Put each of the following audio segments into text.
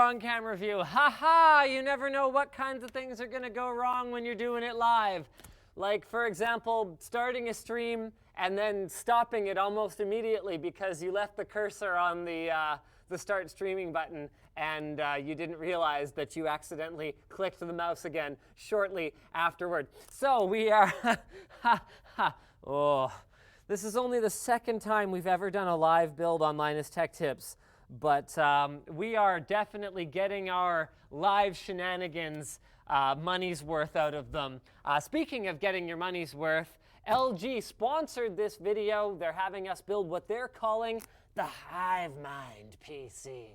wrong camera view. Ha! You never know what kinds of things are going to go wrong when you're doing it live. Like, for example, starting a stream and then stopping it almost immediately because you left the cursor on the start streaming button and you didn't realize that you accidentally clicked the mouse again shortly afterward. So we are, this is only the second time we've ever done a live build on Linus Tech Tips, but we are definitely getting our live shenanigans money's worth out of them. Speaking of getting your money's worth, LG sponsored this video. They're having us build what they're calling the Hive Mind PC.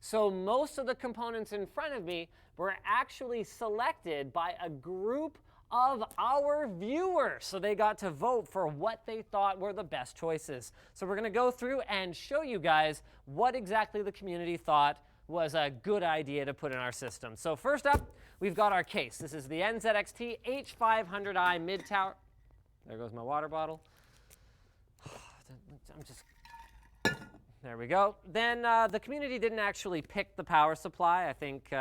So most of the components in front of me were actually selected by a group of our viewers. So they got to vote for what they thought were the best choices. So we're going to go through and show you guys what exactly the community thought was a good idea to put in our system. So first up, we've got our case. This is the NZXT H500i mid-tower. There goes my water bottle. There we go. Then the community didn't actually pick the power supply. I think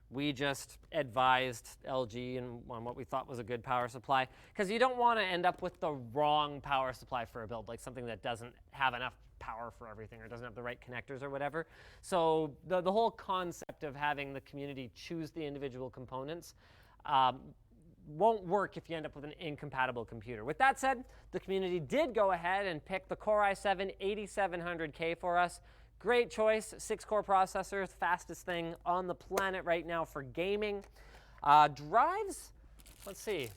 we just advised LG on what we thought was a good power supply, because you don't want to end up with the wrong power supply for a build, like something that doesn't have enough power for everything or doesn't have the right connectors or whatever. So the whole concept of having the community choose the individual components won't work if you end up with an incompatible computer. With that said, the community did go ahead and pick the Core i7-8700K for us. Great choice, 6-core processor, fastest thing on the planet right now for gaming. Drives, let's see.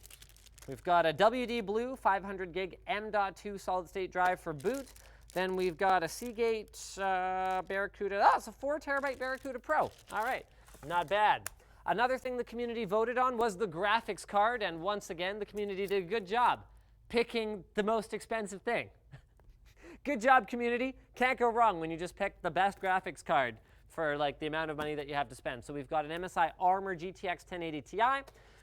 We've got a WD Blue 500 gig M.2 solid state drive for boot. Then we've got a Seagate BarraCuda, it's a 4 terabyte BarraCuda Pro. All right, not bad. Another thing the community voted on was the graphics card, and once again, the community did a good job picking the most expensive thing. Good job, community. Can't go wrong when you just pick the best graphics card for like the amount of money that you have to spend. So we've got an MSI Armor GTX 1080 Ti.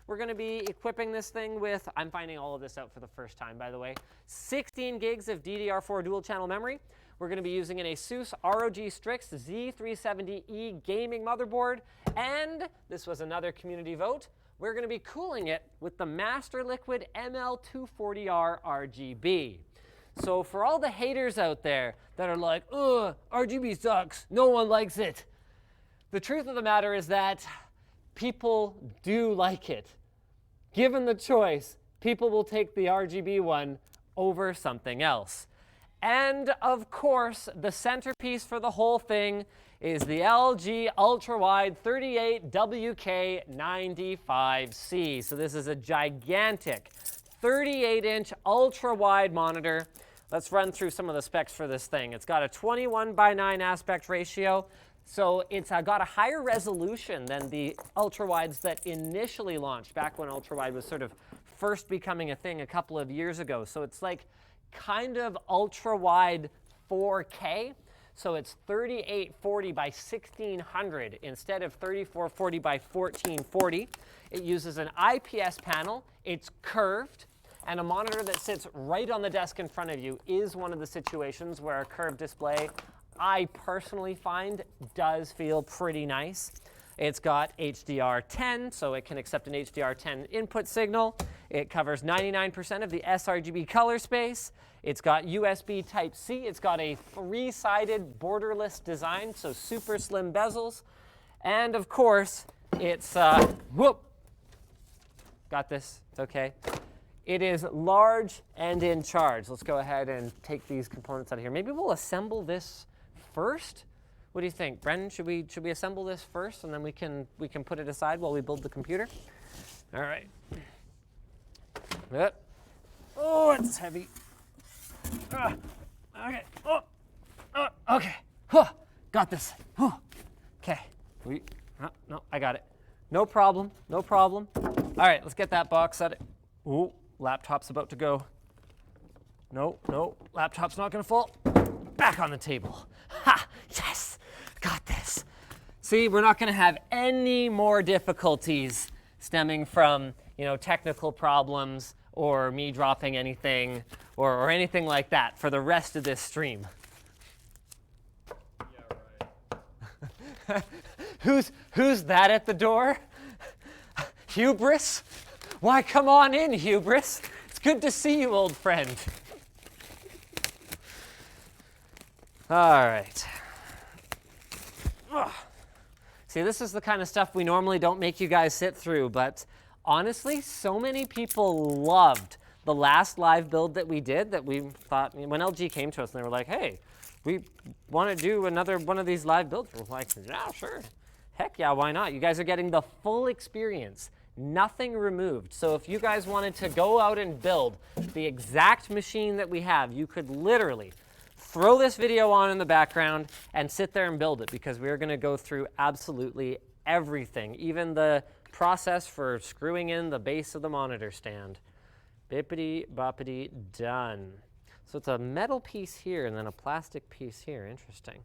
We're going to be equipping this thing with, I'm finding all of this out for the first time, by the way, 16 gigs of DDR4 dual channel memory. We're going to be using an ASUS ROG Strix Z370E gaming motherboard, and this was another community vote, we're going to be cooling it with the MasterLiquid ML240R RGB. So for all the haters out there that are like, ugh, RGB sucks, no one likes it, the truth of the matter is that people do like it. Given the choice, people will take the RGB one over something else. And of course, the centerpiece for the whole thing is the LG UltraWide 38WK95C. So this is a gigantic 38-inch ultra-wide monitor. Let's run through some of the specs for this thing. It's got a 21:9 aspect ratio. So it's got a higher resolution than the ultrawides that initially launched back when ultrawide was sort of first becoming a thing a couple of years ago. So it's like kind of ultra-wide 4K. So it's 3840 by 1600 instead of 3440 by 1440. It uses an IPS panel. It's curved. And a monitor that sits right on the desk in front of you is one of the situations where a curved display, I personally find, does feel pretty nice. It's got HDR10, so it can accept an HDR10 input signal. It covers 99% of the sRGB color space. It's got USB Type-C. It's got a 3-sided borderless design, so super slim bezels. And of course, it's, got this, it's okay. It is large and in charge. Let's go ahead and take these components out of here. Maybe we'll assemble this first. What do you think, Brendan? Should we assemble this first and then we can put it aside while we build the computer? All right. Oh, it's heavy. Okay. Okay. Got this. Okay. No, I got it. No problem. No problem. All right, let's get that box out. Ooh, laptop's about to go. No, laptop's not going to fall. Back on the table. Ha! Yes! Got this. See, we're not going to have any more difficulties stemming from, technical problems or me dropping anything or anything like that for the rest of this stream. Yeah, right. Who's that at the door? Hubris? Why, come on in, Hubris. It's good to see you, old friend. All right. Ugh. See, this is the kind of stuff we normally don't make you guys sit through, but honestly, so many people loved the last live build that we did that we thought, when LG came to us and they were like, hey, we want to do another one of these live builds. We're like, yeah, sure. Heck yeah, why not? You guys are getting the full experience, nothing removed. So if you guys wanted to go out and build the exact machine that we have, you could literally throw this video on in the background and sit there and build it, because we're going to go through absolutely everything, even the process for screwing in the base of the monitor stand. Bippity boppity done. So it's a metal piece here and then a plastic piece here. Interesting.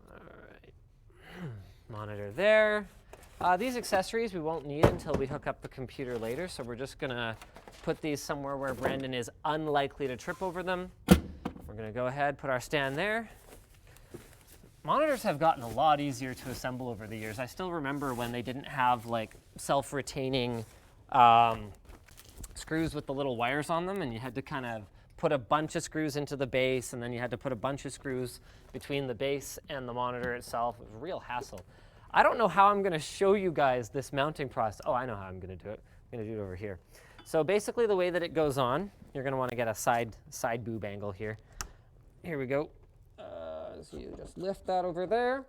All right. Monitor there. These accessories we won't need until we hook up the computer later, so we're just going to put these somewhere where Brandon is unlikely to trip over them. We're going to go ahead, put our stand there. Monitors have gotten a lot easier to assemble over the years. I still remember when they didn't have like self-retaining screws with the little wires on them, and you had to kind of put a bunch of screws into the base, and then you had to put a bunch of screws between the base and the monitor itself. It was a real hassle. I don't know how I'm going to show you guys this mounting process. Oh, I know how I'm going to do it. I'm going to do it over here. So basically the way that it goes on, you're going to want to get a side boob angle here. Here we go. So you just lift that over there,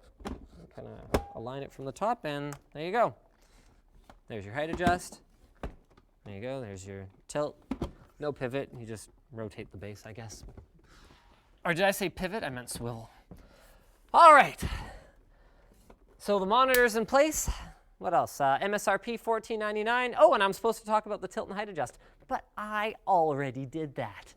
kind of align it from the top, and there you go. There's your height adjust. There you go. There's your tilt. No pivot. You just rotate the base, I guess. Or did I say pivot? I meant swivel. All right. So the monitor's in place. What else? MSRP $14.99. Oh, and I'm supposed to talk about the tilt and height adjust, but I already did that.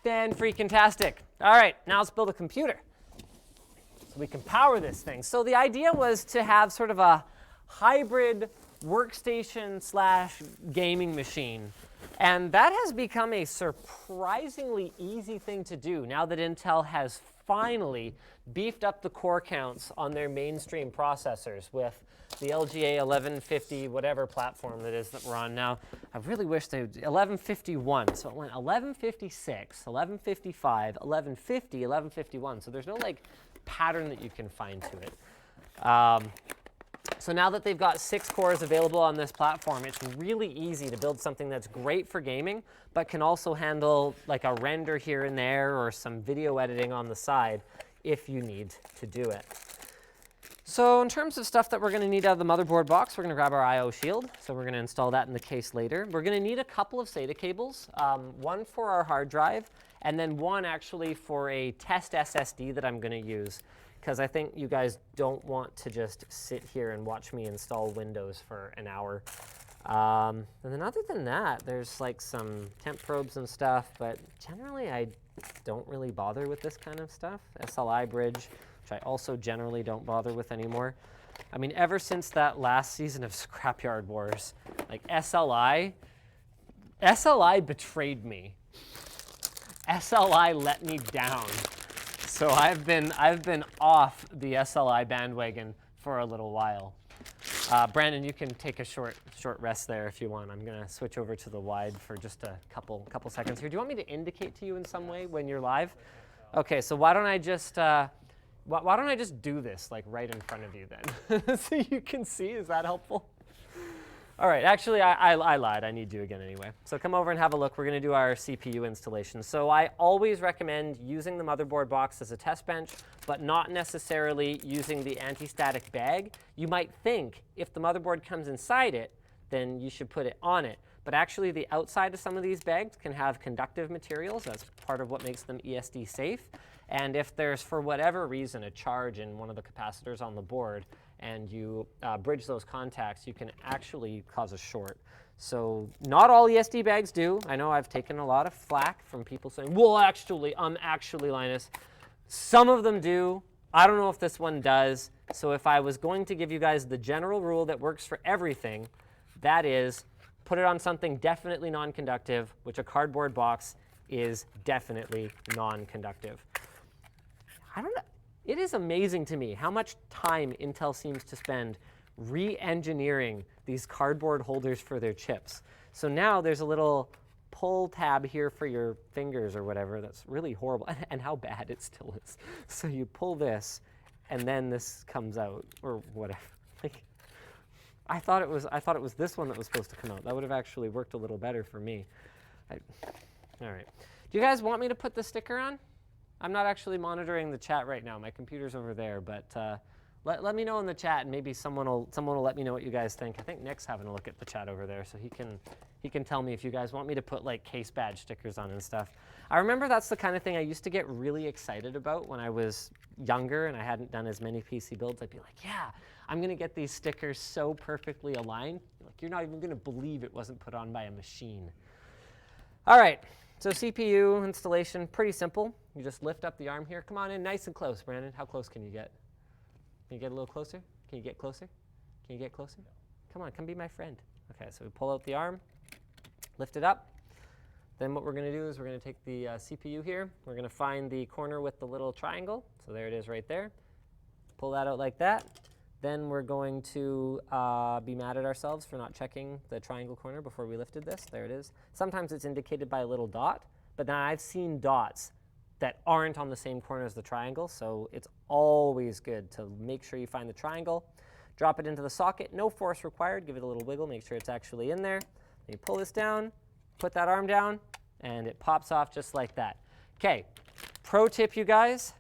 Fan-freaking-tastic. All right, now let's build a computer so we can power this thing. So the idea was to have sort of a hybrid workstation / gaming machine. And that has become a surprisingly easy thing to do now that Intel has finally beefed up the core counts on their mainstream processors with the LGA 1150 whatever platform that is that we're on now. I really wish they would 1151. So it went 1156, 1155, 1150, 1151. So there's no like pattern that you can find to it. So now that they've got 6 cores available on this platform, it's really easy to build something that's great for gaming, but can also handle like a render here and there or some video editing on the side if you need to do it. So in terms of stuff that we're going to need out of the motherboard box, we're going to grab our I/O shield. So we're going to install that in the case later. We're going to need a couple of SATA cables, one for our hard drive, and then one actually for a test SSD that I'm going to use, because I think you guys don't want to just sit here and watch me install Windows for an hour. And then other than that, there's like some temp probes and stuff, but generally I don't really bother with this kind of stuff. SLI bridge, which I also generally don't bother with anymore. I mean, ever since that last season of Scrapyard Wars, like SLI betrayed me. SLI let me down. So I've been off the SLI bandwagon for a little while. Brandon, you can take a short rest there if you want. I'm gonna switch over to the wide for just a couple seconds here. Do you want me to indicate to you in some way when you're live? Okay, so why don't I just do this like right in front of you then, so you can see? Is that helpful? All right, actually, I lied. I need you again anyway. So come over and have a look. We're going to do our CPU installation. So I always recommend using the motherboard box as a test bench, but not necessarily using the anti-static bag. You might think if the motherboard comes inside it, then you should put it on it. But actually, the outside of some of these bags can have conductive materials. That's part of what makes them ESD safe. And if there's, for whatever reason, a charge in one of the capacitors on the board, and you bridge those contacts, you can actually cause a short. So not all ESD bags do. I know I've taken a lot of flack from people saying, well, actually, Linus. Some of them do. I don't know if this one does. So if I was going to give you guys the general rule that works for everything, that is, put it on something definitely non-conductive, which a cardboard box is definitely non-conductive. I don't know. It is amazing to me how much time Intel seems to spend re-engineering these cardboard holders for their chips. So now there's a little pull tab here for your fingers or whatever. That's really horrible, and how bad it still is. So you pull this, and then this comes out, or whatever. Like, I thought it was this one that was supposed to come out. That would have actually worked a little better for me. All right. Do you guys want me to put the sticker on? I'm not actually monitoring the chat right now. My computer's over there, but let me know in the chat, and maybe someone will let me know what you guys think. I think Nick's having a look at the chat over there, so he can tell me if you guys want me to put like case badge stickers on and stuff. I remember that's the kind of thing I used to get really excited about when I was younger and I hadn't done as many PC builds. I'd be like, yeah, I'm gonna get these stickers so perfectly aligned. Like, you're not even gonna believe it wasn't put on by a machine. All right, so CPU installation, pretty simple. You just lift up the arm here. Come on in nice and close, Brandon. How close can you get? Can you get a little closer? Can you get closer? Can you get closer? Come on, come be my friend. Okay, so we pull out the arm, lift it up. Then what we're going to do is we're going to take the CPU here. We're going to find the corner with the little triangle. So there it is right there. Pull that out like that. Then we're going to be mad at ourselves for not checking the triangle corner before we lifted this. There it is. Sometimes it's indicated by a little dot, but then I've seen dots that aren't on the same corner as the triangle, so it's always good to make sure you find the triangle. Drop it into the socket, no force required. Give it a little wiggle, make sure it's actually in there. Then you pull this down, put that arm down, and it pops off just like that. Okay, pro tip, you guys,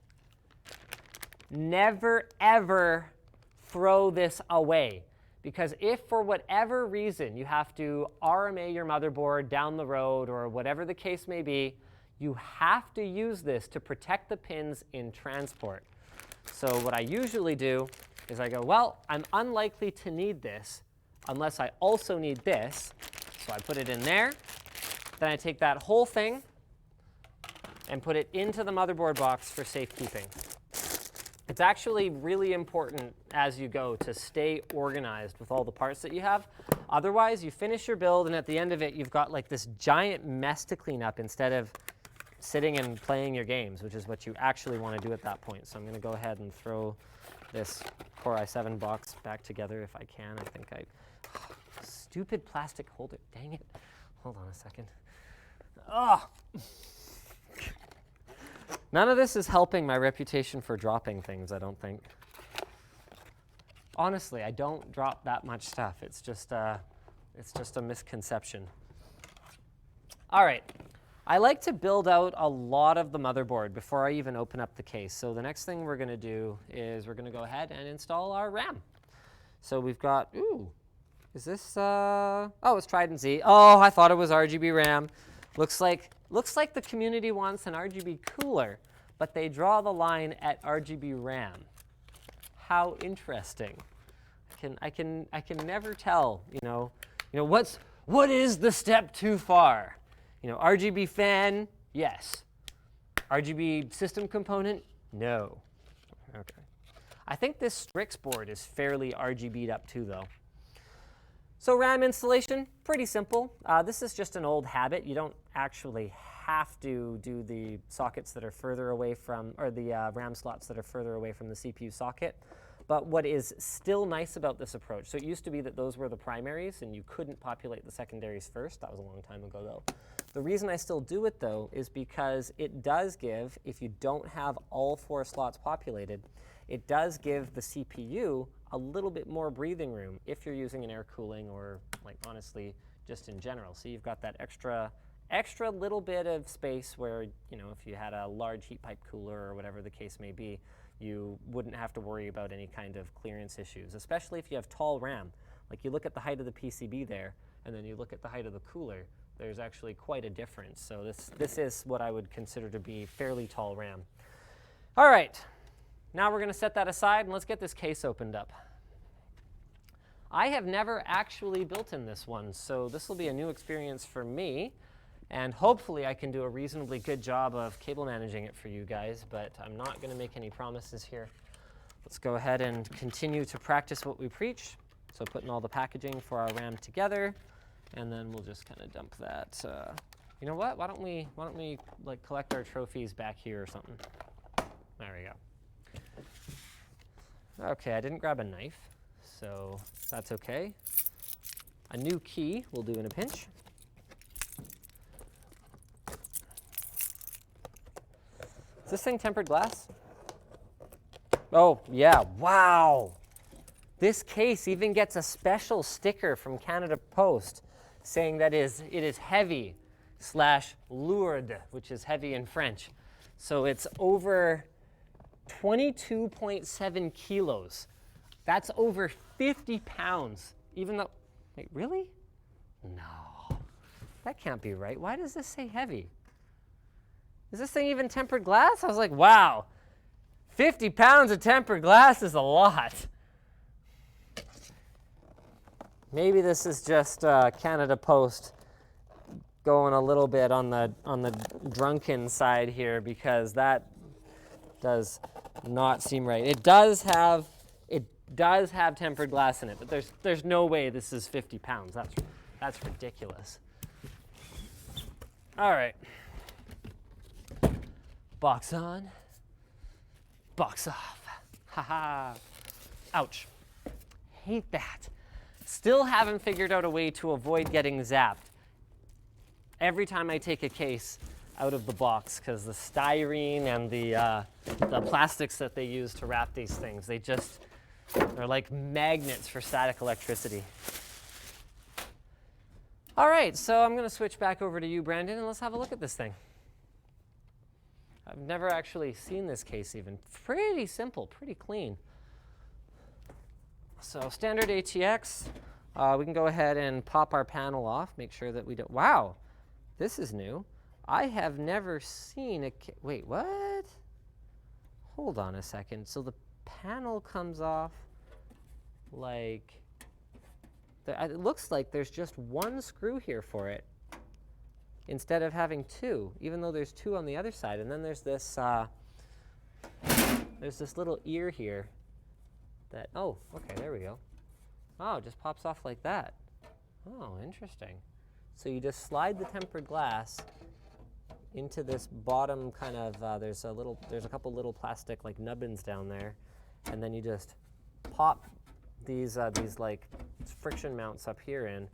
never ever throw this away, because if for whatever reason you have to RMA your motherboard down the road or whatever the case may be, you have to use this to protect the pins in transport. So what I usually do is I go, well, I'm unlikely to need this unless I also need this. So I put it in there. Then I take that whole thing and put it into the motherboard box for safekeeping. It's actually really important as you go to stay organized with all the parts that you have. Otherwise, you finish your build, and at the end of it, you've got like this giant mess to clean up instead of sitting and playing your games, which is what you actually want to do at that point. So I'm going to go ahead and throw this Core i7 box back together if I can. I think stupid plastic holder. Dang it. Hold on a second. Oh. None of this is helping my reputation for dropping things, I don't think. Honestly, I don't drop that much stuff. It's just a misconception. All right. I like to build out a lot of the motherboard before I even open up the case. So the next thing we're going to do is we're going to go ahead and install our RAM. So we've got, ooh, is this, oh, it's Trident Z. Oh, I thought it was RGB RAM. Looks like the community wants an RGB cooler, but they draw the line at RGB RAM. How interesting. I can never tell, what is the step too far? RGB fan, yes. RGB system component, no. Okay. I think this Strix board is fairly RGB'd up too, though. So RAM installation, pretty simple. This is just an old habit. You don't actually have to do the sockets that are further away from, or the RAM slots that are further away from the CPU socket. But what is still nice about this approach, so it used to be that those were the primaries and you couldn't populate the secondaries first. That was a long time ago, though. The reason I still do it, though, is because it does give, if you don't have all 4 slots populated, it does give the CPU a little bit more breathing room if you're using an air cooling or, like, honestly, just in general. So you've got that extra little bit of space where, if you had a large heat pipe cooler or whatever the case may be, you wouldn't have to worry about any kind of clearance issues, especially if you have tall RAM. Like, you look at the height of the PCB there, and then you look at the height of the cooler, there's actually quite a difference. So this is what I would consider to be fairly tall RAM. All right, now we're going to set that aside, and let's get this case opened up. I have never actually built in this one, so this will be a new experience for me, and hopefully I can do a reasonably good job of cable managing it for you guys, but I'm not going to make any promises here. Let's go ahead and continue to practice what we preach. So putting all the packaging for our RAM together, and then we'll just kind of dump that. You know what? Why don't we like collect our trophies back here or something? There we go. Okay, I didn't grab a knife, so that's okay. A new key will do in a pinch. Is this thing tempered glass? Oh, yeah, wow. This case even gets a special sticker from Canada Post saying that it is heavy / lourd, which is heavy in French. So it's over 22.7 kilos. That's over 50 pounds, even though, wait, really? No, that can't be right. Why does this say heavy? Is this thing even tempered glass? I was like, wow, 50 pounds of tempered glass is a lot. Maybe this is just Canada Post going a little bit on the drunken side here, because that does not seem right. It does have tempered glass in it, but there's no way this is 50 pounds. That's ridiculous. All right. Box on, box off. Haha. Ouch. Hate that. Still haven't figured out a way to avoid getting zapped every time I take a case out of the box, because the styrene and the plastics that they use to wrap these things, they're like magnets for static electricity. All right, so I'm going to switch back over to you, Brandon, and let's have a look at this thing. I've never actually seen this case even. Pretty simple, pretty clean. So standard ATX. We can go ahead and pop our panel off, make sure that we don't, wow, this is new. I have never seen wait, what? Hold on a second. So the panel comes off like, it looks like there's just one screw here for it instead of having two, even though there's two on the other side. And then there's this little ear here that, oh, okay, there we go. Oh, it just pops off like that. Oh, interesting. So you just slide the tempered glass into this bottom kind of, there's a couple little plastic like nubbins down there, and then you just pop these like friction mounts up here in,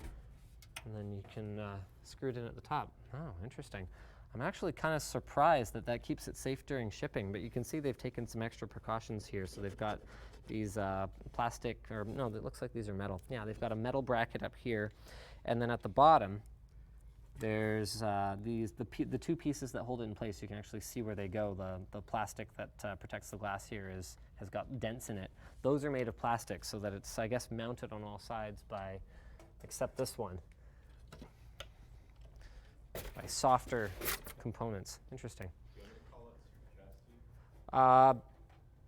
and then you can screw it in at the top. Oh, interesting. I'm actually kind of surprised that keeps it safe during shipping, but you can see they've taken some extra precautions here. So they've got these plastic, or no, it looks like these are metal. Yeah, they've got a metal bracket up here, and then at the bottom, there's the two pieces that hold it in place. You can actually see where they go. The plastic that protects the glass here has got dents in it. Those are made of plastic so that it's, I guess, mounted on all sides by, except this one, by softer components. Interesting. Do you want to call it super chat,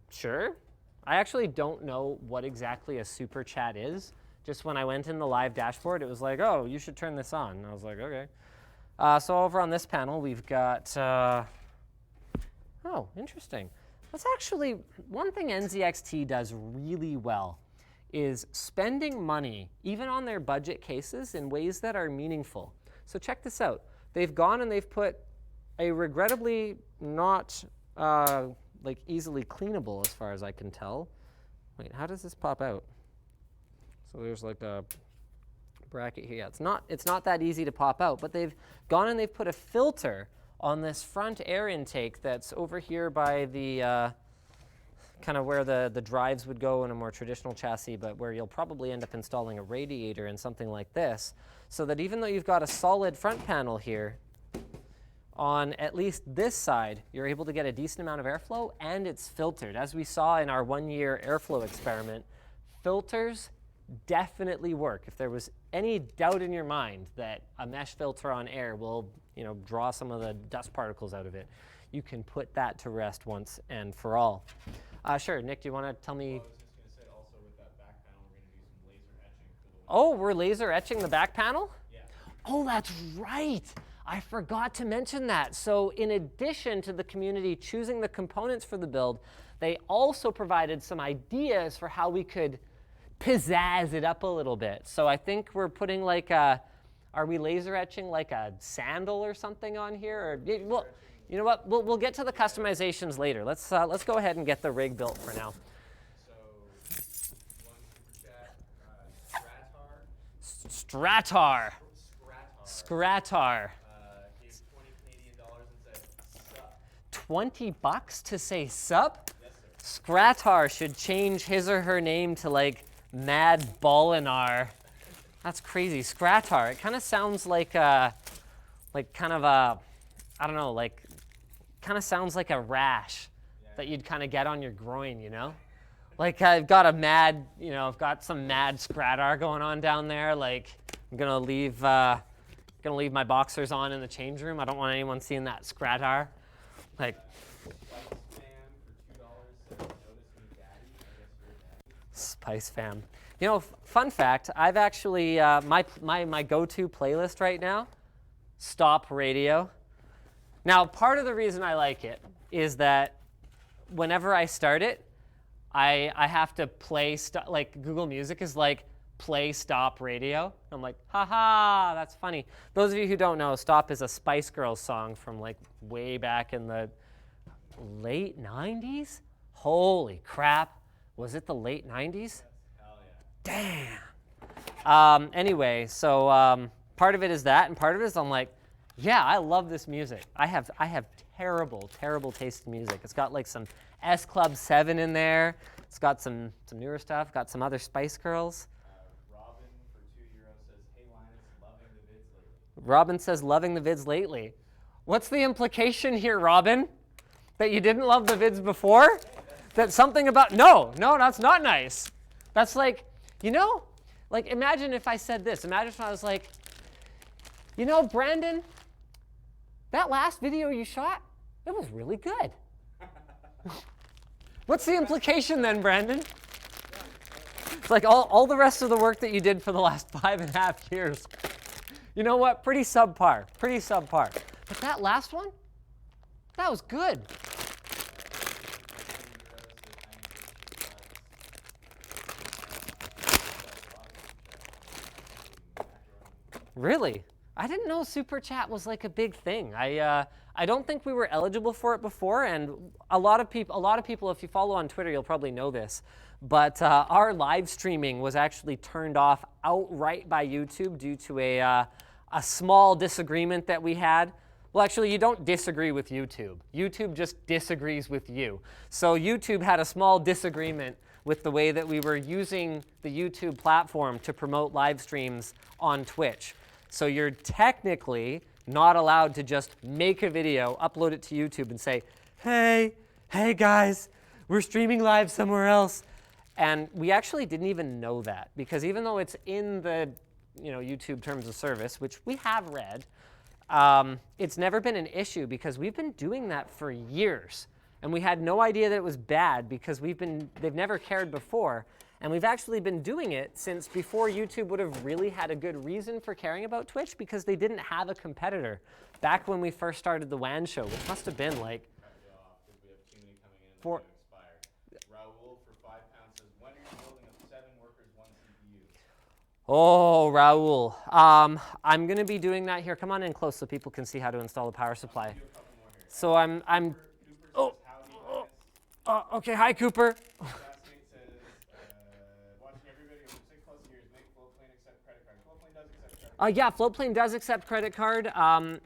Steve? Sure. I actually don't know what exactly a super chat is. Just when I went in the live dashboard, it was like, oh, you should turn this on. And I was like, okay. So over on this panel, we've got, oh, interesting. That's actually, one thing NZXT does really well is spending money, even on their budget cases, in ways that are meaningful. So check this out. They've gone and they've put a regrettably not like easily cleanable, as far as I can tell. Wait, how does this pop out? So there's like a bracket here. Yeah, it's not that easy to pop out, but they've gone and they've put a filter on this front air intake that's over here by the kind of where the drives would go in a more traditional chassis, but where you'll probably end up installing a radiator in something like this, so that even though you've got a solid front panel here, on at least this side, you're able to get a decent amount of airflow, and it's filtered. As we saw in our one-year airflow experiment, filters definitely work. If there was any doubt in your mind that a mesh filter on air will, draw some of the dust particles out of it, you can put that to rest once and for all. Sure, Nick, do you want to tell me? Well, I was just going to say also with that back panel, we're going to do some laser etching for the Oh, we're laser etching the back panel? Yeah. Oh, that's right. I forgot to mention that. So in addition to the community choosing the components for the build, they also provided some ideas for how we could pizzazz it up a little bit. So I think we're putting like are we laser etching like a sandal or something on here? Or, well, you know what? We'll get to the customizations later. Let's go ahead and get the rig built for now. So Stratar. Stratar. Gave 20 Canadian dollars and said, sup. 20 bucks to say sup? Yes, sir. Stratar should change his or her name to like Mad Bolinar. That's crazy. Stratar. It kind of sounds like kind of a, I don't know, like kind of sounds like a rash that you'd kind of get on your groin, you know? Like I've got a mad, you know, I've got some mad Stratar going on down there. Like I'm gonna leave my boxers on in the change room. I don't want anyone seeing that Stratar. Like. Spice fam. You know, fun fact, I've actually, my go-to playlist right now, Stop Radio. Now, part of the reason I like it is that whenever I start it, I have to play, like Google Music is like, play Stop Radio. I'm like, haha, that's funny. Those of you who don't know, Stop is a Spice Girls song from like way back in the late 90s? Holy crap. Was it the late 90s? Hell yeah. Damn. Anyway, so part of it is that, and part of it is I'm like, yeah, I love this music. I have terrible taste in music. It's got like some S Club 7 in there. It's got some newer stuff. Got some other Spice Girls. Robin for €2 says, hey Linus, loving the vids lately. Robin says, loving the vids lately. What's the implication here, Robin? That you didn't love the vids before? That something about, no, that's not nice. That's like, you know, like imagine if I said this. Imagine if I was like, you know, Brandon, that last video you shot, it was really good. What's the implication then, Brandon? It's like all the rest of the work that you did for the last 5.5 years. You know what? Pretty subpar. But that last one, that was good. Really? I didn't know Super Chat was like a big thing. I don't think we were eligible for it before, and a lot of people, if you follow on Twitter, you'll probably know this, but our live streaming was actually turned off outright by YouTube due to a small disagreement that we had. Well, actually, you don't disagree with YouTube. YouTube just disagrees with you. So YouTube had a small disagreement with the way that we were using the YouTube platform to promote live streams on Twitch. So you're technically not allowed to just make a video, upload it to YouTube, and say, hey guys, we're streaming live somewhere else. And we actually didn't even know that, because even though it's in the YouTube terms of service, which we have read, it's never been an issue because we've been doing that for years. And we had no idea that it was bad because they've never cared before. And we've actually been doing it since before YouTube would have really had a good reason for caring about Twitch, because they didn't have a competitor back when we first started the WAN show, which must have been like Raul for £5 says, when are you building up 7 workers, 1 CPU? Oh, Raul. I'm going to be doing that here. Come on in close so people can see how to install the power supply. So I'm Cooper says, okay, hi Cooper. Yeah, Floatplane does accept credit card.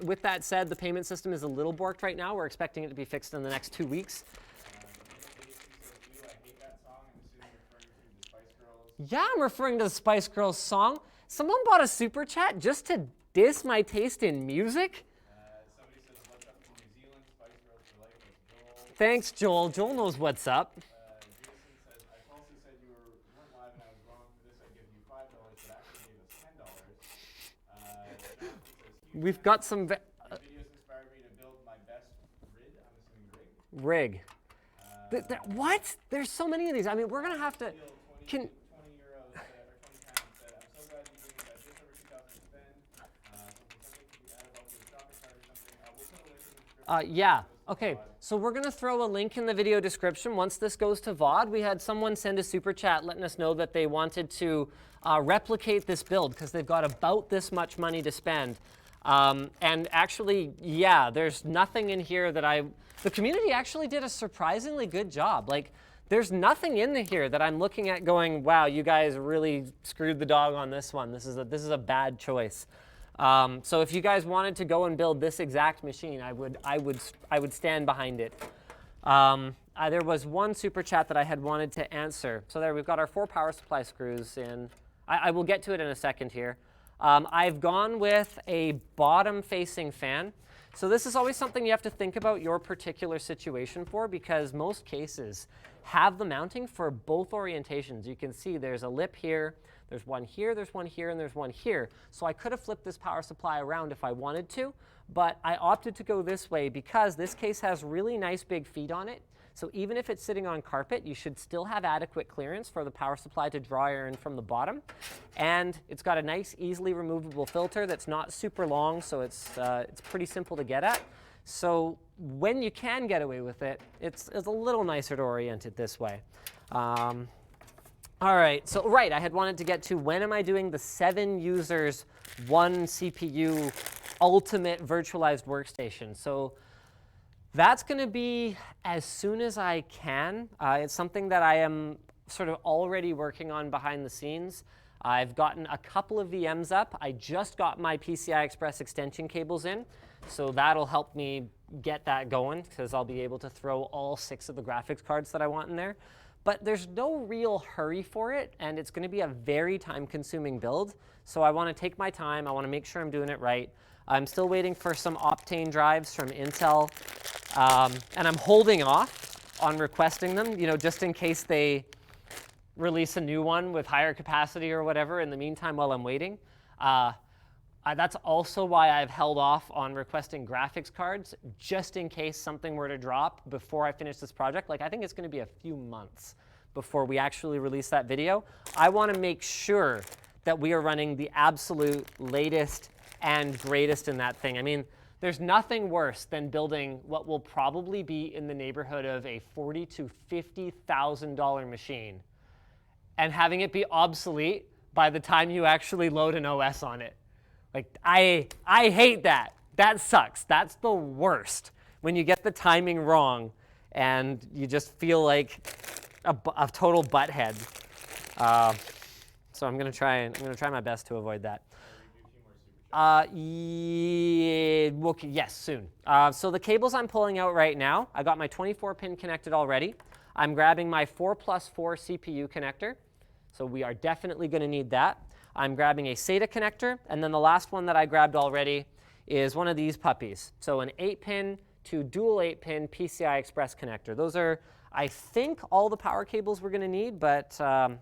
With that said, the payment system is a little borked right now. We're expecting it to be fixed in the next 2 weeks. Yeah, I'm referring to the Spice Girls song. Someone bought a super chat just to diss my taste in music? Somebody says, what's up from New Zealand? Spice Girls for life. That's Joel. Thanks, Joel. Joel knows what's up. Jason says, I falsely said you weren't live and I was wrong for this. I give you $5, but actually gave us $10. We've got some... Videos inspired me to build my best rig. I'm assuming rig. What? There's so many of these. I mean, we're going to have to... €20 or £20 said, I'm so glad you gave me that just over 2,000 to spend. Something could be added also to the shopping cart or something. We'll put a link in the description. Yeah. Okay, so we're going to throw a link in the video description. Once this goes to VOD, we had someone send a super chat letting us know that they wanted to replicate this build because they've got about this much money to spend. And actually, yeah, there's nothing in here that the community actually did a surprisingly good job. Like, There's nothing in here that I'm looking at going, wow, you guys really screwed the dog on this one. This is a bad choice. So if you guys wanted to go and build this exact machine, I would stand behind it. There was one super chat that I had wanted to answer. So there, we've got our 4 power supply screws in. I will get to it in a second here. I've gone with a bottom-facing fan. So this is always something you have to think about your particular situation for, because most cases have the mounting for both orientations. You can see there's a lip here, there's one here, there's one here, and there's one here. So I could have flipped this power supply around if I wanted to, but I opted to go this way because this case has really nice big feet on it. So even if it's sitting on carpet, you should still have adequate clearance for the power supply to draw air in from the bottom. And it's got a nice, easily removable filter that's not super long, so it's pretty simple to get at. So when you can get away with it, it's a little nicer to orient it this way. All right, so I had wanted to get to when am I doing the 7 users, 1 CPU ultimate virtualized workstation. So that's going to be as soon as I can. It's something that I am sort of already working on behind the scenes. I've gotten a couple of VMs up. I just got my PCI Express extension cables in, so that'll help me get that going because I'll be able to throw all 6 of the graphics cards that I want in there. But there's no real hurry for it, and it's going to be a very time-consuming build. So I want to take my time. I want to make sure I'm doing it right. I'm still waiting for some Optane drives from Intel. And I'm holding off on requesting them, just in case they release a new one with higher capacity or whatever in the meantime while I'm waiting. That's also why I've held off on requesting graphics cards, just in case something were to drop before I finish this project. Like, I think it's going to be a few months before we actually release that video. I want to make sure that we are running the absolute latest and greatest in that thing. I mean, there's nothing worse than building what will probably be in the neighborhood of a $40,000 to $50,000 machine and having it be obsolete by the time you actually load an OS on it. Like, I hate that. That sucks. That's the worst, when you get the timing wrong and you just feel like a total butthead. So I'm gonna try my best to avoid that. Yes, soon. So the cables I'm pulling out right now, I got my 24-pin connected already. I'm grabbing my 4+4 CPU connector. So we are definitely going to need that. I'm grabbing a SATA connector, and then the last one that I grabbed already is one of these puppies. So an 8-pin to dual 8-pin PCI Express connector. Those are, I think, all the power cables we're going to need, but I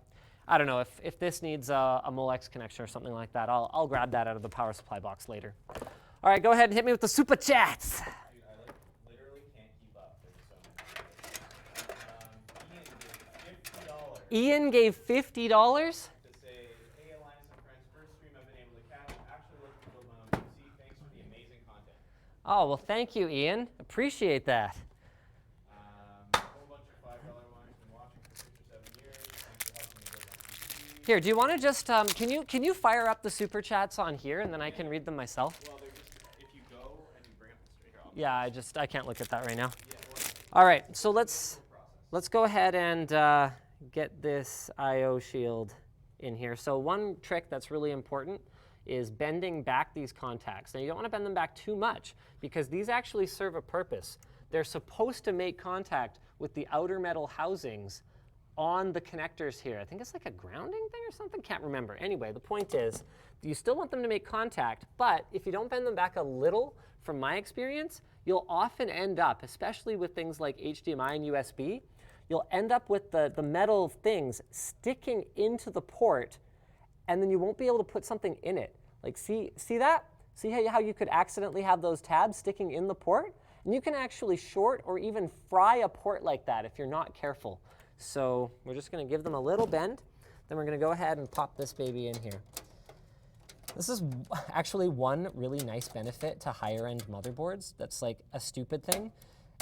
don't know, if this needs a Molex connection or something like that, I'll grab that out of the power supply box later. All right, go ahead and hit me with the super chats. Dude, I literally can't keep up. There's so many. Ian gave $50. To say, hey, Alliance and friends, first stream I've been able to catch. Actually looking to build my own PC. Thanks for the amazing content. Oh, well, thank you, Ian. Appreciate that. A whole bunch of $5 ones. Been watching for 6 or 7 years. Thanks for helping me build my PC. Here, do you want to just, can you fire up the super chats on here, and then I can read them myself? Well, they're just, if you go and you bring up the straight here, Yeah, I can't look at that right now. yeah, All right, so let's go ahead and get this I/O shield in here. So one trick that's really important is bending back these contacts. Now, you don't want to bend them back too much because these actually serve a purpose. They're supposed to make contact with the outer metal housings on the connectors here. I think it's like a grounding thing or something, can't remember. Anyway, the point is, you still want them to make contact, but if you don't bend them back a little, from my experience, you'll often end up, especially with things like HDMI and USB, you'll end up with the metal things sticking into the port, and then you won't be able to put something in it. Like, see that? See how you could accidentally have those tabs sticking in the port? And you can actually short or even fry a port like that if you're not careful. So we're just going to give them a little bend. Then we're going to go ahead and pop this baby in here. This is actually one really nice benefit to higher-end motherboards. That's like a stupid thing,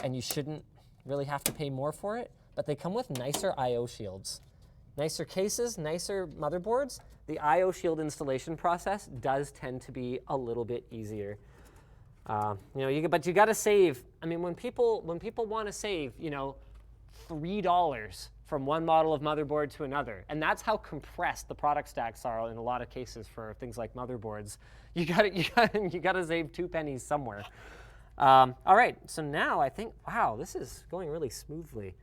and you shouldn't really have to pay more for it. But they come with nicer I/O shields. Nicer cases, nicer motherboards. The I/O shield installation process does tend to be a little bit easier. But you got to save. I mean, when people want to save, $3 from one model of motherboard to another. And that's how compressed the product stacks are in a lot of cases for things like motherboards. You gotta save 2 pennies somewhere. All right, so now I think, wow, this is going really smoothly.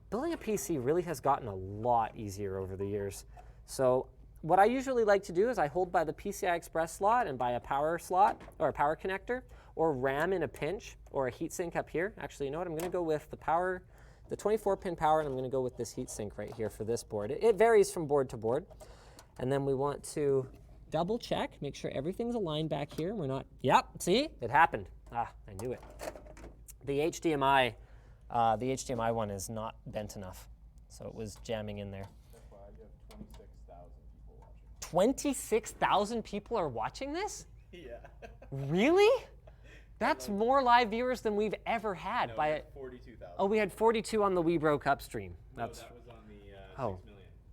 Building a PC really has gotten a lot easier over the years. So what I usually like to do is I hold by the PCI Express slot and by a power slot or a power connector, or RAM in a pinch, or a heatsink up here. Actually, you know what? I'm going to go with the 24-pin power, and I'm going to go with this heatsink right here for this board. It varies from board to board. And then we want to double check, make sure everything's aligned back here. We're not, yep, see? It happened. Ah, I knew it. The HDMI one is not bent enough, so it was jamming in there. That's why you have 26,000 people watching. 26,000 people are watching this? Yeah. Really? That's more live viewers than we've ever had. No, by 42,000. Oh, we had 42 on the We Broke Up stream. No, That's, that was on the 6 million.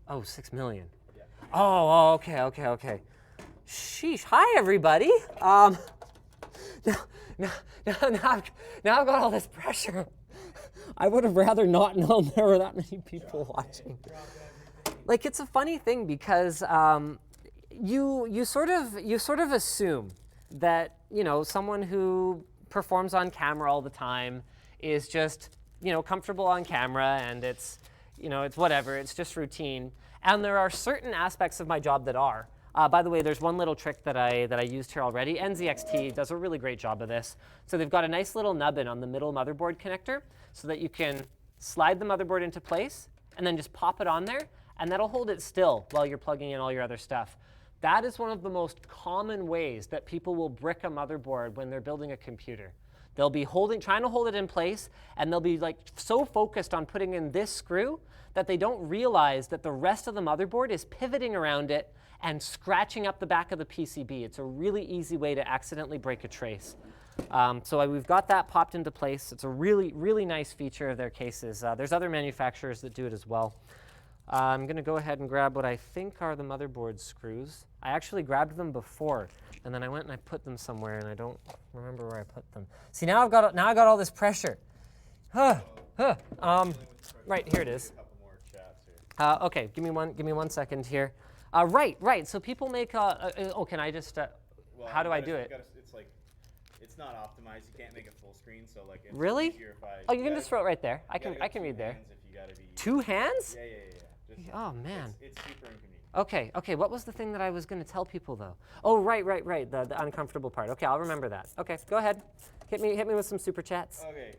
Oh, 6 million. Yeah. Oh, okay. Sheesh. Hi, everybody. Now I've got all this pressure. I would have rather not known there were that many people watching. Like, it's a funny thing because you sort of assume that, you know, someone who performs on camera all the time is just, you know, comfortable on camera, and it's, you know, it's whatever, it's just routine. And there are certain aspects of my job that are. By the way, there's one little trick that I used here already. NZXT does a really great job of this. So they've got a nice little nubbin on the middle motherboard connector so that you can slide the motherboard into place and then just pop it on there, and that'll hold it still while you're plugging in all your other stuff. That is one of the most common ways that people will brick a motherboard when they're building a computer. They'll be trying to hold it in place, and they'll be like so focused on putting in this screw that they don't realize that the rest of the motherboard is pivoting around it and scratching up the back of the PCB. It's a really easy way to accidentally break a trace. So we've got that popped into place. It's a really, really nice feature of their cases. There's other manufacturers that do it as well. I'm going to go ahead and grab what I think are the motherboard screws. I actually grabbed them before, and then I went and I put them somewhere, and I don't remember where I put them. See, now I got all this pressure. Right, here it is. Okay, give me 1 second here. Right. So people make. Can I just? Well, how do I do it? It's like, it's not optimized. You can't make it full screen. So like. It's really? easier if I, oh, you can just throw it right there. I can read there. If you gotta be, 2 hands? Yeah. Just, oh man. It's super inconvenient. Okay. What was the thing that I was going to tell people though? Oh, right. The uncomfortable part. Okay, I'll remember that. Okay, go ahead. Hit me with some super chats. Okay.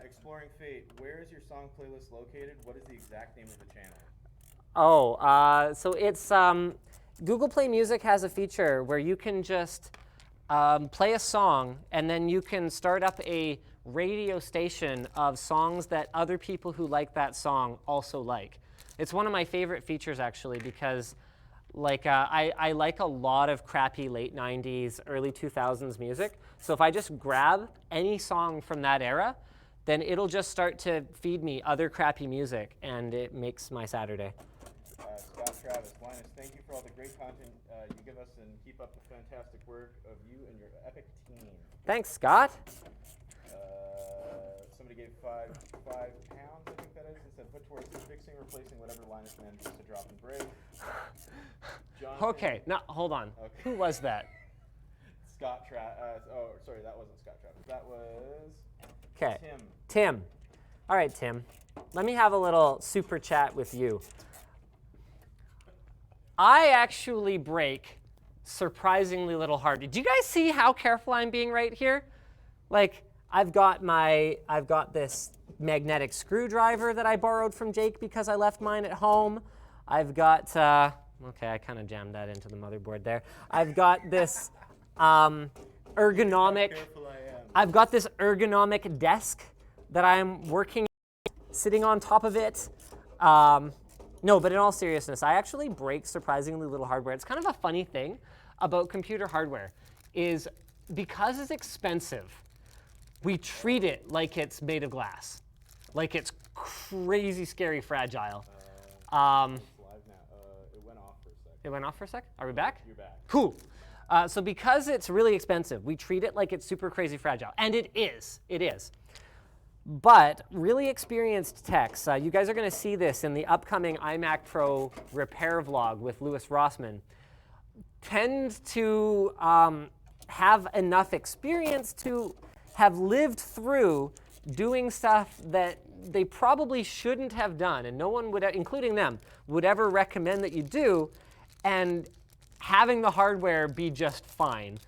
Exploring Fate. Where is your song playlist located? What is the exact name of the channel? Oh, so it's Google Play Music has a feature where you can just play a song, and then you can start up a radio station of songs that other people who like that song also like. It's one of my favorite features, actually, because like I like a lot of crappy late 90s, early 2000s music. So if I just grab any song from that era, then it'll just start to feed me other crappy music, and it makes my Saturday. Scott Travis, Linus, thank you for all the great content you give us, and keep up the fantastic work of you and your epic team. Thanks, Scott. Somebody gave £5, I think that is, and said put towards fixing, replacing whatever Linus manages to drop and break. Jonathan, Okay, now hold on. Okay. Who was that? Scott Travis. Oh, sorry, that wasn't Scott Travis. That was Tim. All right, Tim. Let me have a little super chat with you. I actually break surprisingly little hard. Did you guys see how careful I'm being right here? Like, I've got this magnetic screwdriver that I borrowed from Jake because I left mine at home. I've got, okay, I kind of jammed that into the motherboard there. I've got this ergonomic desk that I'm working sitting on top of it. No, but in all seriousness, I actually break surprisingly little hardware. It's kind of a funny thing about computer hardware is because it's expensive, we treat it like it's made of glass, like it's crazy, scary, fragile. It's live now. It went off for a sec. It went off for a sec? Are we back? You're back. Cool. So because it's really expensive, we treat it like it's super crazy fragile. And it is. It is. But really experienced techs, you guys are going to see this in the upcoming iMac Pro repair vlog with Louis Rossman, tend to have enough experience to have lived through doing stuff that they probably shouldn't have done, and no one would, including them, would ever recommend that you do, and having the hardware be just fine.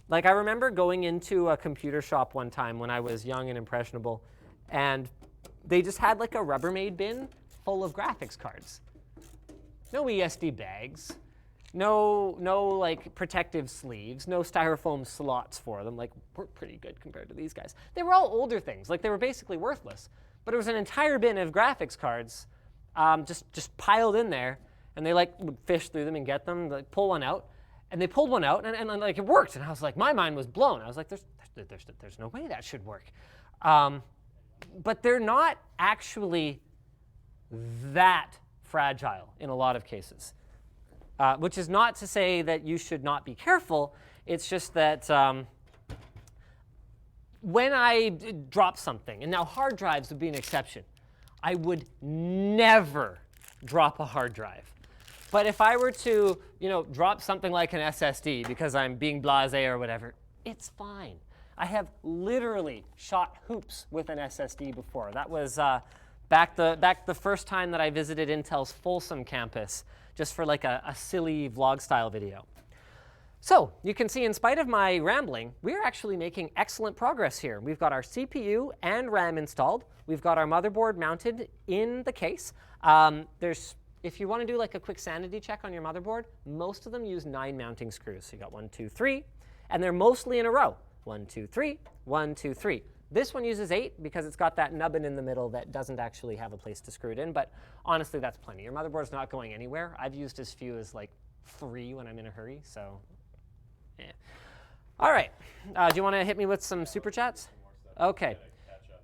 Like, I remember going into a computer shop one time when I was young and impressionable, and they just had like a Rubbermaid bin full of graphics cards. No ESD bags, no like protective sleeves, no styrofoam slots for them. Like, we're pretty good compared to these guys. They were all older things, like they were basically worthless. But it was an entire bin of graphics cards just piled in there, and they like would fish through them and get them, like pull one out. And they pulled one out, and like it worked. And I was like, my mind was blown. I was like, there's no way that should work. But they're not actually that fragile in a lot of cases, which is not to say that you should not be careful. It's just that when I drop something, and now hard drives would be an exception, I would never drop a hard drive. But if I were to, drop something like an SSD because I'm being blasé or whatever, it's fine. I have literally shot hoops with an SSD before. That was back the first time that I visited Intel's Folsom campus, just for like a silly vlog style video. So you can see, in spite of my rambling, we're actually making excellent progress here. We've got our CPU and RAM installed. We've got our motherboard mounted in the case. If you want to do like a quick sanity check on your motherboard, most of them use 9 mounting screws. So you got 1, 2, 3, and they're mostly in a row. 1, 2, 3, 1, 2, 3. This one uses 8 because it's got that nubbin in the middle that doesn't actually have a place to screw it in, but honestly, that's plenty. Your motherboard's not going anywhere. I've used as few as like 3 when I'm in a hurry, so yeah. All right, do you want to hit me with some super chats? Okay.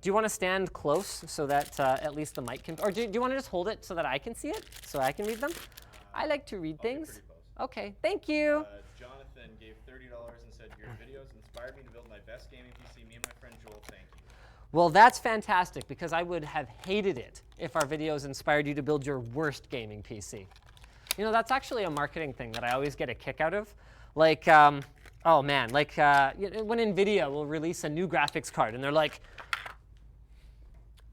Do you want to stand close so that at least the mic can, or do you want to just hold it so that I can see it, so I can read them? I like to read things. Okay, thank you. Jonathan gave $30 and said, your videos inspired me to build my best gaming PC. Me and my friend Joel, thank you. Well, that's fantastic, because I would have hated it if our videos inspired you to build your worst gaming PC. That's actually a marketing thing that I always get a kick out of. Like, oh man, like when NVIDIA will release a new graphics card, and they're like,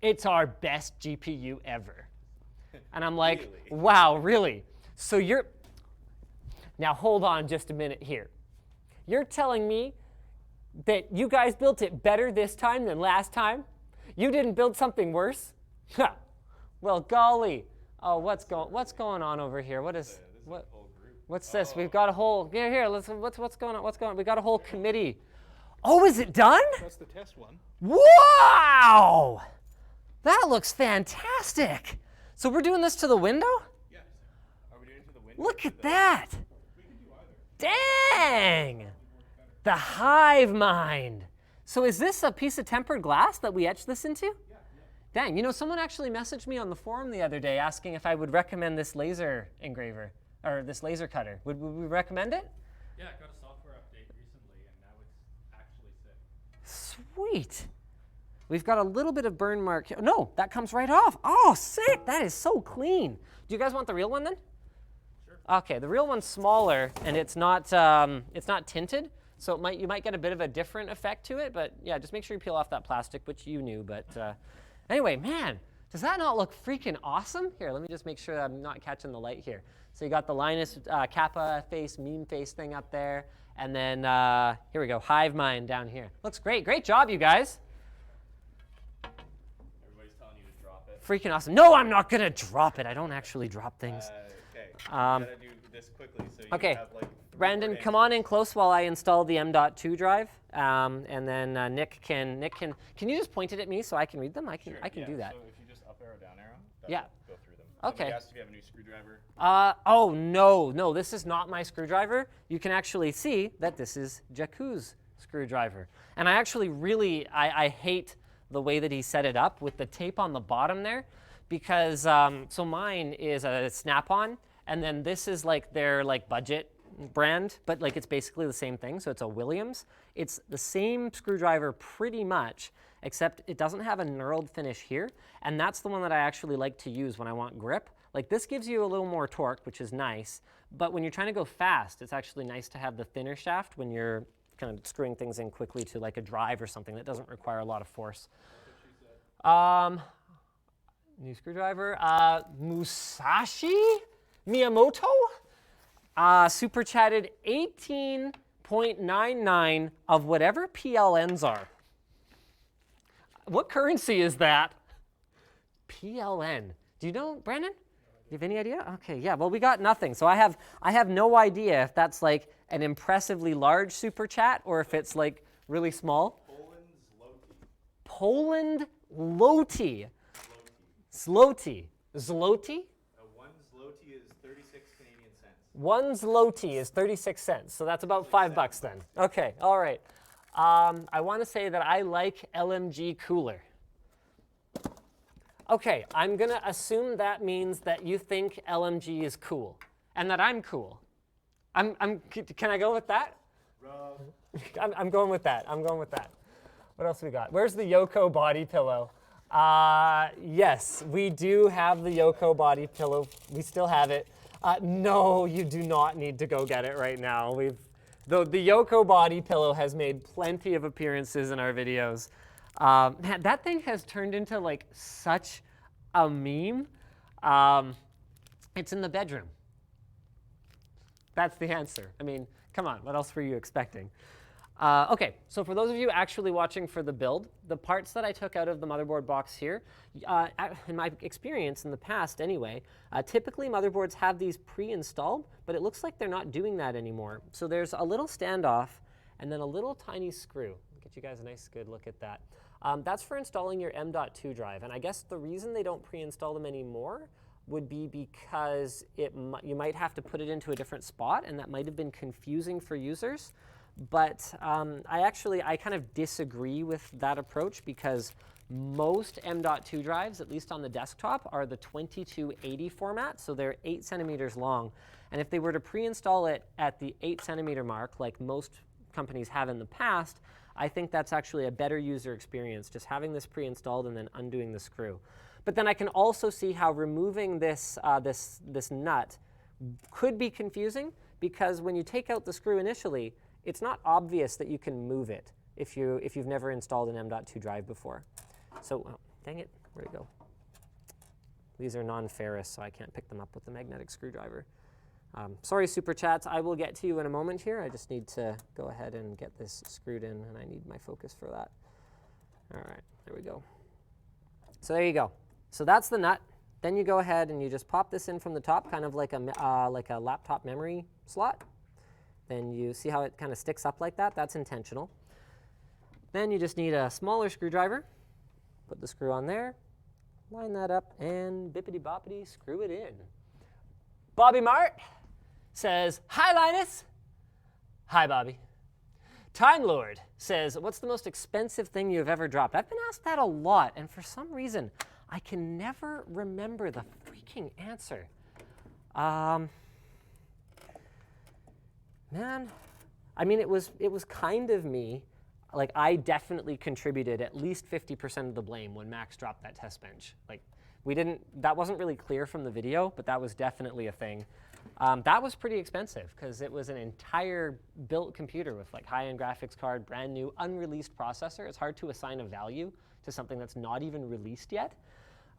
it's our best GPU ever. And I'm like, really? Wow, really? So now hold on just a minute here. You're telling me that you guys built it better this time than last time? You didn't build something worse? Well, golly. Oh, what's going on over here? What's this? We've got a whole, here, what's going on? We got a whole committee. Oh, is it done? That's the test one. Wow! That looks fantastic. So we're doing this to the window? Yes. Are we doing it to the window? Look at that. We can do either. Dang! The Hive Mind. So is this a piece of tempered glass that we etched this into? Yeah. Dang, someone actually messaged me on the forum the other day asking if I would recommend this laser engraver, or this laser cutter. Would we recommend it? Yeah, I got a software update recently, and now it's actually sick. Sweet. We've got a little bit of burn mark here. No, that comes right off. Oh, sick. That is so clean. Do you guys want the real one then? Sure. Okay, the real one's smaller, and it's not tinted, so you might get a bit of a different effect to it, but yeah, just make sure you peel off that plastic, which you knew, but anyway, man, does that not look freaking awesome? Here, let me just make sure that I'm not catching the light here. So you got the Linus Kappa face, meme face thing up there, and then here we go, Hive Mind down here. Looks great. Great job, you guys. Everybody's telling you to drop it. Freaking awesome. No, I'm not going to drop it. I don't actually drop things. Okay, we gotta do this quickly so you okay. have like Brandon, come on in close while I install the M.2 drive, and then Nick can you just point it at me so I can read them? I can do that. So if you just up arrow, down arrow, yeah. Go through them. Okay. Somebody asked if you have a new screwdriver. Oh no, this is not my screwdriver. You can actually see that this is Jakku's screwdriver, and I actually I hate the way that he set it up with the tape on the bottom there, because so mine is a snap-on, and then this is like their budget brand, but like it's basically the same thing. So it's a Williams. It's the same screwdriver pretty much, except it doesn't have a knurled finish here. And that's the one that I actually like to use when I want grip. Like this gives you a little more torque, which is nice. But when you're trying to go fast, it's actually nice to have the thinner shaft when you're kind of screwing things in quickly to like a drive or something that doesn't require a lot of force. New screwdriver, Musashi Miyamoto, super chatted 18.99 of whatever PLNs are. What currency is that? PLN. Do you know, Brandon? You have any idea? Okay, yeah, well, we got nothing. So I have no idea if that's like an impressively large super chat or if it's like really small. Poland Loti. Zloty. Zloty? One zloty is 36 Canadian cents. One zloty is 36 cents, so that's about $5 then. Okay, all right. I want to say that I like LMG cooler. Okay, I'm going to assume that means that you think LMG is cool and that I'm cool. Can I go with that? I'm going with that. I'm going with that. What else we got? Where's the Yoko body pillow? Yes, we do have the Yoko body pillow. We still have it. No, you do not need to go get it right now. The Yoko body pillow has made plenty of appearances in our videos. Man, that thing has turned into like such a meme. It's in the bedroom. That's the answer. I mean, come on, what else were you expecting? Okay, so for those of you actually watching for the build, the parts that I took out of the motherboard box here, in my experience in the past anyway, typically motherboards have these pre-installed, but it looks like they're not doing that anymore. So there's a little standoff and then a little tiny screw. I'll get you guys a nice good look at that. That's for installing your M.2 drive, and I guess the reason they don't pre-install them anymore would be because you might have to put it into a different spot, and that might have been confusing for users. But I kind of disagree with that approach because most M.2 drives, at least on the desktop, are the 2280 format, so they're 8 centimeters long. And if they were to pre-install it at the 8 centimeter mark, like most companies have in the past, I think that's actually a better user experience, just having this pre-installed and then undoing the screw. But then I can also see how removing this nut could be confusing, because when you take out the screw initially, it's not obvious that you can move it if you've never installed an M.2 drive before. So, oh, dang it, where'd it go? These are non-ferrous, so I can't pick them up with the magnetic screwdriver. Sorry, super chats. I will get to you in a moment here. I just need to go ahead and get this screwed in, and I need my focus for that. All right, there we go. So there you go. So that's the nut. Then you go ahead and you just pop this in from the top, kind of like a laptop memory slot. Then you see how it kind of sticks up like that? That's intentional. Then you just need a smaller screwdriver. Put the screw on there, line that up, and bippity-boppity, screw it in. Bobby Mart says, "Hi, Linus." Hi, Bobby. Time Lord says, "What's the most expensive thing you've ever dropped?" I've been asked that a lot, and for some reason, I can never remember the freaking answer. Man, I mean, it was kind of me. Like, I definitely contributed at least 50% of the blame when Max dropped that test bench. Like, that wasn't really clear from the video, but that was definitely a thing. That was pretty expensive because it was an entire built computer with like high-end graphics card, brand new, unreleased processor. It's hard to assign a value to something that's not even released yet.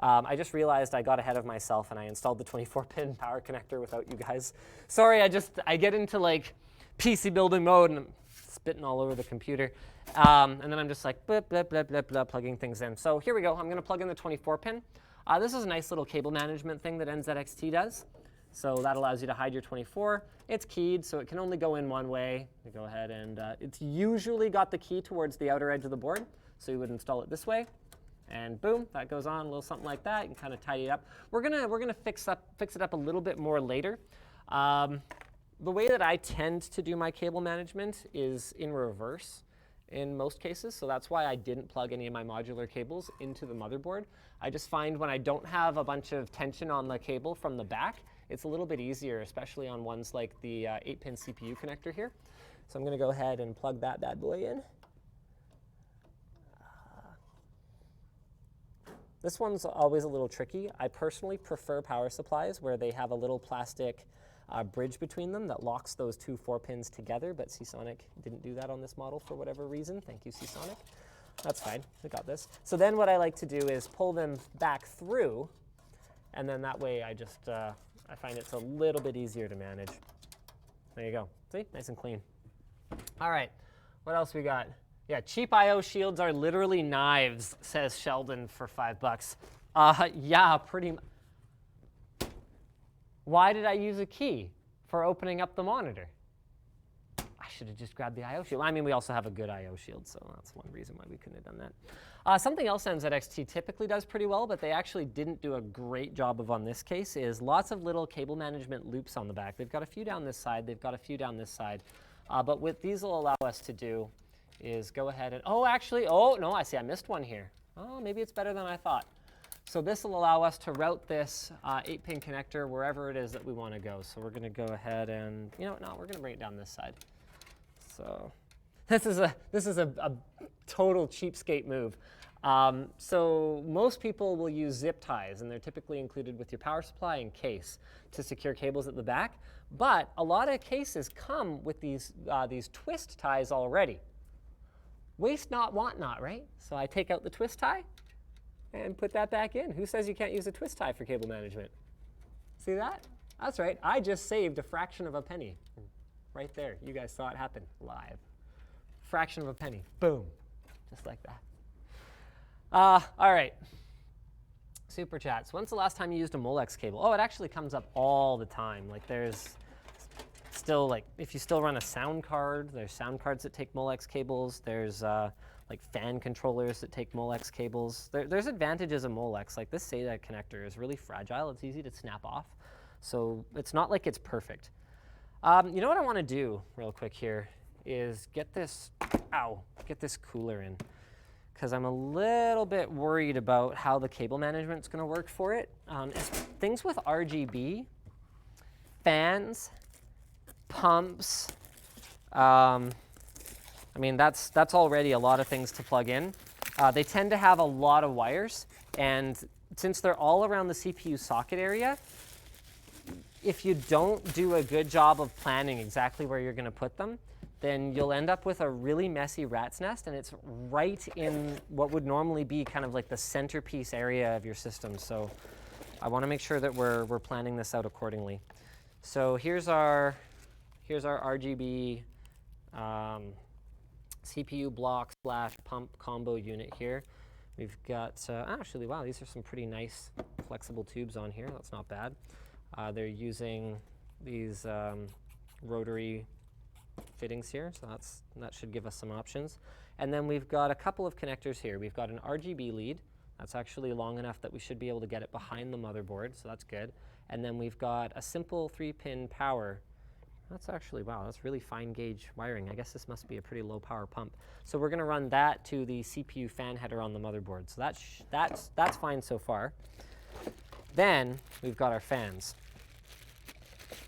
I just realized I got ahead of myself and I installed the 24-pin power connector without you guys. Sorry, I get into like PC building mode and I'm spitting all over the computer. And then I'm just like, blip, blip, blip, blip, blip, plugging things in. So here we go. I'm going to plug in the 24-pin. This is a nice little cable management thing that NZXT does. So that allows you to hide your 24. It's keyed, so it can only go in one way. You go ahead and it's usually got the key towards the outer edge of the board. So you would install it this way. And boom, that goes on, a little something like that. You can kind of tidy it up. We're gonna fix it up a little bit more later. The way that I tend to do my cable management is in reverse in most cases. So that's why I didn't plug any of my modular cables into the motherboard. I just find when I don't have a bunch of tension on the cable from the back, it's a little bit easier, especially on ones like the 8-pin CPU connector here. So I'm going to go ahead and plug that bad boy in. This one's always a little tricky. I personally prefer power supplies where they have a little plastic bridge between them that locks those two 4-pins together, but SeaSonic didn't do that on this model for whatever reason. Thank you, SeaSonic. That's fine, we got this. So then what I like to do is pull them back through, and then that way I just, I find it's a little bit easier to manage. There you go, see, nice and clean. All right, what else we got? Yeah, cheap I/O shields are literally knives, says Sheldon for $5. Yeah, pretty much. Why did I use a key for opening up the monitor? I should have just grabbed the I/O shield. I mean, we also have a good I/O shield, so that's one reason why we couldn't have done that. Something else NZXT typically does pretty well, but they actually didn't do a great job of on this case, is lots of little cable management loops on the back. They've got a few down this side, they've got a few down this side, but what these will allow us to do is go ahead and, oh, actually, oh, no, I see, I missed one here. Oh, maybe it's better than I thought. So this will allow us to route this 8-pin connector wherever it is that we want to go. So we're going to go ahead and, you know what, no, we're going to bring it down this side. So this is a total cheapskate move. So most people will use zip ties, and they're typically included with your power supply and case to secure cables at the back. But a lot of cases come with these twist ties already. Waste not, want not, right? So I take out the twist tie and put that back in. Who says you can't use a twist tie for cable management? See that? That's right. I just saved a fraction of a penny. Right there. You guys saw it happen live. Fraction of a penny. Boom. Just like that. All right. Super chats. When's the last time you used a Molex cable? Oh, it actually comes up all the time. Like there's still, like, if you still run a sound card, there's sound cards that take Molex cables. There's like fan controllers that take Molex cables. There's advantages of Molex. Like this SATA connector is really fragile. It's easy to snap off. So it's not like it's perfect. You know what I want to do real quick here is get this cooler in, because I'm a little bit worried about how the cable management's going to work for it. Things with RGB, fans, pumps, I mean, that's already a lot of things to plug in. They tend to have a lot of wires, and since they're all around the CPU socket area, if you don't do a good job of planning exactly where you're going to put them, then you'll end up with a really messy rat's nest, and it's right in what would normally be kind of like the centerpiece area of your system. So I want to make sure that we're planning this out accordingly. So here's our RGB CPU block / pump combo unit here. We've got, actually, wow, these are some pretty nice flexible tubes on here. That's not bad. They're using these rotary fittings here, so that should give us some options. And then we've got a couple of connectors here. We've got an RGB lead. That's actually long enough that we should be able to get it behind the motherboard, so that's good. And then we've got a simple 3-pin power. That's actually, wow, that's really fine gauge wiring. I guess this must be a pretty low power pump. So we're going to run that to the CPU fan header on the motherboard. So that's fine so far. Then we've got our fans.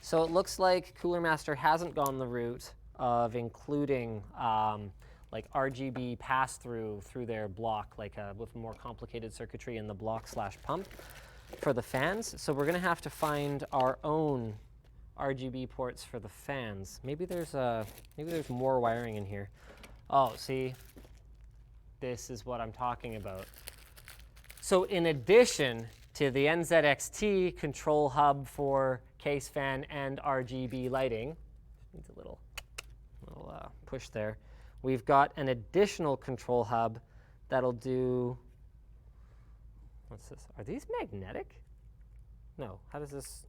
So it looks like Cooler Master hasn't gone the route of including like RGB pass-through through their block, like with more complicated circuitry in the block / pump for the fans. So we're going to have to find our own RGB ports for the fans. Maybe there's more wiring in here. Oh, see, this is what I'm talking about. So in addition to the NZXT control hub for case fan and RGB lighting, needs a little push there. We've got an additional control hub that'll do, what's this? Are these magnetic? No, how does this?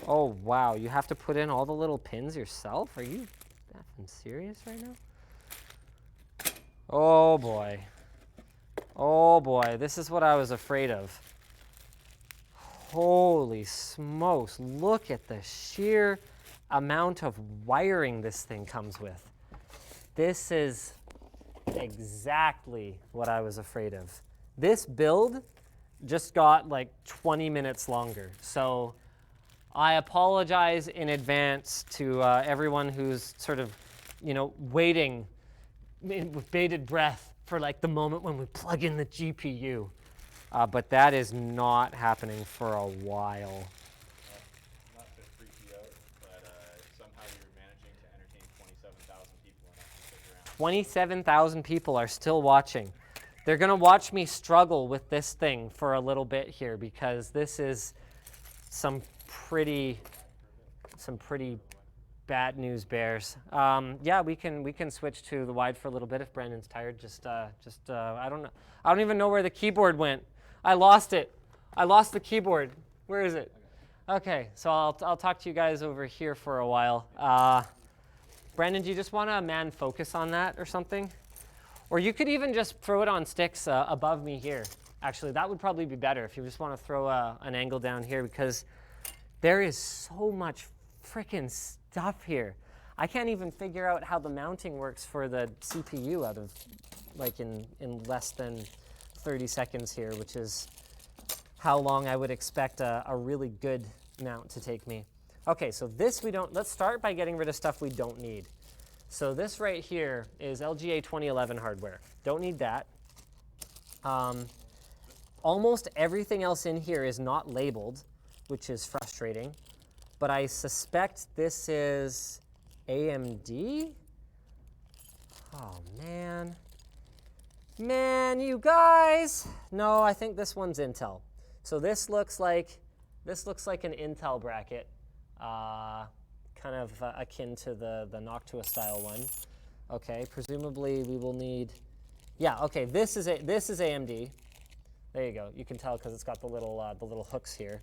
Oh, wow, you have to put in all the little pins yourself? Are you effing serious right now? Oh boy. Oh boy, this is what I was afraid of. Holy smokes, look at the sheer amount of wiring this thing comes with. This is exactly what I was afraid of. This build just got like 20 minutes longer. So I apologize in advance to everyone who's sort of, waiting with bated breath for like the moment when we plug in the GPU. But that is not happening for a while. Not to freak you out, but somehow you're managing to entertain 27,000 people enough to stick around. 27,000 people are still watching. They're going to watch me struggle with this thing for a little bit here because this is some pretty bad news bears. Yeah, we can switch to the wide for a little bit if Brandon's tired. I don't know. I don't even know where the keyboard went. I lost it. I lost the keyboard. Where is it? Okay, so I'll talk to you guys over here for a while. Brandon, do you just want to man focus on that or something? Or you could even just throw it on sticks above me here. Actually, that would probably be better if you just want to throw an angle down here because there is so much freaking stuff here. I can't even figure out how the mounting works for the CPU out of like in less than 30 seconds here, which is how long I would expect a really good mount to take me. Okay, so this let's start by getting rid of stuff we don't need. So this right here is LGA 2011 hardware. Don't need that. Almost everything else in here is not labeled, which is frustrating. But I suspect this is AMD. Oh, man. Man, you guys. No, I think this one's Intel. So this looks like an Intel bracket. Kind of akin to the M.2 style one. Okay, presumably we will need, yeah, okay, this is AMD. There you go. You can tell because it's got the little hooks here.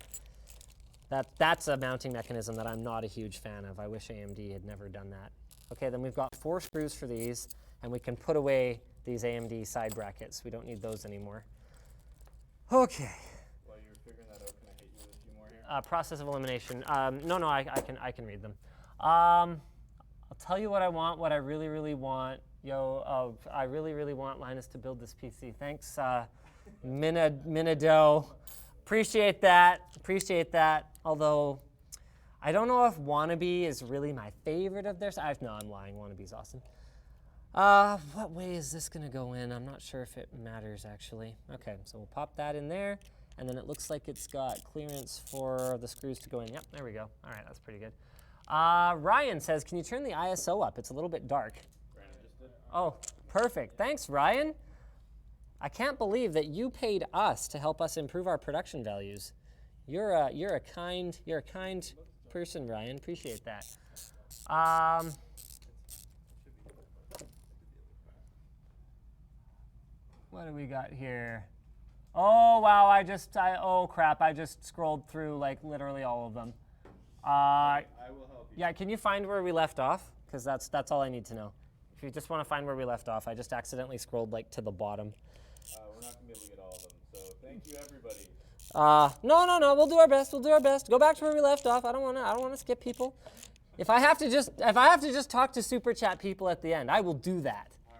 That's a mounting mechanism that I'm not a huge fan of. I wish AMD had never done that. Okay, then we've got 4 screws for these, and we can put away these AMD side brackets. We don't need those anymore. Okay. While you're figuring that out, can I hit you with a few more here? Process of elimination. No, I can read them. I'll tell you what I want, what I really, really want. I really, really want Linus to build this PC. Thanks, Minado. Appreciate that. Although, I don't know if Wannabe is really my favorite of theirs. No, I'm lying. Wannabe's awesome. What way is this going to go in? I'm not sure if it matters, actually. Okay, so we'll pop that in there. And then it looks like it's got clearance for the screws to go in. Yep, there we go. All right, that's pretty good. Ryan says, can you turn the ISO up? It's a little bit dark. Brandon just did. Oh, perfect. Thanks, Ryan. I can't believe that you paid us to help us improve our production values. You're a kind person, Ryan. Appreciate that. What do we got here? Oh wow! Oh crap! I just scrolled through like literally all of them. I will help you. Yeah, can you find where we left off? Because that's all I need to know. If you just want to find where we left off, I just accidentally scrolled like to the bottom. We're not gonna be able to get all of them, so thank you everybody. No. We'll do our best. Go back to where we left off. I don't want to skip people. If I have to just talk to super chat people at the end, I will do that. All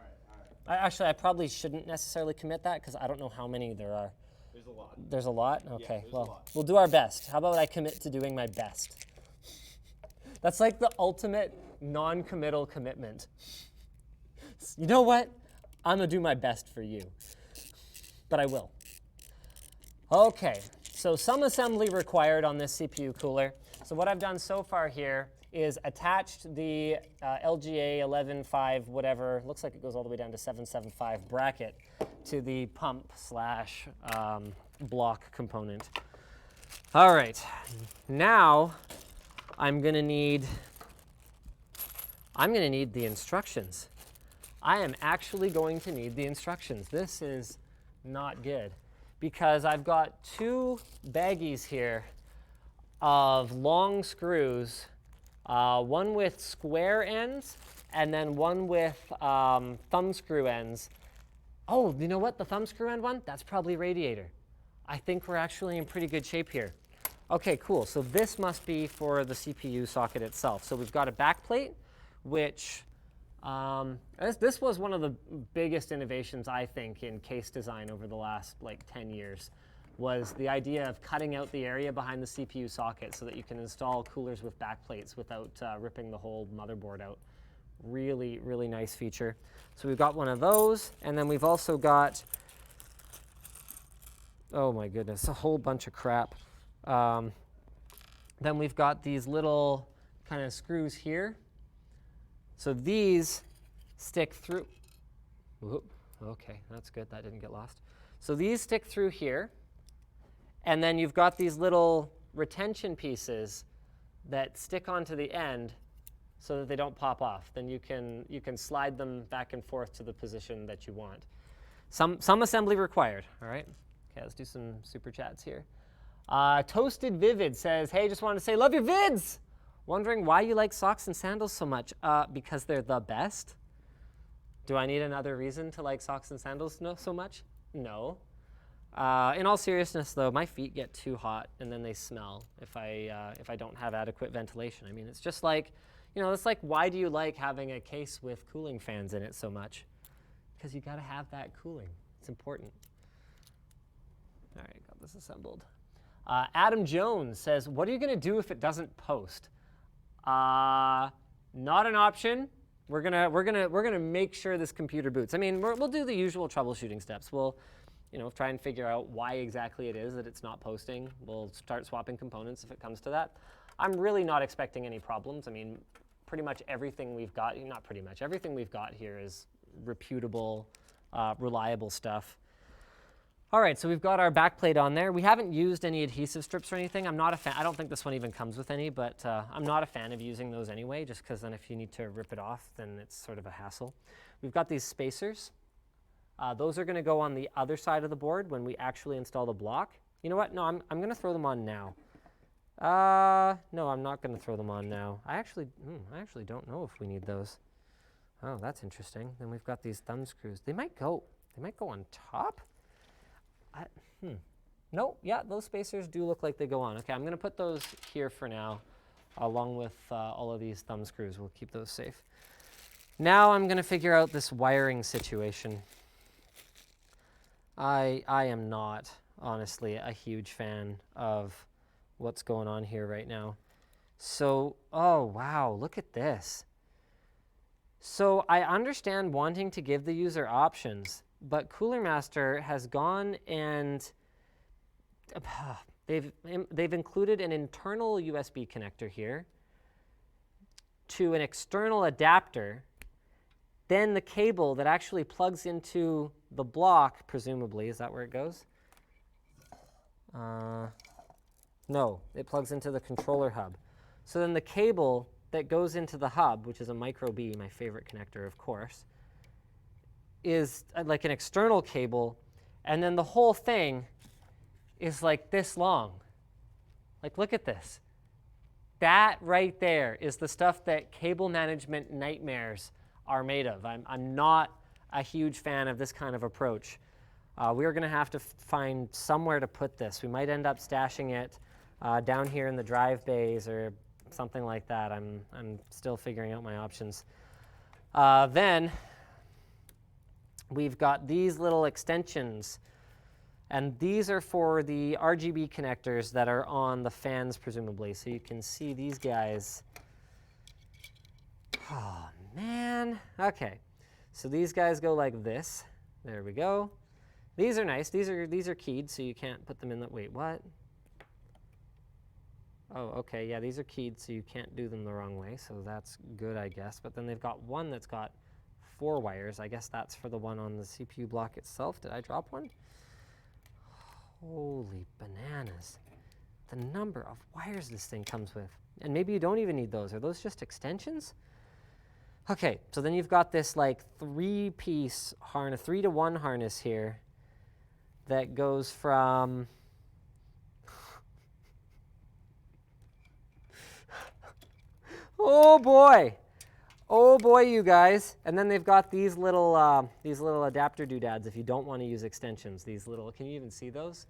right. Actually, I probably shouldn't necessarily commit that because I don't know how many there are. There's a lot. There's a lot? Okay, yeah, there's a lot. We'll do our best. How about I commit to doing my best? That's like the ultimate non-committal commitment. You know what? I'm going to do my best for you. But I will. Okay, so some assembly required on this CPU cooler. So what I've done so far here is attached the LGA 11.5 whatever, looks like it goes all the way down to 775 bracket to the pump slash block component. All right, now I'm gonna need the instructions. I am actually going to need the instructions. This is not good because I've got 2 baggies here of long screws, one with square ends and then one with thumb screw ends. Oh, you know what? The thumb screw end one, that's probably radiator. I think we're actually in pretty good shape here. Okay, cool. So this must be for the CPU socket itself. So we've got a back plate, which this was one of the biggest innovations, I think, in case design over the last like 10 years. was the idea of cutting out the area behind the CPU socket so that you can install coolers with backplates without ripping the whole motherboard out. Really, really nice feature. So we've got one of those, and then we've also got, oh my goodness, a whole bunch of crap. Then we've got these little kind of screws here. So these stick through. Whoop, okay, that's good, that didn't get lost. So these stick through here, and then you've got these little retention pieces that stick onto the end so that they don't pop off. Then you can slide them back and forth to the position that you want. Some assembly required, all right? Okay, let's do some super chats here. Toasted Vivid says, hey, just wanted to say, love your vids! Wondering why you like socks and sandals so much? Because they're the best. Do I need another reason to like socks and sandals so much? No. In all seriousness, though, my feet get too hot and then they smell if I don't have adequate ventilation. I mean, it's just like, you know, it's like, why do you like having a case with cooling fans in it so much? Because you got to have that cooling. It's important. All right, got this assembled. Adam Jones says, what are you going to do if it doesn't post? Not an option. We're gonna make sure this computer boots. I mean, we'll do the usual troubleshooting steps. We'll, you know, try and figure out why exactly it is that it's not posting. We'll start swapping components if it comes to that. I'm really not expecting any problems. I mean, pretty much everything we've got, not pretty much, everything we've got here is reputable, reliable stuff. All right, so we've got our backplate on there. We haven't used any adhesive strips or anything. I'm not a fan. I don't think this one even comes with any, but I'm not a fan of using those anyway, just because then if you need to rip it off, then it's sort of a hassle. We've got these spacers. Those are going to go on the other side of the board when we actually install the block. You know what? No, I'm going to throw them on now. No, I'm not going to throw them on now. I actually don't know if we need those. Oh, that's interesting. Then we've got these thumb screws. They might go on top. No, yeah, those spacers do look like they go on. Okay, I'm going to put those here for now, along with all of these thumb screws. We'll keep those safe. Now I'm going to figure out this wiring situation. I am not, honestly, a huge fan of what's going on here right now. So, oh, wow, look at this. So I understand wanting to give the user options, but Cooler Master has gone and they've included an internal USB connector here to an external adapter, then the cable that actually plugs into the block, presumably. Is that where it goes? No, it plugs into the controller hub. So then the cable that goes into the hub, which is a micro B, my favorite connector, of course, is like an external cable, and then the whole thing is like this long. Like, look at this. That right there is the stuff that cable management nightmares are made of. I'm not a huge fan of this kind of approach. We're going to have to find somewhere to put this. We might end up stashing it down here in the drive bays or something like that. I'm still figuring out my options. Then we've got these little extensions, and these are for the RGB connectors that are on the fans, presumably. So you can see these guys. Oh, man. Okay. So these guys go like this. There we go. These are nice. These are keyed, so you can't put them in the, wait, what? Oh, okay, yeah, these are keyed, so you can't do them the wrong way, so that's good, I guess. But then they've got one that's got 4 wires. I guess that's for the one on the CPU block itself. Did I drop one? Holy bananas. The number of wires this thing comes with. And maybe you don't even need those. Are those just extensions? Okay, so then you've got this like 3-piece harness, 3-to-1 harness here that goes from oh boy, you guys. And then they've got these little adapter doodads if you don't want to use extensions. These little, can you even see those?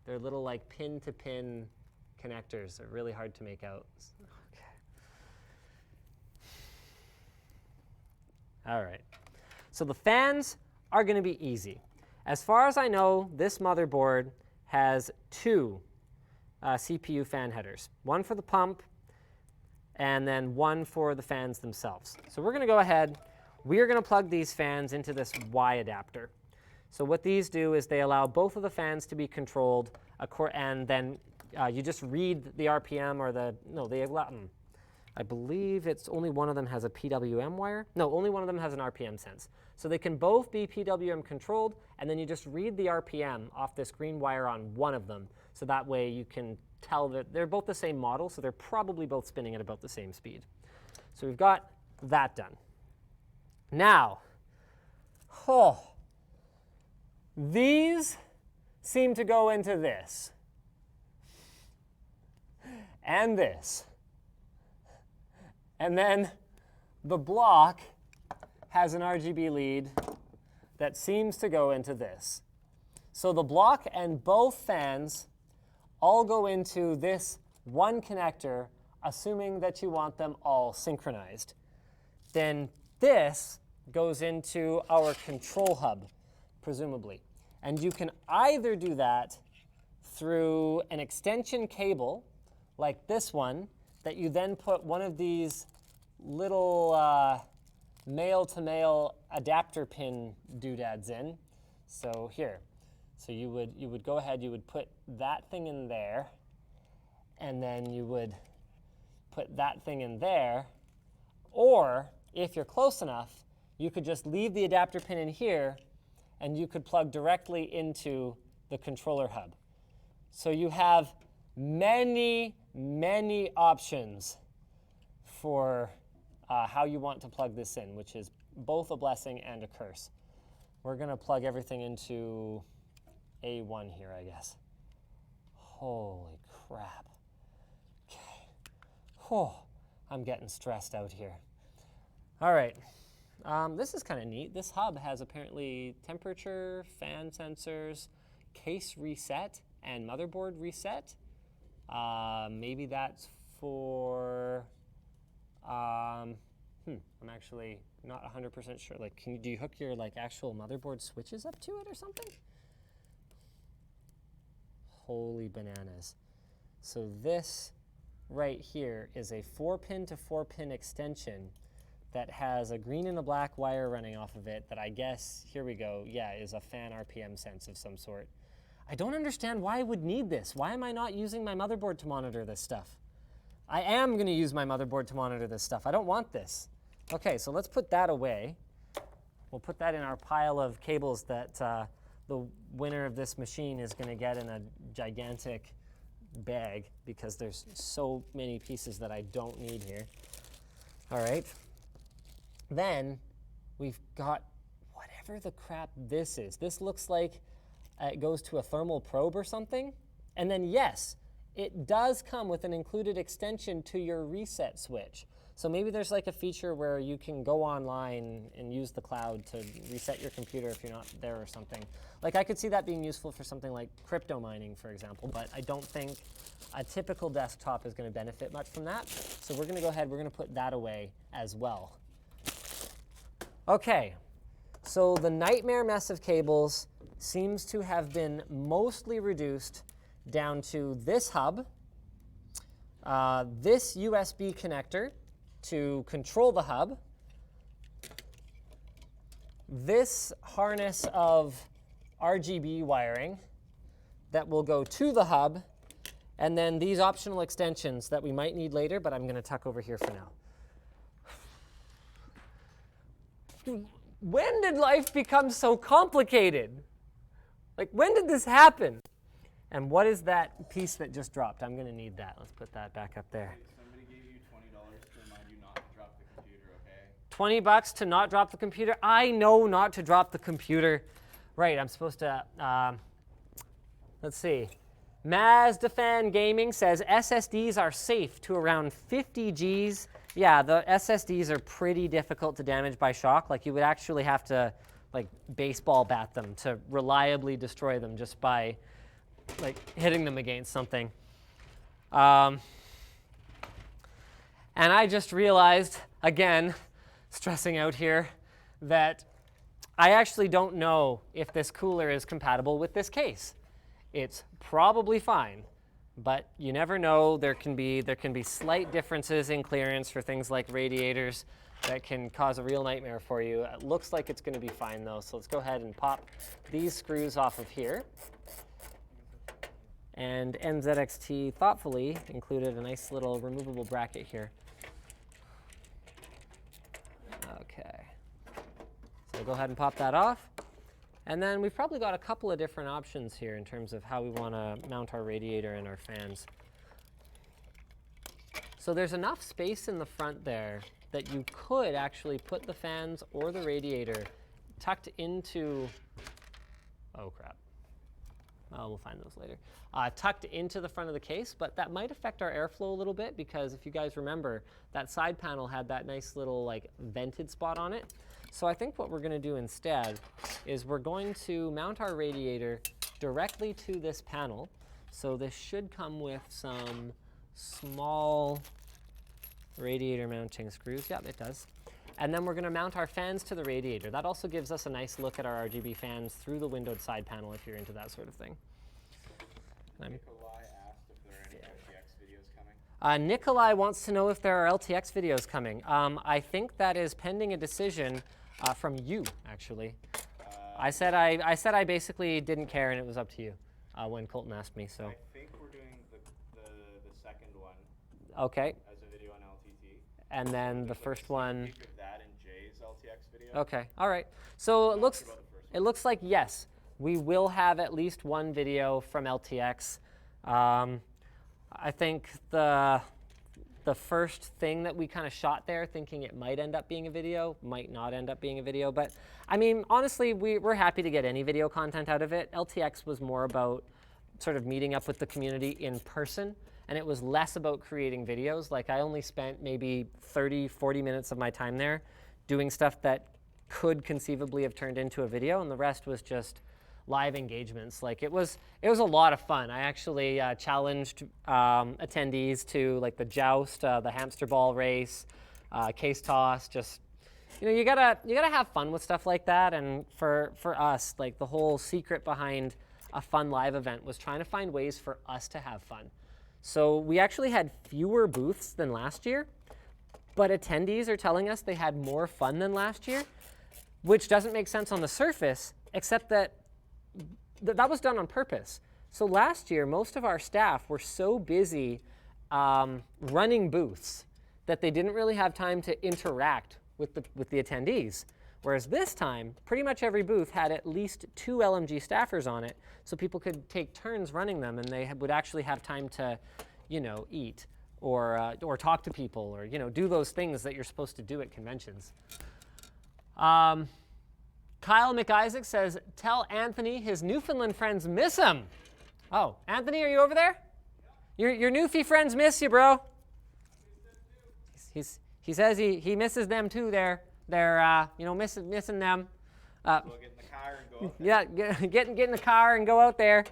They're little like pin-to-pin connectors. They're really hard to make out. Okay. All right. So the fans are going to be easy. As far as I know, this motherboard has two CPU fan headers, one for the pump and then one for the fans themselves. So we're going to go ahead, we're going to plug these fans into this Y adapter. So what these do is they allow both of the fans to be controlled, and then you just read the RPM or I believe it's only one of them has a PWM wire. No, only one of them has an RPM sense. So they can both be PWM controlled, and then you just read the RPM off this green wire on one of them. So that way you can tell that they're both the same model, so they're probably both spinning at about the same speed. So we've got that done. Now, these seem to go into this, and this. And then the block has an RGB lead that seems to go into this. So the block and both fans all go into this one connector, assuming that you want them all synchronized. Then this goes into our control hub, presumably. And you can either do that through an extension cable, like this one, that you then put one of these little male-to-male adapter pin doodads in. So here, so you would go ahead, you would put that thing in there, and then you would put that thing in there. Or if you're close enough, you could just leave the adapter pin in here, and you could plug directly into the controller hub. So you have many, many options for how you want to plug this in, which is both a blessing and a curse. We're going to plug everything into A1 here, I guess. Holy crap. Okay. Oh, I'm getting stressed out here. All right. This is kind of neat. This hub has apparently temperature, fan sensors, case reset, and motherboard reset. Maybe that's for, I'm actually not 100% sure. Like, do you hook your actual motherboard switches up to it or something? Holy bananas. So this right here is a 4-pin to 4-pin extension that has a green and a black wire running off of it that I guess, here we go, yeah, is a fan RPM sense of some sort. I don't understand why I would need this. Why am I not using my motherboard to monitor this stuff? I am going to use my motherboard to monitor this stuff. I don't want this. Okay, so let's put that away. We'll put that in our pile of cables that the winner of this machine is going to get in a gigantic bag because there's so many pieces that I don't need here. All right. Then we've got whatever the crap this is. This looks like it goes to a thermal probe or something. And then yes, it does come with an included extension to your reset switch. So maybe there's like a feature where you can go online and use the cloud to reset your computer if you're not there or something. Like I could see that being useful for something like crypto mining, for example, but I don't think a typical desktop is going to benefit much from that. So we're going to go ahead, we're going to put that away as well. Okay, so the nightmare mess of cables seems to have been mostly reduced down to this hub, this USB connector to control the hub, this harness of RGB wiring that will go to the hub, and then these optional extensions that we might need later, but I'm going to tuck over here for now. When did life become so complicated? Like, when did this happen? And what is that piece that just dropped? I'm going to need that. Let's put that back up there. Somebody gave you $20 to remind you not to drop the computer, okay? 20 bucks to not drop the computer? I know not to drop the computer. Right, I'm supposed to, let's see. Mazdafan Gaming says SSDs are safe to around 50 Gs. Yeah, the SSDs are pretty difficult to damage by shock. Like you would actually have to like baseball bat them to reliably destroy them just by like hitting them against something. And I just realized, again, stressing out here, that I actually don't know if this cooler is compatible with this case. it's probably fine. But you never know. There can be slight differences in clearance for things like radiators that can cause a real nightmare for you. It looks like it's going to be fine though. So let's go ahead and pop these screws off of here. And NZXT thoughtfully included a nice little removable bracket here. Okay. So we'll go ahead and pop that off. And then we've probably got a couple of different options here in terms of how we want to mount our radiator and our fans. So there's enough space in the front there that you could actually put the fans or the radiator tucked into, oh crap, oh, we'll find those later, tucked into the front of the case, but that might affect our airflow a little bit because if you guys remember, that side panel had that nice little like vented spot on it. So I think what we're going to do instead is we're going to mount our radiator directly to this panel. So this should come with some small radiator mounting screws. Yep, it does. And then we're going to mount our fans to the radiator. That also gives us a nice look at our RGB fans through the windowed side panel if you're into that sort of thing. Nikolai asked if there are any LTX videos coming. Nikolai wants to know if there are LTX videos coming. I think that is pending a decision from you, actually. I said I basically didn't care and it was up to you when Colton asked me. So I think we're doing the second one. Okay. As a video on LTT. And then the first one. That and Jay's LTX video. Okay. All right. So it looks like yes, we will have at least one video from LTX. I think the first thing that we kind of shot there, thinking it might end up being a video, might not end up being a video. But I mean, honestly, we're happy to get any video content out of it. LTX was more about sort of meeting up with the community in person, and it was less about creating videos. Like I only spent maybe 30, 40 minutes of my time there doing stuff that could conceivably have turned into a video, and the rest was just live engagements. Like it was a lot of fun. I actually challenged attendees to like the joust, the hamster ball race, case toss. Just you gotta have fun with stuff like that. And for us, like the whole secret behind a fun live event was trying to find ways for us to have fun. So we actually had fewer booths than last year, but attendees are telling us they had more fun than last year, which doesn't make sense on the surface, except that that was done on purpose. So last year, most of our staff were so busy running booths that they didn't really have time to interact with the attendees. Whereas this time, pretty much every booth had at least 2 LMG staffers on it, so people could take turns running them, and they would actually have time to, eat or talk to people or do those things that you're supposed to do at conventions. Kyle McIsaac says, tell Anthony his Newfoundland friends miss him. Oh, Anthony, are you over there? Your Newfie friends miss you, bro. He says he misses them too. They're missing them. We'll get in the car and go out there. Yeah, get in the car and go out there.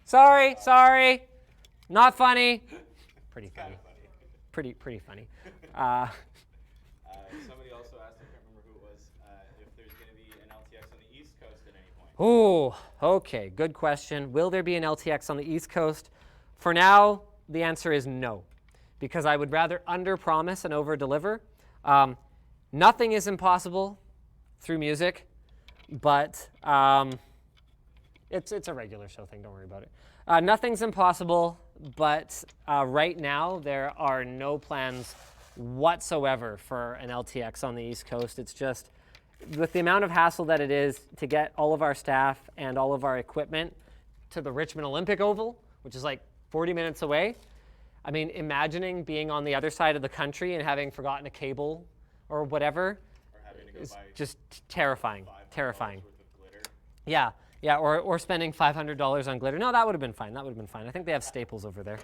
Sorry, not funny. Pretty funny. Pretty funny. Somebody also asked, I can't remember who it was, if there's going to be an LTX on the East Coast at any point. Oh, okay, good question. Will there be an LTX on the East Coast? For now, the answer is no, because I would rather under-promise and over-deliver. Nothing is impossible through music, but it's a regular show thing, don't worry about it. Nothing's impossible, but right now there are no plans whatsoever for an LTX on the East Coast. It's just, with the amount of hassle that it is to get all of our staff and all of our equipment to the Richmond Olympic Oval, which is like 40 minutes away. I mean, imagining being on the other side of the country and having forgotten a cable or whatever is just terrifying. Terrifying. Yeah, or spending $500 on glitter. No, that would have been fine. I think they have Staples over there.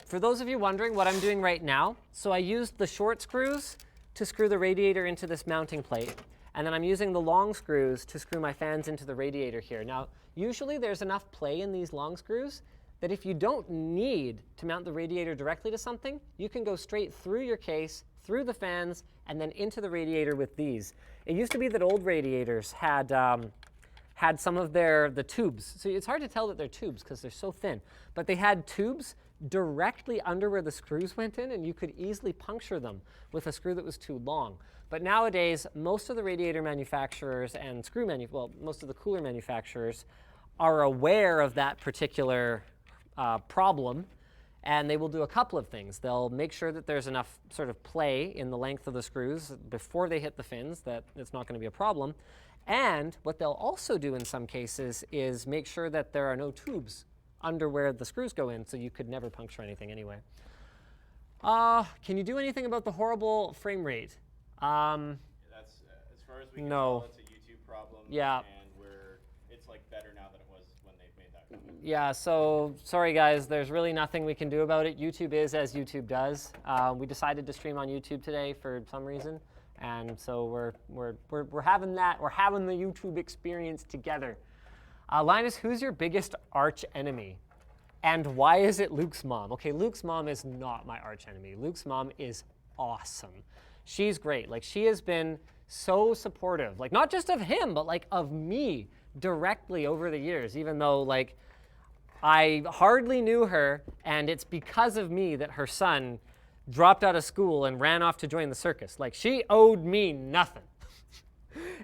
For those of you wondering what I'm doing right now, so I used the short screws to screw the radiator into this mounting plate, and then I'm using the long screws to screw my fans into the radiator here. Now, usually there's enough play in these long screws that if you don't need to mount the radiator directly to something, you can go straight through your case, through the fans, and then into the radiator with these. It used to be that old radiators had had some of the tubes. So it's hard to tell that they're tubes because they're so thin. But they had tubes directly under where the screws went in, and you could easily puncture them with a screw that was too long. But nowadays, most of the radiator manufacturers and most of the cooler manufacturers are aware of that particular problem, and they will do a couple of things. They'll make sure that there's enough sort of play in the length of the screws before they hit the fins that it's not going to be a problem. And what they'll also do in some cases is make sure that there are no tubes under where the screws go in, so you could never puncture anything anyway. Can you do anything about the horrible frame rate? That's as far as we can tell, it's a YouTube problem. Yeah. And it's like better now than it was when they made that comment. Yeah, so sorry guys, there's really nothing we can do about it. YouTube is as YouTube does. We decided to stream on YouTube today for some reason, and so we're having that. We're having the YouTube experience together. Linus, who's your biggest arch enemy? And why is it Luke's mom? Okay, Luke's mom is not my arch enemy. Luke's mom is awesome. She's great. Like, she has been so supportive, like not just of him, but like of me directly over the years, even though like I hardly knew her, and it's because of me that her son dropped out of school and ran off to join the circus. Like, she owed me nothing.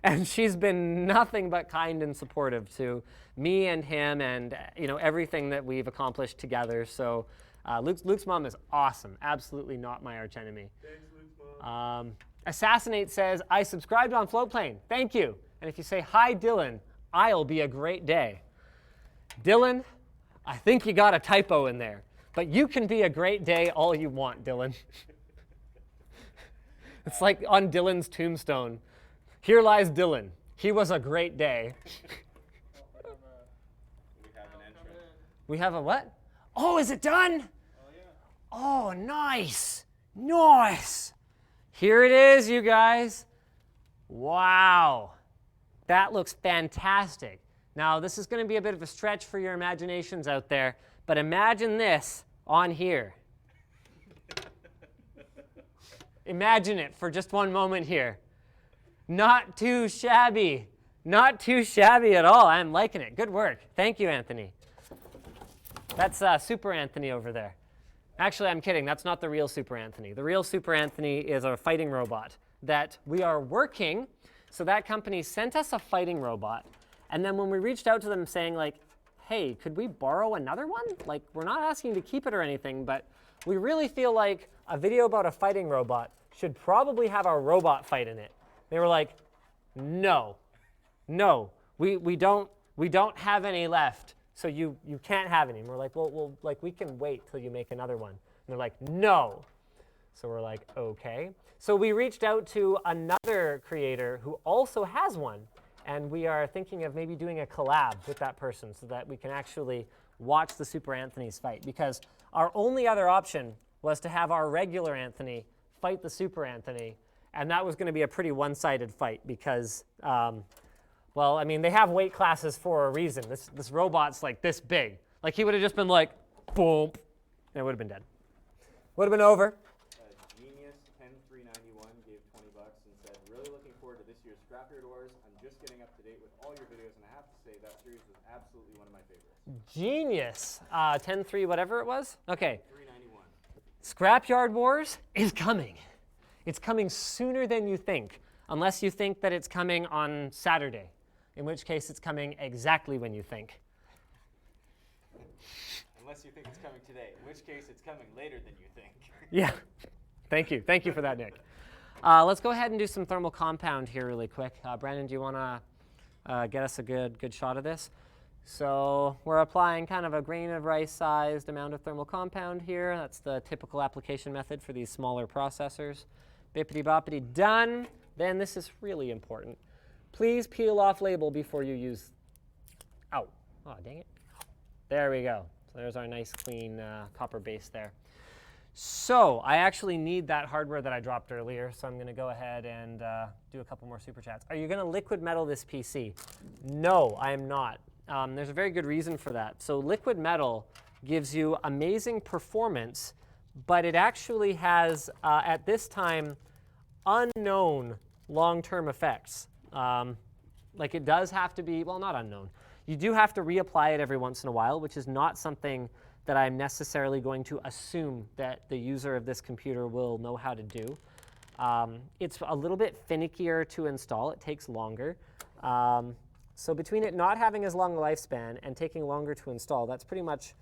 And she's been nothing but kind and supportive to me and him, and everything that we've accomplished together. So Luke's mom is awesome. Absolutely not my archenemy. Thanks, Luke's mom. Assassinate says, I subscribed on Floatplane. Thank you. And if you say, hi, Dylan, I'll be a great day. Dylan, I think you got a typo in there. But you can be a great day all you want, Dylan. It's like on Dylan's tombstone. Here lies Dylan. He was a great day. We have an entrance. We have a what? Oh, is it done? Oh, yeah. Oh, nice. Nice. Here it is, you guys. Wow. That looks fantastic. Now, this is going to be a bit of a stretch for your imaginations out there, but imagine this on here. Imagine it for just one moment here. Not too shabby. Not too shabby at all. I'm liking it. Good work. Thank you, Anthony. That's Super Anthony over there. Actually, I'm kidding. That's not the real Super Anthony. The real Super Anthony is a fighting robot that we are working. So that company sent us a fighting robot. And then when we reached out to them saying, like, hey, could we borrow another one? Like, we're not asking to keep it or anything, but we really feel like a video about a fighting robot should probably have a robot fight in it. They were like, no, we don't have any left, so you can't have any. And we're like, well, like, we can wait till you make another one. And they're like, no. So we're like, okay. So we reached out to another creator who also has one, and we are thinking of maybe doing a collab with that person so that we can actually watch the Super Anthony's fight, because our only other option was to have our regular Anthony fight the Super Anthony. And that was going to be a pretty one-sided fight because, well, I mean, they have weight classes for a reason. This robot's like this big. Like, he would have just been like, boom, and it would have been dead. Would have been over. Genius 10391 gave $20 and said, really looking forward to this year's Scrapyard Wars. I'm just getting up to date with all your videos, and I have to say that series was absolutely one of my favorites. Genius. 10.3 whatever it was? Okay. 391. Scrapyard Wars is coming. It's coming sooner than you think, unless you think that it's coming on Saturday, in which case it's coming exactly when you think. Unless you think it's coming today, in which case it's coming later than you think. Yeah. Thank you. Thank you for that, Nick. Let's go ahead and do some thermal compound here really quick. Brandon, do you want to get us a good shot of this? So we're applying kind of a grain of rice-sized amount of thermal compound here. That's the typical application method for these smaller processors. Bippity-boppity, done. Then this is really important. Please peel off label before you use, oh, dang it. There we go. So there's our nice clean copper base there. So I actually need that hardware that I dropped earlier, so I'm going to go ahead and do a couple more super chats. Are you going to liquid metal this PC? No, I am not. There's a very good reason for that. So liquid metal gives you amazing performance, but it actually has, at this time, unknown long-term effects. Like it does have to be, well, not unknown. You do have to reapply it every once in a while, which is not something that I'm necessarily going to assume that the user of this computer will know how to do. It's a little bit finickier to install. It takes longer. So between it not having as long a lifespan and taking longer to install, that's pretty much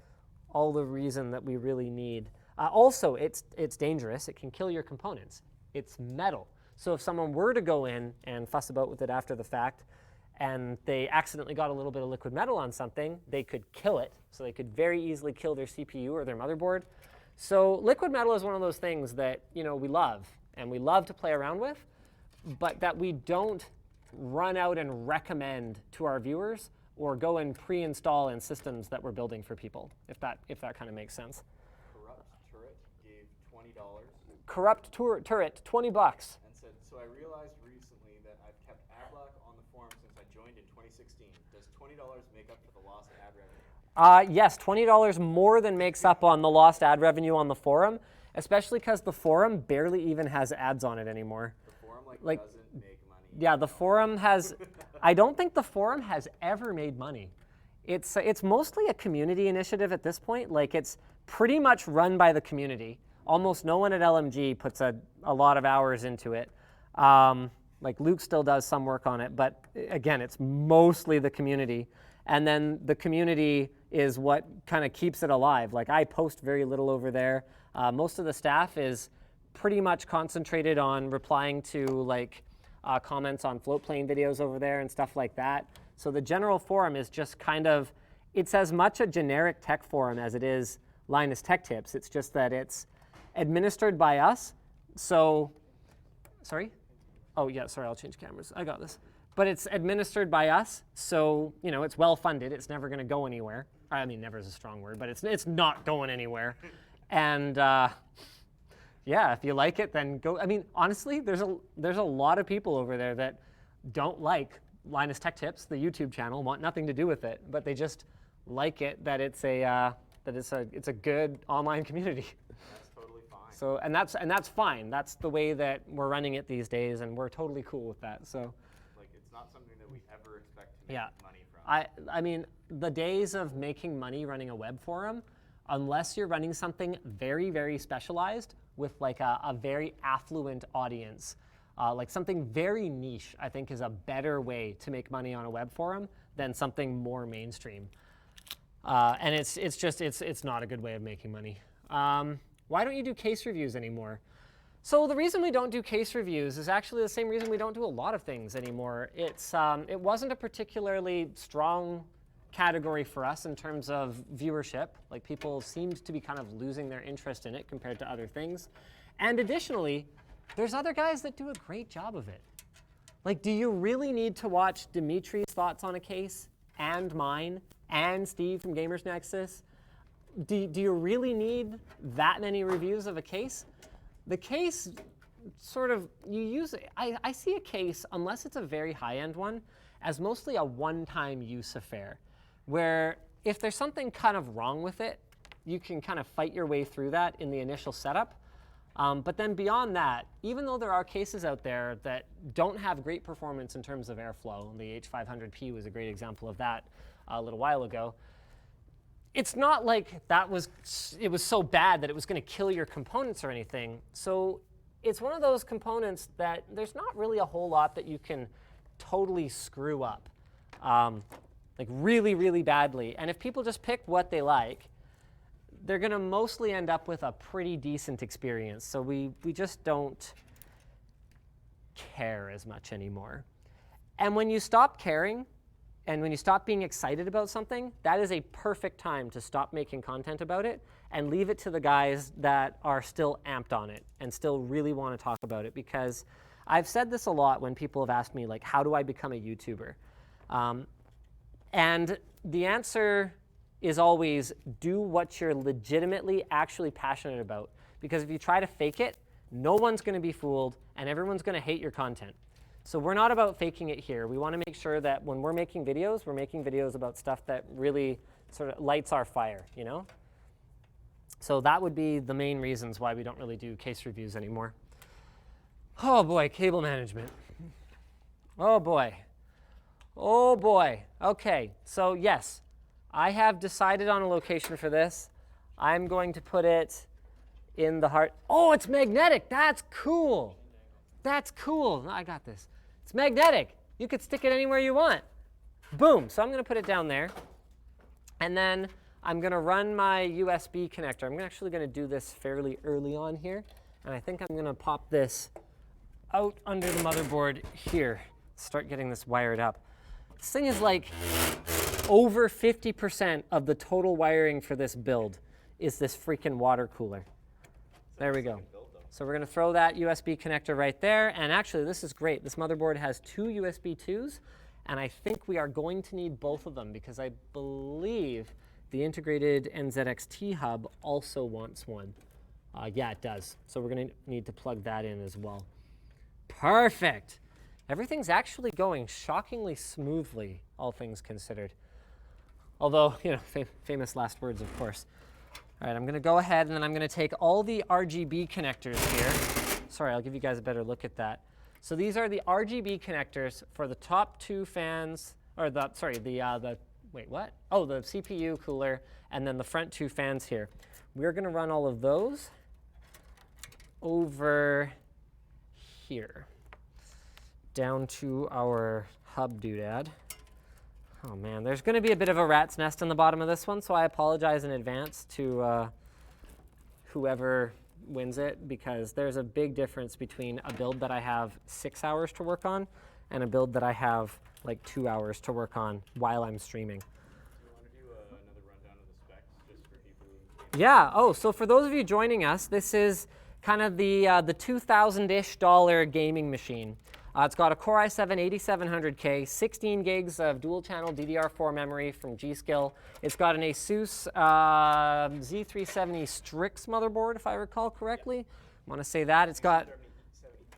all the reason that we really need. Also, it's dangerous. It can kill your components. It's metal. So if someone were to go in and fuss about with it after the fact, and they accidentally got a little bit of liquid metal on something, they could kill it. So they could very easily kill their CPU or their motherboard. So liquid metal is one of those things that we love, and we love to play around with, but that we don't run out and recommend to our viewers or go and pre-install in systems that we're building for people, if that kind of makes sense. Corrupt Turret gave $20. Corrupt Turret, $20. And said, so I realized recently that I've kept ad block on the forum since I joined in 2016. Does $20 make up for the lost ad revenue? Yes, $20 more than makes up on the lost ad revenue on the forum, especially because the forum barely even has ads on it anymore. The forum doesn't make money. Yeah, the forum has, I don't think the forum has ever made money. It's mostly a community initiative at this point. Like it's pretty much run by the community. Almost no one at LMG puts a lot of hours into it. Like Luke still does some work on it, but again, it's mostly the community. And then the community is what kind of keeps it alive. Like I post very little over there. Most of the staff is pretty much concentrated on replying to like comments on floatplane videos over there and stuff like that. So the general forum is just kind of, it's as much a generic tech forum as it is Linus Tech Tips. It's just that it's administered by us. So, sorry? Oh yeah, sorry, I'll change cameras. I got this. But it's administered by us, so it's well funded. It's never going to go anywhere. I mean, never is a strong word, but it's not going anywhere. And yeah, if you like it, then go. I mean, honestly, there's a lot of people over there that don't like Linus Tech Tips, the YouTube channel, want nothing to do with it, but they just like it that it's a good online community. That's totally fine. So and that's fine. That's the way that we're running it these days, and we're totally cool with that. So. It's not something that we ever expect to make money from. I mean, the days of making money running a web forum, unless you're running something very, very specialized with like a very affluent audience, like something very niche, I think is a better way to make money on a web forum than something more mainstream. And it's not a good way of making money. Why don't you do case reviews anymore? So the reason we don't do case reviews is actually the same reason we don't do a lot of things anymore. It wasn't a particularly strong category for us in terms of viewership. Like people seemed to be kind of losing their interest in it compared to other things. And additionally, there's other guys that do a great job of it. Like, do you really need to watch Dimitri's thoughts on a case and mine and Steve from Gamers Nexus? Do you really need that many reviews of a case? The case sort of, I see a case, unless it's a very high-end one, as mostly a one-time use affair, where if there's something kind of wrong with it, you can kind of fight your way through that in the initial setup. But then beyond that, even though there are cases out there that don't have great performance in terms of airflow, the H500p was a great example of that a little while ago, it's not like it was so bad that it was going to kill your components or anything. So it's one of those components that there's not really a whole lot that you can totally screw up, like really, really badly. And if people just pick what they like, they're going to mostly end up with a pretty decent experience. So we just don't care as much anymore. And when you stop caring, and when you stop being excited about something, that is a perfect time to stop making content about it and leave it to the guys that are still amped on it and still really want to talk about it. Because I've said this a lot when people have asked me, like, how do I become a YouTuber? And the answer is always do what you're legitimately actually passionate about. Because if you try to fake it, no one's going to be fooled and everyone's going to hate your content. So we're not about faking it here. We want to make sure that when we're making videos about stuff that really sort of lights our fire, you know? So that would be the main reasons why we don't really do case reviews anymore. Oh boy, cable management. Oh boy. Oh boy. Okay, so yes, I have decided on a location for this. I'm going to put it in the heart. Oh, it's magnetic. That's cool. That's cool. I got this. It's magnetic. You could stick it anywhere you want. Boom. So I'm going to put it down there. And then I'm going to run my USB connector. I'm actually going to do this fairly early on here. And I think I'm going to pop this out under the motherboard here. Start getting this wired up. This thing is like over 50% of the total wiring for this build is this freaking water cooler. There we go. So we're going to throw that USB connector right there. And actually, this is great. This motherboard has 2 USB 2s. And I think we are going to need both of them because I believe the integrated NZXT hub also wants one. Yeah, it does. So we're going to need to plug that in as well. Perfect. Everything's actually going shockingly smoothly, all things considered. Although, you know, famous last words, of course. All right, I'm going to go ahead and then I'm going to take all the RGB connectors here. Sorry, I'll give you guys a better look at that. So these are the RGB connectors for the top 2 fans, or the wait, what? Oh, the CPU cooler, and then the front 2 fans here. We're going to run all of those over here, down to our hub doodad. Oh man, there's going to be a bit of a rat's nest in the bottom of this one, so I apologize in advance to whoever wins it, because there's a big difference between a build that I have 6 hours to work on and a build that I have like 2 hours to work on while I'm streaming. Do you want to do another rundown of the specs just for people who... Yeah, oh, so for those of you joining us, this is kind of the $2,000-ish gaming machine. It's got a Core i7-8700K, 16 gigs of dual-channel DDR4 memory from G.SKILL. It's got an ASUS Z370 Strix motherboard, if I recall correctly. I want to say that. It's got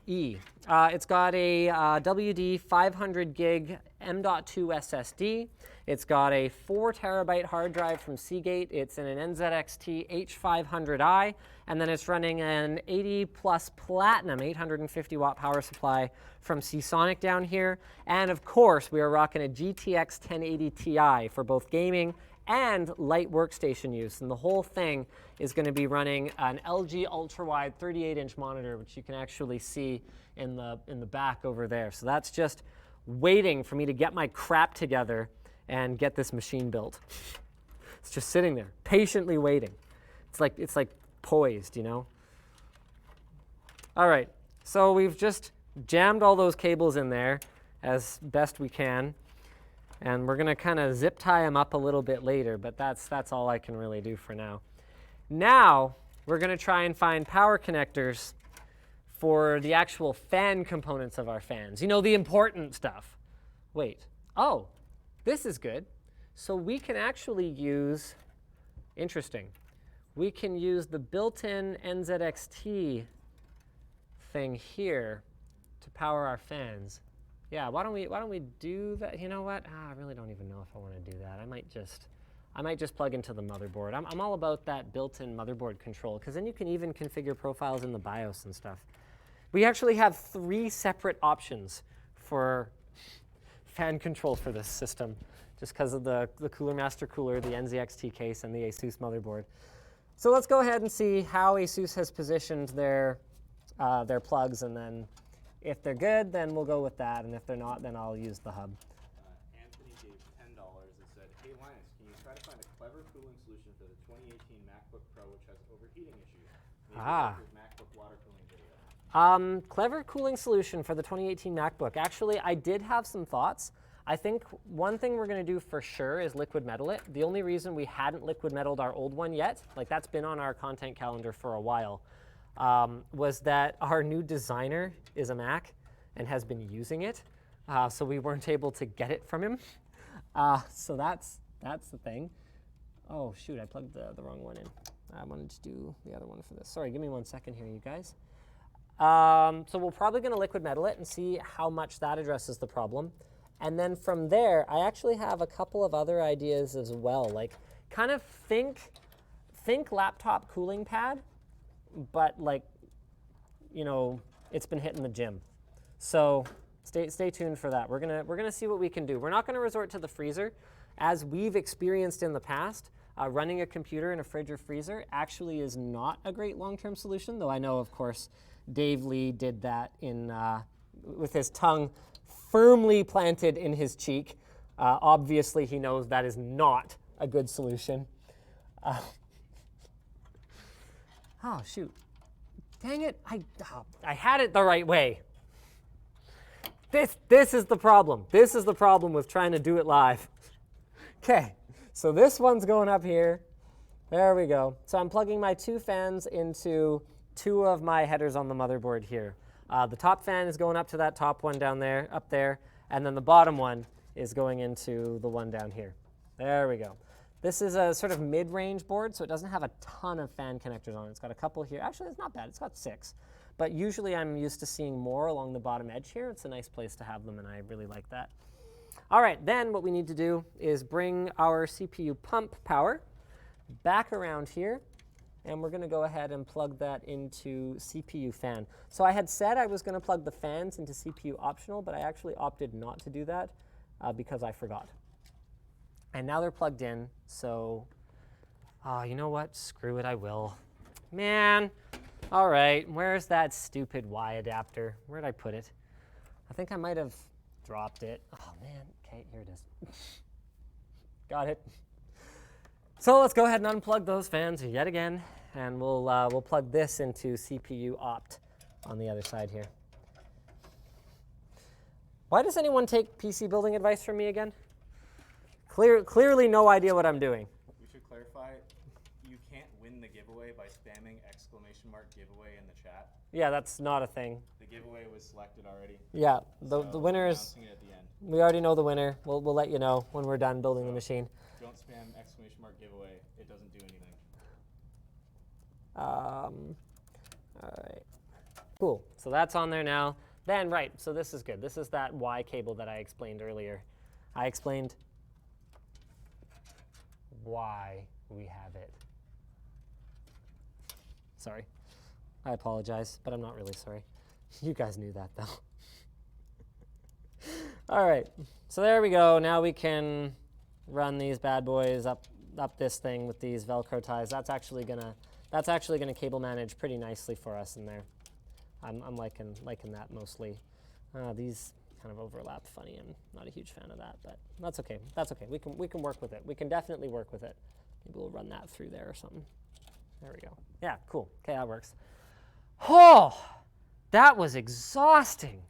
E. It's got a WD 500 gig M.2 SSD. It's got a 4 terabyte hard drive from Seagate. It's in an NZXT H500i. And then it's running an 80 plus platinum 850 watt power supply from SeaSonic down here. And of course, we are rocking a GTX 1080 Ti for both gaming and light workstation use. And the whole thing is going to be running an LG UltraWide 38-inch monitor, which you can actually see in the back over there. So that's just waiting for me to get my crap together and get this machine built. It's just sitting there, patiently waiting. It's like poised, you know? All right, so we've just jammed all those cables in there as best we can. And we're going to kind of zip tie them up a little bit later, but that's all I can really do for now. Now, we're going to try and find power connectors for the actual fan components of our fans. You know, the important stuff. Wait. Oh, this is good. So we can actually use, interesting, we can use the built-in NZXT thing here to power our fans. Yeah, why don't we do that? You know what? I really don't even know if I want to do that. I might just plug into the motherboard. I'm all about that built-in motherboard control, because then you can even configure profiles in the BIOS and stuff. We actually have 3 separate options for fan control for this system, just because of the Cooler Master Cooler, the NZXT case, and the ASUS motherboard. So let's go ahead and see how ASUS has positioned their plugs, and then if they're good, then we'll go with that, and if they're not, then I'll use the hub. Anthony gave $10 and said, "Hey Linus, can you try to find a clever cooling solution for the 2018 MacBook Pro, which has overheating issues? Maybe like your MacBook water cooling video." Clever cooling solution for the 2018 MacBook. Actually, I did have some thoughts. I think one thing we're going to do for sure is liquid metal it. The only reason we hadn't liquid metaled our old one yet, like that's been on our content calendar for a while, was that our new designer is a Mac and has been using it, so we weren't able to get it from him. So that's the thing. Oh shoot, I plugged the wrong one in. I wanted to do the other one for this. Sorry, give me 1 second here, you guys. So we're probably going to liquid metal it and see how much that addresses the problem. And then from there, I actually have a couple of other ideas as well. Like, kind of think laptop cooling pad, but like, you know, it's been hitting the gym. So Stay tuned for that. We're gonna see what we can do. We're not gonna resort to the freezer, as we've experienced in the past. Running a computer in a fridge or freezer actually is not a great long-term solution, though I know, of course, Dave Lee did that with his tongue firmly planted in his cheek. Obviously, he knows that is not a good solution. Oh, shoot. Dang it, I had it the right way. This is the problem. This is the problem with trying to do it live. Okay, so this one's going up here. There we go. So I'm plugging my 2 fans into 2 of my headers on the motherboard here. The top fan is going up to that top one down there, up there, and then the bottom one is going into the one down here. There we go. This is a sort of mid-range board, so it doesn't have a ton of fan connectors on it. It's got a couple here. Actually, it's not bad. It's got 6. But usually I'm used to seeing more along the bottom edge here. It's a nice place to have them, and I really like that. All right, then what we need to do is bring our CPU pump power back around here, and we're going to go ahead and plug that into CPU fan. So I had said I was going to plug the fans into CPU optional, but I actually opted not to do that because I forgot. And now they're plugged in, so you know what? Screw it, I will. Man. All right, where's that stupid Y adapter? Where'd I put it? I think I might have dropped it. Oh man, okay, here it is. Got it. So let's go ahead and unplug those fans yet again, and we'll plug this into CPU opt on the other side here. Why does anyone take PC building advice from me again? Clearly no idea what I'm doing. We should clarify, you can't win the giveaway by spamming !giveaway in the chat. Yeah, that's not a thing. The giveaway was selected already. Yeah, the winner is, announcing it at the end. we already know the winner. We'll let you know when we're done building the machine. Don't spam !giveaway. It doesn't do anything. All right, cool. So that's on there now. Then, right, so this is good. This is that Y cable that I explained earlier. I explained why we have it. Sorry. I apologize, but I'm not really sorry. You guys knew that, though. All right, so there we go. Now we can run these bad boys up this thing with these Velcro ties. That's actually gonna cable manage pretty nicely for us in there. I'm liking that mostly. These kind of overlap funny. I'm not a huge fan of that, but that's okay. That's okay. We can work with it. We can definitely work with it. Maybe we'll run that through there or something. There we go. Yeah, cool. Okay, that works. Oh, that was exhausting.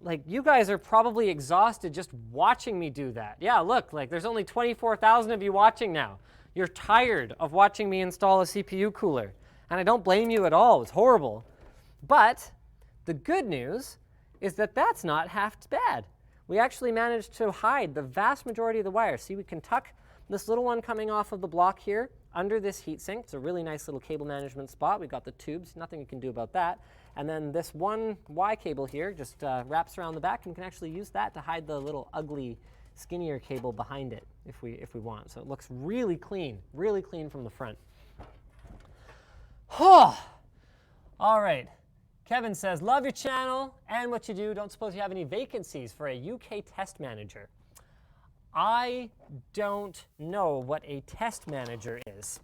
Like, you guys are probably exhausted just watching me do that. Yeah, look, like there's only 24,000 of you watching now. You're tired of watching me install a CPU cooler. And I don't blame you at all. It was horrible. But the good news is that that's not half bad. We actually managed to hide the vast majority of the wires. See, we can tuck this little one coming off of the block here under this heatsink. It's a really nice little cable management spot. We've got the tubes, nothing you can do about that. And then this one Y cable here just wraps around the back, and we can actually use that to hide the little ugly, skinnier cable behind it if we want. So it looks really clean from the front. Oh, all right. Kevin says, love your channel and what you do. Don't suppose you have any vacancies for a UK test manager. I don't know what a test manager is.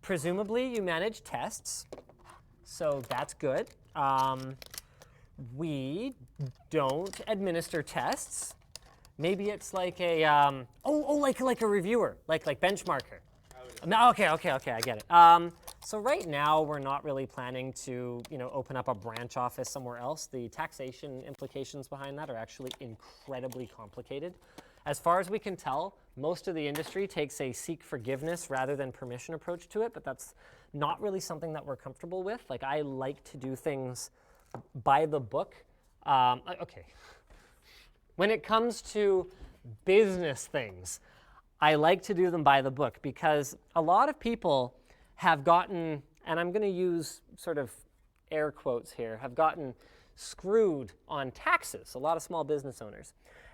Presumably you manage tests, so that's good. We don't administer tests. Maybe it's like a, like a reviewer, like benchmarker. No, okay, I get it. So right now we're not really planning to, open up a branch office somewhere else. The taxation implications behind that are actually incredibly complicated. As far as we can tell, most of the industry takes a seek forgiveness rather than permission approach to it, but that's not really something that we're comfortable with. Like, I like to do things by the book. Okay. When it comes to business things, I like to do them by the book because a lot of people have gotten, and I'm going to use sort of air quotes here, have gotten screwed on taxes, a lot of small business owners.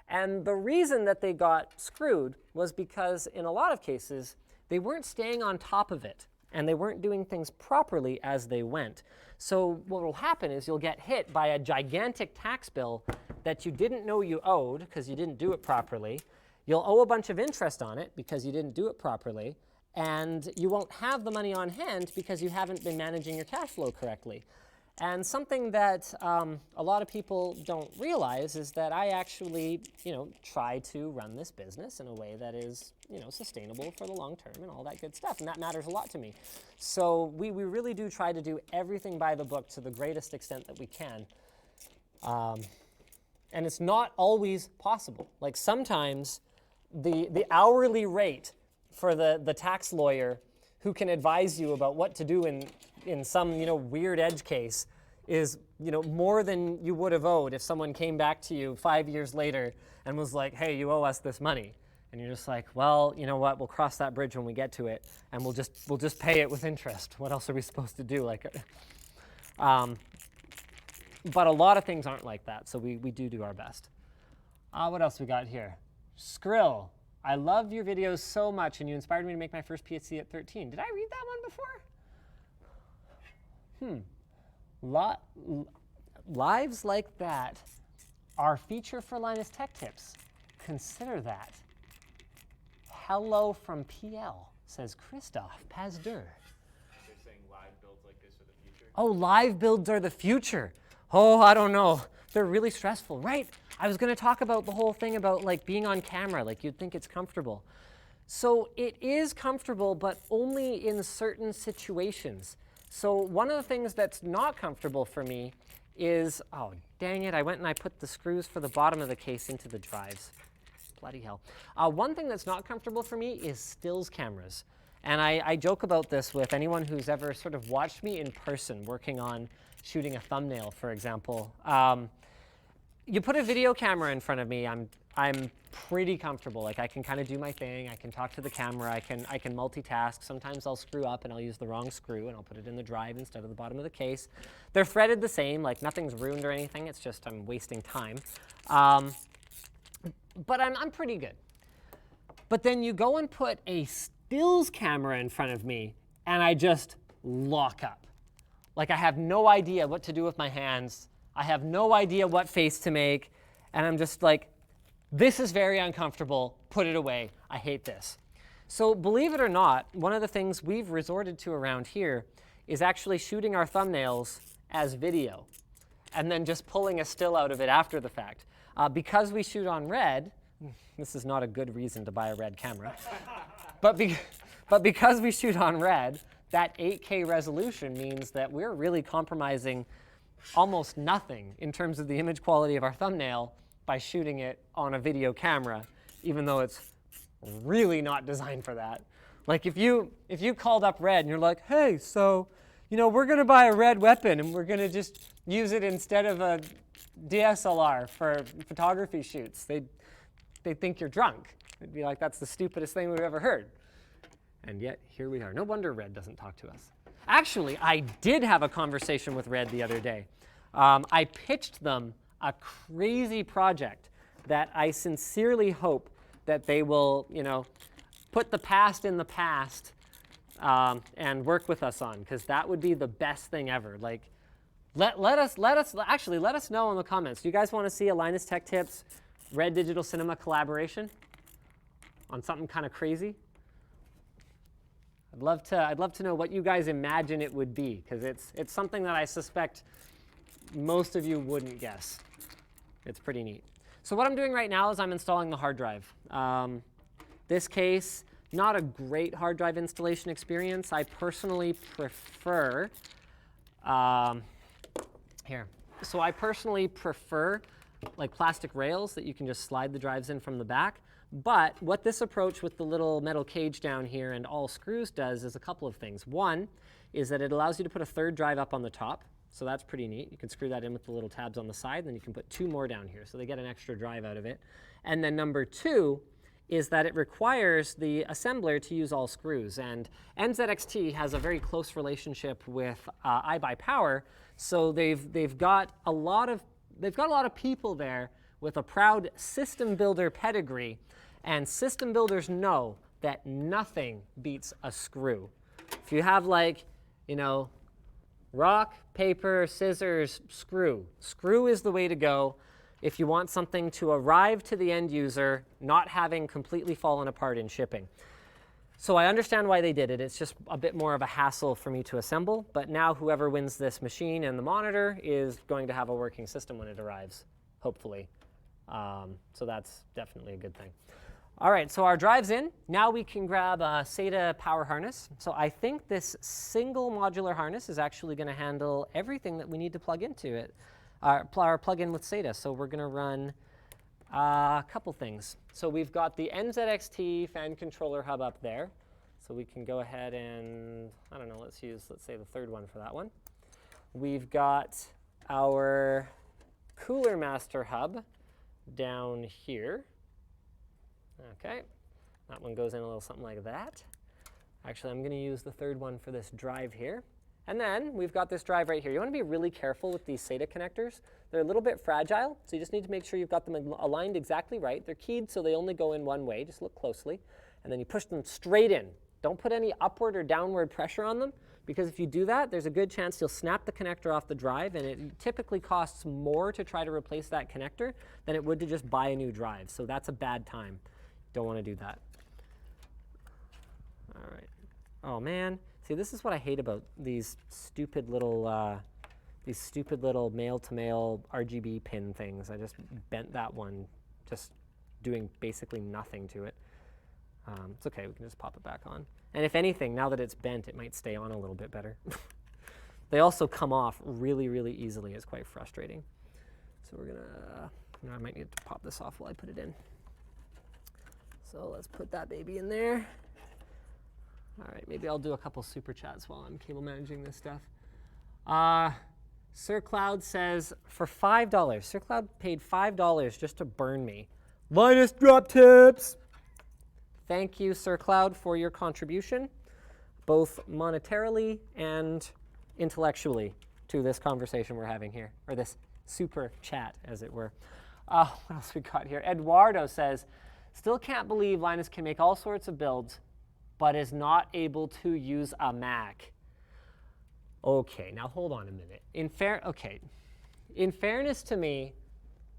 And the reason that they got screwed was because in a lot of cases, they weren't staying on top of it. and they weren't doing things properly as they went. So what will happen is you'll get hit by a gigantic tax bill that you didn't know you owed because you didn't do it properly. You'll owe a bunch of interest on it because you didn't do it properly, and you won't have the money on hand because you haven't been managing your cash flow correctly. And something that a lot of people don't realize is that I actually, try to run this business in a way that is, sustainable for the long term and all that good stuff, and that matters a lot to me. So we really do try to do everything by the book to the greatest extent that we can. And it's not always possible. Like sometimes the hourly rate for the tax lawyer who can advise you about what to do in some weird edge case is more than you would have owed if someone came back to you 5 years later and was like, hey, you owe us this money. And you're just like, well, you know what, we'll cross that bridge when we get to it, and we'll just pay it with interest. What else are we supposed to do? But a lot of things aren't like that, so we do our best. What else we got here? Skrill. I love your videos so much, and you inspired me to make my first PC at 13. Did I read that one before? Lives like that are feature for Linus Tech Tips. Consider that. Hello from PL, says Christophe Pasteur. They're saying live builds like this are the future? Oh, live builds are the future. Oh, I don't know. They're really stressful, right? I was going to talk about the whole thing about being on camera, you'd think it's comfortable. So it is comfortable, but only in certain situations. So one of the things that's not comfortable for me is, oh, dang it, I went and I put the screws for the bottom of the case into the drives. Bloody hell. One thing that's not comfortable for me is stills cameras. And I joke about this with anyone who's ever sort of watched me in person working on shooting a thumbnail, for example. You put a video camera in front of me, I'm pretty comfortable. I can kind of do my thing. I can talk to the camera. I can multitask. Sometimes I'll screw up and I'll use the wrong screw and I'll put it in the drive instead of the bottom of the case. They're threaded the same. Nothing's ruined or anything. It's just I'm wasting time. But I'm pretty good. But then you go and put a stills camera in front of me and I just lock up. I have no idea what to do with my hands. I have no idea what face to make. And I'm just like, this is very uncomfortable. Put it away. I hate this. So believe it or not, one of the things we've resorted to around here is actually shooting our thumbnails as video and then just pulling a still out of it after the fact. Because we shoot on Red, this is not a good reason to buy a Red camera, but because we shoot on Red, that 8K resolution means that we're really compromising almost nothing in terms of the image quality of our thumbnail by shooting it on a video camera, even though it's really not designed for that. If you called up Red and you're like, hey, so, we're going to buy a Red weapon and we're going to just use it instead of a DSLR for photography shoots, they'd think you're drunk. They'd be like, that's the stupidest thing we've ever heard. And yet, here we are. No wonder Red doesn't talk to us. Actually, I did have a conversation with Red the other day. I pitched them a crazy project that I sincerely hope that they will, put the past in the past and work with us on, because that would be the best thing ever. Let us know in the comments. Do you guys want to see a Linus Tech Tips Red Digital Cinema collaboration on something kind of crazy? I'd love to know what you guys imagine it would be, because it's something that I suspect most of you wouldn't guess. It's pretty neat. So what I'm doing right now is I'm installing the hard drive. This case, not a great hard drive installation experience. I personally prefer So I personally prefer plastic rails that you can just slide the drives in from the back. But what this approach with the little metal cage down here and all screws does is a couple of things. One is that it allows you to put a third drive up on the top. So that's pretty neat. You can screw that in with the little tabs on the side, and then you can put 2 more down here. So they get an extra drive out of it. And then number 2 is that it requires the assembler to use all screws. And NZXT has a very close relationship with iBuyPower. So they've got a lot of people there with a proud system builder pedigree. And system builders know that nothing beats a screw. If you have like, you know, rock, paper, scissors, screw. Screw is the way to go if you want something to arrive to the end user not having completely fallen apart in shipping. So I understand why they did it. It's just a bit more of a hassle for me to assemble, but now whoever wins this machine and the monitor is going to have a working system when it arrives, hopefully. So that's definitely a good thing. All right, so our drive's in. Now we can grab a SATA power harness. So I think this single modular harness is actually going to handle everything that we need to plug into it, or plug in with SATA. So we're going to run a couple things. So we've got the NZXT fan controller hub up there. So we can go ahead and, I don't know, let's say the third one for that one. We've got our Cooler Master hub down here. Okay, that one goes in a little something like that. Actually, I'm going to use the third one for this drive here. And then we've got this drive right here. You want to be really careful with these SATA connectors. They're a little bit fragile, so you just need to make sure you've got them aligned exactly right. They're keyed, so they only go in one way. Just look closely. And then you push them straight in. Don't put any upward or downward pressure on them, because if you do that, there's a good chance you'll snap the connector off the drive, and it typically costs more to try to replace that connector than it would to just buy a new drive. So that's a bad time. Don't want to do that. All right. Oh man. See, this is what I hate about these stupid little male-to-male RGB pin things. I just bent that one, just doing basically nothing to it. It's okay. We can just pop it back on. And if anything, now that it's bent, it might stay on a little bit better. They also come off really, really easily. It's quite frustrating. So we're gonna. I might need to pop this off while I put it in. So let's put that baby in there. All right, maybe I'll do a couple super chats while I'm cable managing this stuff. Sir Cloud says, for $5, Sir Cloud paid $5 just to burn me. Linus drop tips. Thank you, Sir Cloud, for your contribution, both monetarily and intellectually, to this conversation we're having here, or this super chat, as it were. What else we got here? Eduardo says, still can't believe Linus can make all sorts of builds, but is not able to use a Mac. Okay, now hold on a minute. In fairness to me,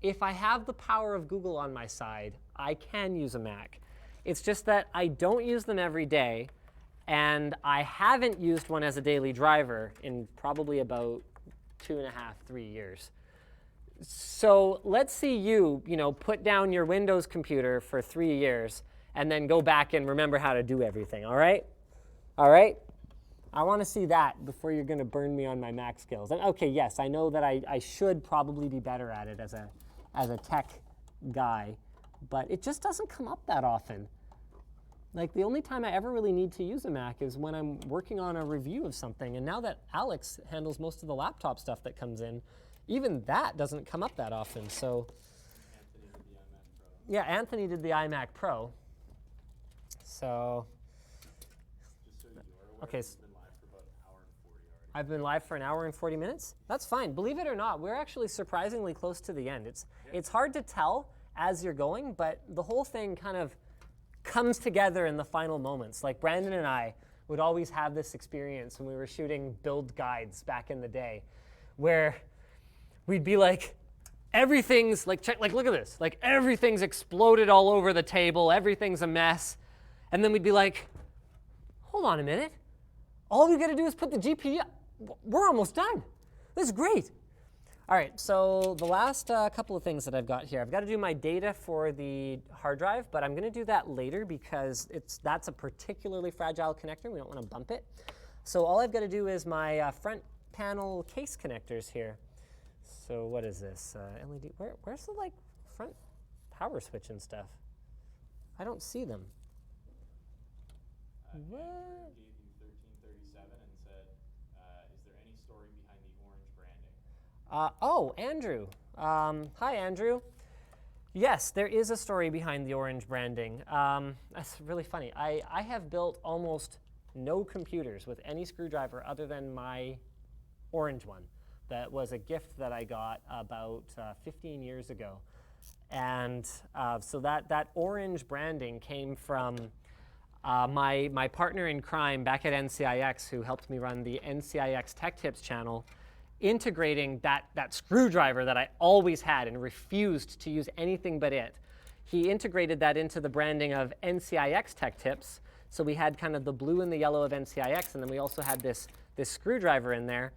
if I have the power of Google on my side, I can use a Mac. It's just that I don't use them every day, and I haven't used one as a daily driver in probably about 2.5, 3 years. So let's see you put down your Windows computer for 3 years and then go back and remember how to do everything, all right? All right? I want to see that before you're going to burn me on my Mac skills. And okay, yes, I know that I should probably be better at it as a tech guy, but it just doesn't come up that often. Like, the only time I ever really need to use a Mac is when I'm working on a review of something. And now that Alex handles most of the laptop stuff that comes in, even that doesn't come up that often. So, yeah, Anthony did the iMac Pro. So, Just so you are aware, okay. You've been live for about an hour and 40 already. I've been live for an hour and 40 minutes? That's fine. Believe it or not, we're actually surprisingly close to the end. It's hard to tell as you're going, but the whole thing kind of comes together in the final moments. Like Brandon and I would always have this experience when we were shooting build guides back in the day, where we'd be like, everything's like, look at this. Like, everything's exploded all over the table. Everything's a mess. And then we'd be like, hold on a minute. All we got to do is put the GPU. We're almost done. This is great. All right, so the last couple of things that I've got here. I've got to do my data for the hard drive, but I'm going to do that later because that's a particularly fragile connector. We don't want to bump it. So all I've got to do is my front panel case connectors here. So what is this? LED. Where's the front power switch and stuff? I don't see them. What? Andrew gave you 1337 and said, is there any story behind the orange branding? Oh, Andrew. Hi, Andrew. Yes, there is a story behind the orange branding. That's really funny. I have built almost no computers with any screwdriver other than my orange one. That was a gift that I got about 15 years ago. And so that orange branding came from My partner in crime back at NCIX, who helped me run the NCIX Tech Tips channel, integrating that screwdriver that I always had and refused to use anything but it. He integrated that into the branding of NCIX Tech Tips. So we had kind of the blue and the yellow of NCIX, and then we also had this screwdriver in there.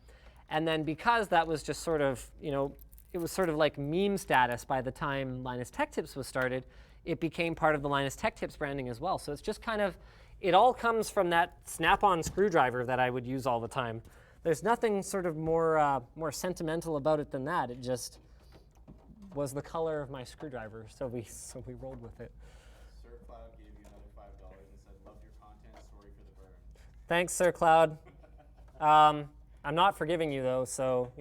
And then because that was just sort of, it was sort of like meme status by the time Linus Tech Tips was started, it became part of the Linus Tech Tips branding as well. So it's just kind of, it all comes from that snap-on screwdriver that I would use all the time. There's nothing sort of more sentimental about it than that. It just was the color of my screwdriver, so we rolled with it. Sir Cloud gave you another $5 and said, "Loved your content. Sorry for the burn." Thanks, Sir Cloud. I'm not forgiving you though, so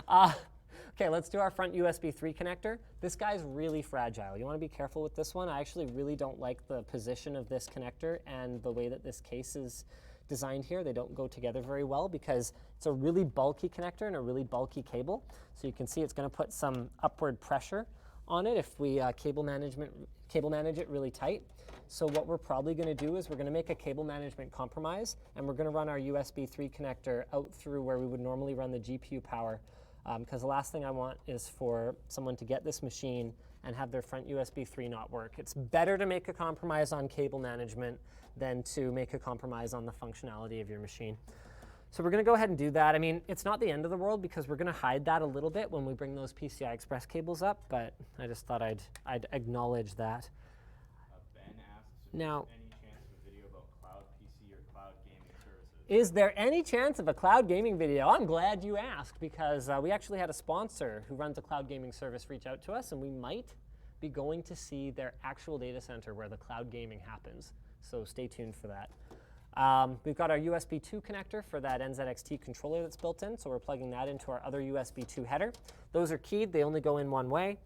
Okay, let's do our front USB 3 connector. This guy's really fragile. You want to be careful with this one. I actually really don't like the position of this connector and the way that this case is designed here. They don't go together very well because it's a really bulky connector and a really bulky cable. So you can see it's going to put some upward pressure on it if we cable manage it really tight. So what we're probably going to do is we're going to make a cable management compromise, and we're going to run our USB 3 connector out through where we would normally run the GPU power, because the last thing I want is for someone to get this machine and have their front USB 3 not work. It's better to make a compromise on cable management than to make a compromise on the functionality of your machine. So we're going to go ahead and do that. I mean, it's not the end of the world because we're going to hide that a little bit when we bring those PCI Express cables up, but I just thought I'd acknowledge that. Ben asks, Now, any chance of a video about cloud PC or cloud gaming services? is there any chance of a cloud gaming video? I'm glad you asked because we actually had a sponsor who runs a cloud gaming service reach out to us, and we might be going to see their actual data center where the cloud gaming happens. So stay tuned for that. We've got our USB 2 connector for that NZXT controller that's built in, so we're plugging that into our other USB 2 header. Those are keyed. They only go in one way.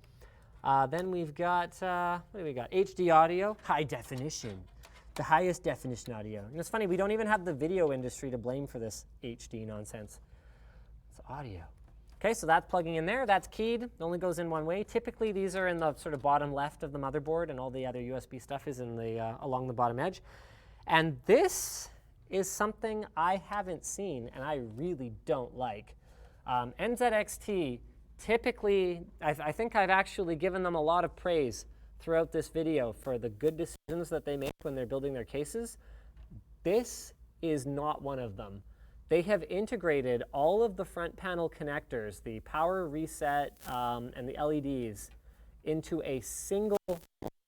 Then we've got, what do we got? HD audio, high definition, the highest definition audio. And it's funny, we don't even have the video industry to blame for this HD nonsense. It's audio. Okay, so that's plugging in there. That's keyed. It only goes in one way. Typically, these are in the sort of bottom left of the motherboard, and all the other USB stuff is in the along the bottom edge. And this is something I haven't seen, and I really don't like. NZXT, typically, I think I've actually given them a lot of praise throughout this video for the good decisions that they make when they're building their cases. This is not one of them. They have integrated all of the front panel connectors, the power reset and the LEDs, into a single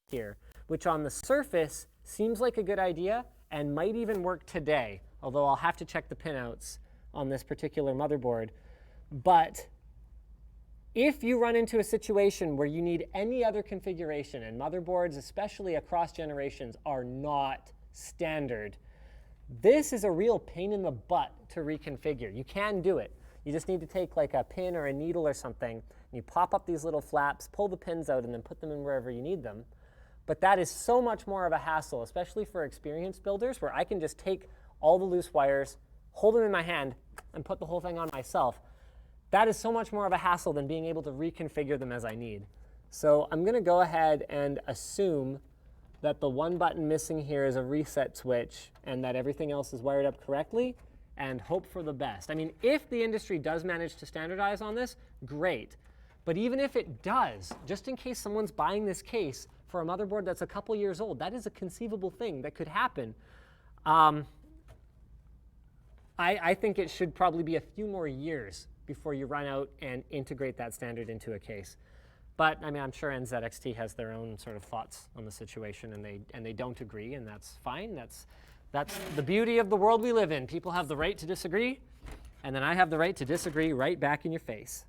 here, which on the surface seems like a good idea and might even work today, although I'll have to check the pinouts on this particular motherboard. But if you run into a situation where you need any other configuration, and motherboards, especially across generations, are not standard, this is a real pain in the butt to reconfigure. You can do it. You just need to take like a pin or a needle or something, and you pop up these little flaps, pull the pins out, and then put them in wherever you need them. But that is so much more of a hassle, especially for experienced builders, where I can just take all the loose wires, hold them in my hand, and put the whole thing on myself. That is so much more of a hassle than being able to reconfigure them as I need. So I'm going to go ahead and assume that the one button missing here is a reset switch and that everything else is wired up correctly, and hope for the best. I mean, if the industry does manage to standardize on this, great. But even if it does, just in case someone's buying this case for a motherboard that's a couple years old, that is a conceivable thing that could happen. I think it should probably be a few more years before you run out and integrate that standard into a case. But I mean, I'm sure NZXT has their own sort of thoughts on the situation, and they don't agree, and that's fine. That's the beauty of the world we live in. People have the right to disagree, and then I have the right to disagree right back in your face.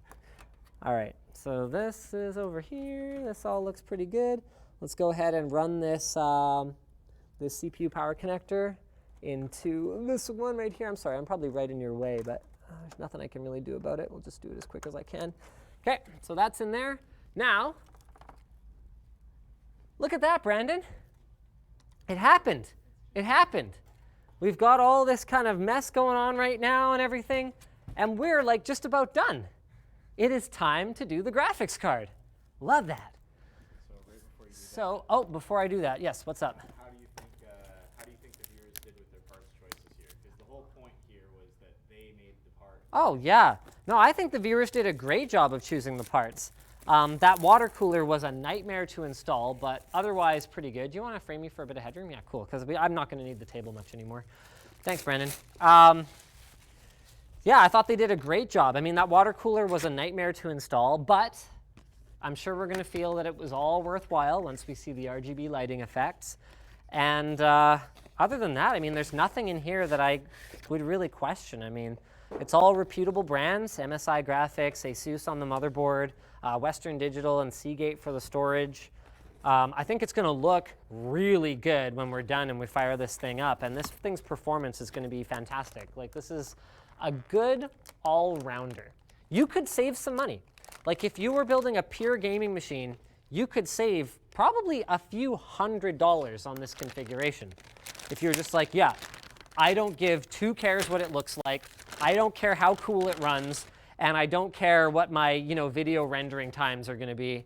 All right, so this is over here. This all looks pretty good. Let's go ahead and run this this CPU power connector into this one right here. I'm sorry, I'm probably right in your way, but there's nothing I can really do about it. We'll just do it as quick as I can. Okay, so that's in there. Now, look at that, Brandon. It happened. It happened. We've got all this kind of mess going on right now and everything, and we're like just about done. It is time to do the graphics card. Love that. So right before you So, oh, before I do that, yes, what's up? How do you think the viewers did with their parts choices here? Because the whole point here was that they made the part. Oh, yeah. No, I think the viewers did a great job of choosing the parts. That water cooler was a nightmare to install, but otherwise pretty good. Do you want to frame me for a bit of headroom? Yeah, cool, because I'm not going to need the table much anymore. Thanks, Brandon. Yeah, I thought they did a great job. I mean, that water cooler was a nightmare to install, but I'm sure we're going to feel that it was all worthwhile once we see the RGB lighting effects. And other than that, I mean, there's nothing in here that I would really question. I mean, it's all reputable brands, MSI Graphics, ASUS on the motherboard, Western Digital and Seagate for the storage. I think it's going to look really good when we're done and we fire this thing up. And this thing's performance is going to be fantastic. Like, this is a good all-rounder. You could save some money. Like, if you were building a pure gaming machine, you could save probably a few $100s on this configuration. If you're just like, yeah, I don't give two cares what it looks like, I don't care how cool it runs, and I don't care what my video rendering times are going to be,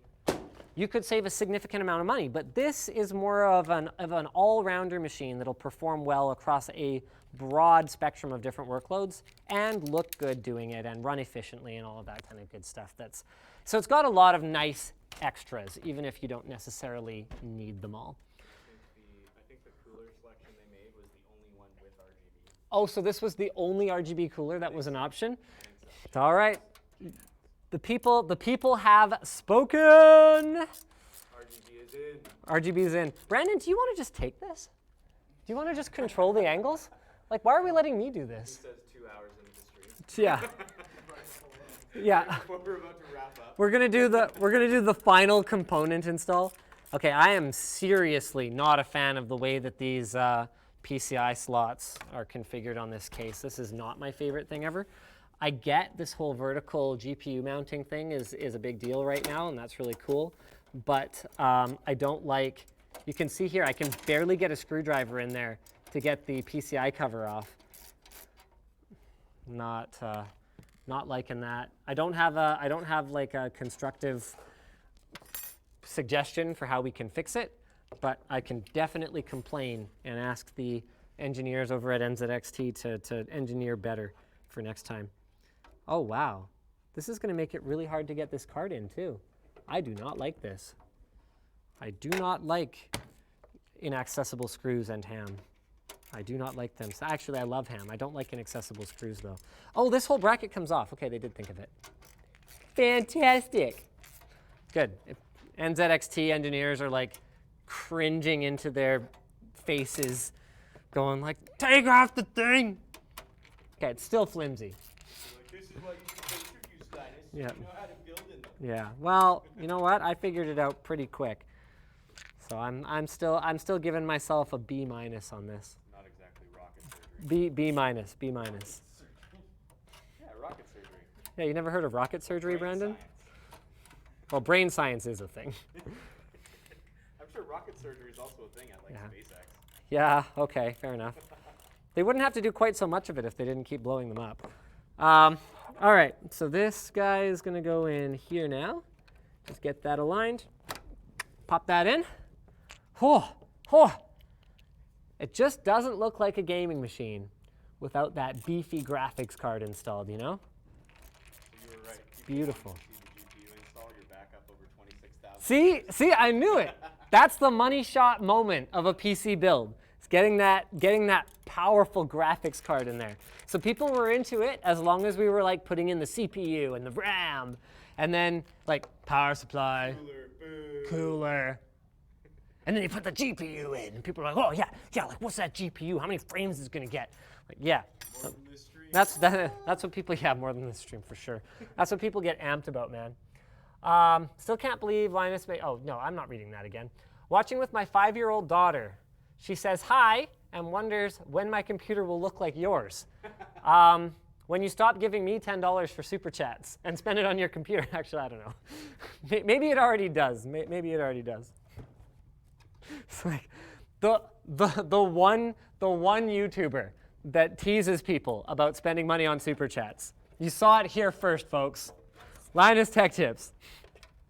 you could save a significant amount of money. But this is more of an all-rounder machine that'll perform well across a broad spectrum of different workloads and look good doing it and run efficiently and all of that kind of good stuff. So it's got a lot of nice extras, even if you don't necessarily need them all. I think the cooler selection they made was the only one with RGB. Oh, so this was the only RGB cooler that was an option? All right. The people have spoken. RGB is in. RGB is in. Brandon, do you want to just take this? Do you want to just control the angles? Like, why are we letting me do this? It says 2 hours into the stream. Yeah. Yeah. Before we're about to wrap up. We're gonna do the final component install. Okay, I am seriously not a fan of the way that these PCI slots are configured on this case. This is not my favorite thing ever. I get this whole vertical GPU mounting thing is a big deal right now, and that's really cool. But I don't like, you can see here, I can barely get a screwdriver in there to get the PCI cover off. Not liking that. I don't have like a constructive suggestion for how we can fix it, but I can definitely complain and ask the engineers over at NZXT to engineer better for next time. Oh, wow. This is going to make it really hard to get this card in, too. I do not like this. I do not like inaccessible screws and ham. I do not like them. So actually, I love ham. I don't like inaccessible screws, though. Oh, this whole bracket comes off. OK, they did think of it. Fantastic. Good. If NZXT engineers are, like, cringing into their faces, going like, take off the thing. OK, it's still flimsy. This is why you should play Ripjaws, Linus. Yeah. You know how to build in them. Yeah. Well, you know what? I figured it out pretty quick. So I'm still giving myself a B- on this. Not exactly rocket surgery. B-. Yeah, rocket surgery. Yeah, you never heard of rocket surgery, Brandon? Science. Well, brain science is a thing. I'm sure rocket surgery is also a thing at like SpaceX. Yeah, okay, fair enough. They wouldn't have to do quite so much of it if they didn't keep blowing them up. All right, so this guy is going to go in here now. Just get that aligned. Pop that in. It just doesn't look like a gaming machine without that beefy graphics card installed, you know? You were right. Beautiful. See the GPU install, you're back up over 26,000. See, I knew it. That's the money shot moment of a PC build. It's getting that powerful graphics card in there. So people were into it as long as we were like putting in the CPU and the RAM, and then like power supply, cooler. And then you put the GPU in, and people are like, oh yeah, like what's that GPU? How many frames is it gonna get? Like, yeah. More than this stream. That's what people, yeah, more than this stream for sure. That's what people get amped about, man. Still can't believe Linus may, oh no, I'm not reading that again. Watching with my 5-year-old daughter. She says hi and wonders when my computer will look like yours. When you stop giving me $10 for super chats and spend it on your computer. Actually, I don't know. Maybe it already does. Maybe it already does. It's like the one YouTuber that teases people about spending money on super chats. You saw it here first, folks. Linus Tech Tips.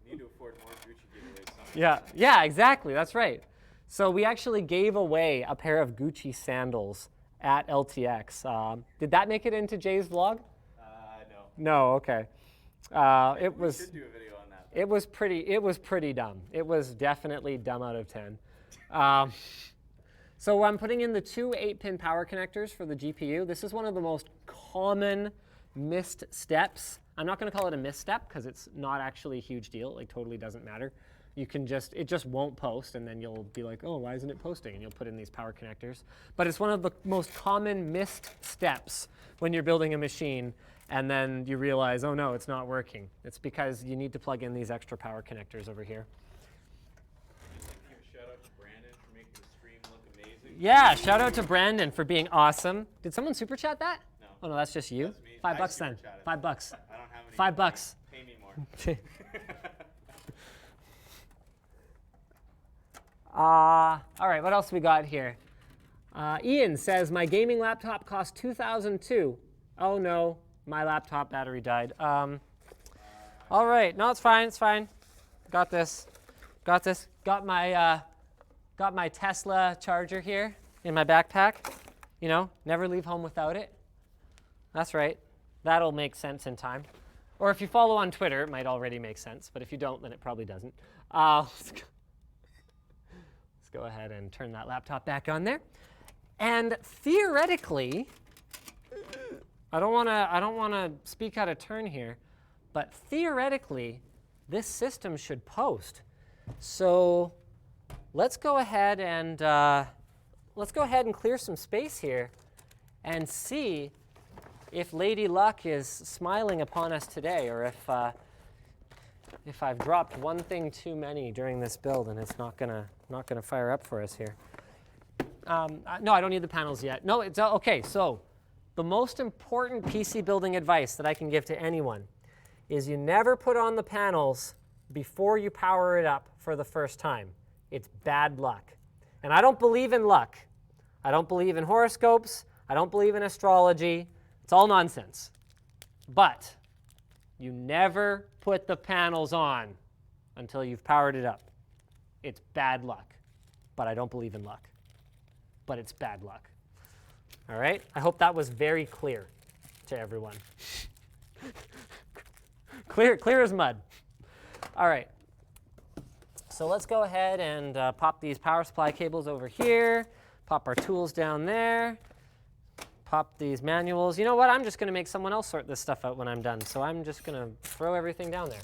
You need to afford more Gucci giveaways Yeah, exactly. That's right. So we actually gave away a pair of Gucci sandals at LTX. Did that make it into Jay's vlog? No. No. Okay. It We was. should do a video on that. It was pretty dumb. It was definitely dumb out of 10. So I'm putting in the two 8-pin power connectors for the GPU. This is one of the most common missed steps. I'm not going to call it a misstep because it's not actually a huge deal. It like totally doesn't matter. You can it just won't post, and then you'll be like, oh, why isn't it posting? And you'll put in these power connectors. But it's one of the most common missed steps when you're building a machine, and then you realize, oh no, it's not working. It's because you need to plug in these extra power connectors over here. Give a shout out to Brandon for making the stream look amazing. Yeah, shout out to Brandon for being awesome. Did someone super chat that? No. Oh no, that's just you. That's me. $5 then. super chatted. $5. I don't have any. $5. Pay me more. All right, what else we got here? Ian says, my gaming laptop cost $2,002. Oh no, my laptop battery died. All right, no, it's fine, it's fine. Got this, got this. Got my Tesla charger here in my backpack. You know, never leave home without it. That's right, that'll make sense in time. Or if you follow on Twitter, it might already make sense, but if you don't, then it probably doesn't. Let's go ahead and turn that laptop back on there. And theoretically, I don't want to speak out of turn here, but theoretically, this system should post. So let's go ahead and clear some space here and see if Lady Luck is smiling upon us today, or if I've dropped one thing too many during this build and it's not gonna fire up for us here. No, I don't need the panels yet. No, it's okay. So the most important PC building advice that I can give to anyone is you never put on the panels before you power it up for the first time. It's bad luck. And I don't believe in luck. I don't believe in horoscopes. I don't believe in astrology. It's all nonsense. But you never put the panels on until you've powered it up. It's bad luck. But I don't believe in luck. But it's bad luck. All right? I hope that was very clear to everyone. Clear as mud. All right. So let's go ahead and pop these power supply cables over here. Pop our tools down there. Pop these manuals. You know what? I'm just going to make someone else sort this stuff out when I'm done. So I'm just going to throw everything down there.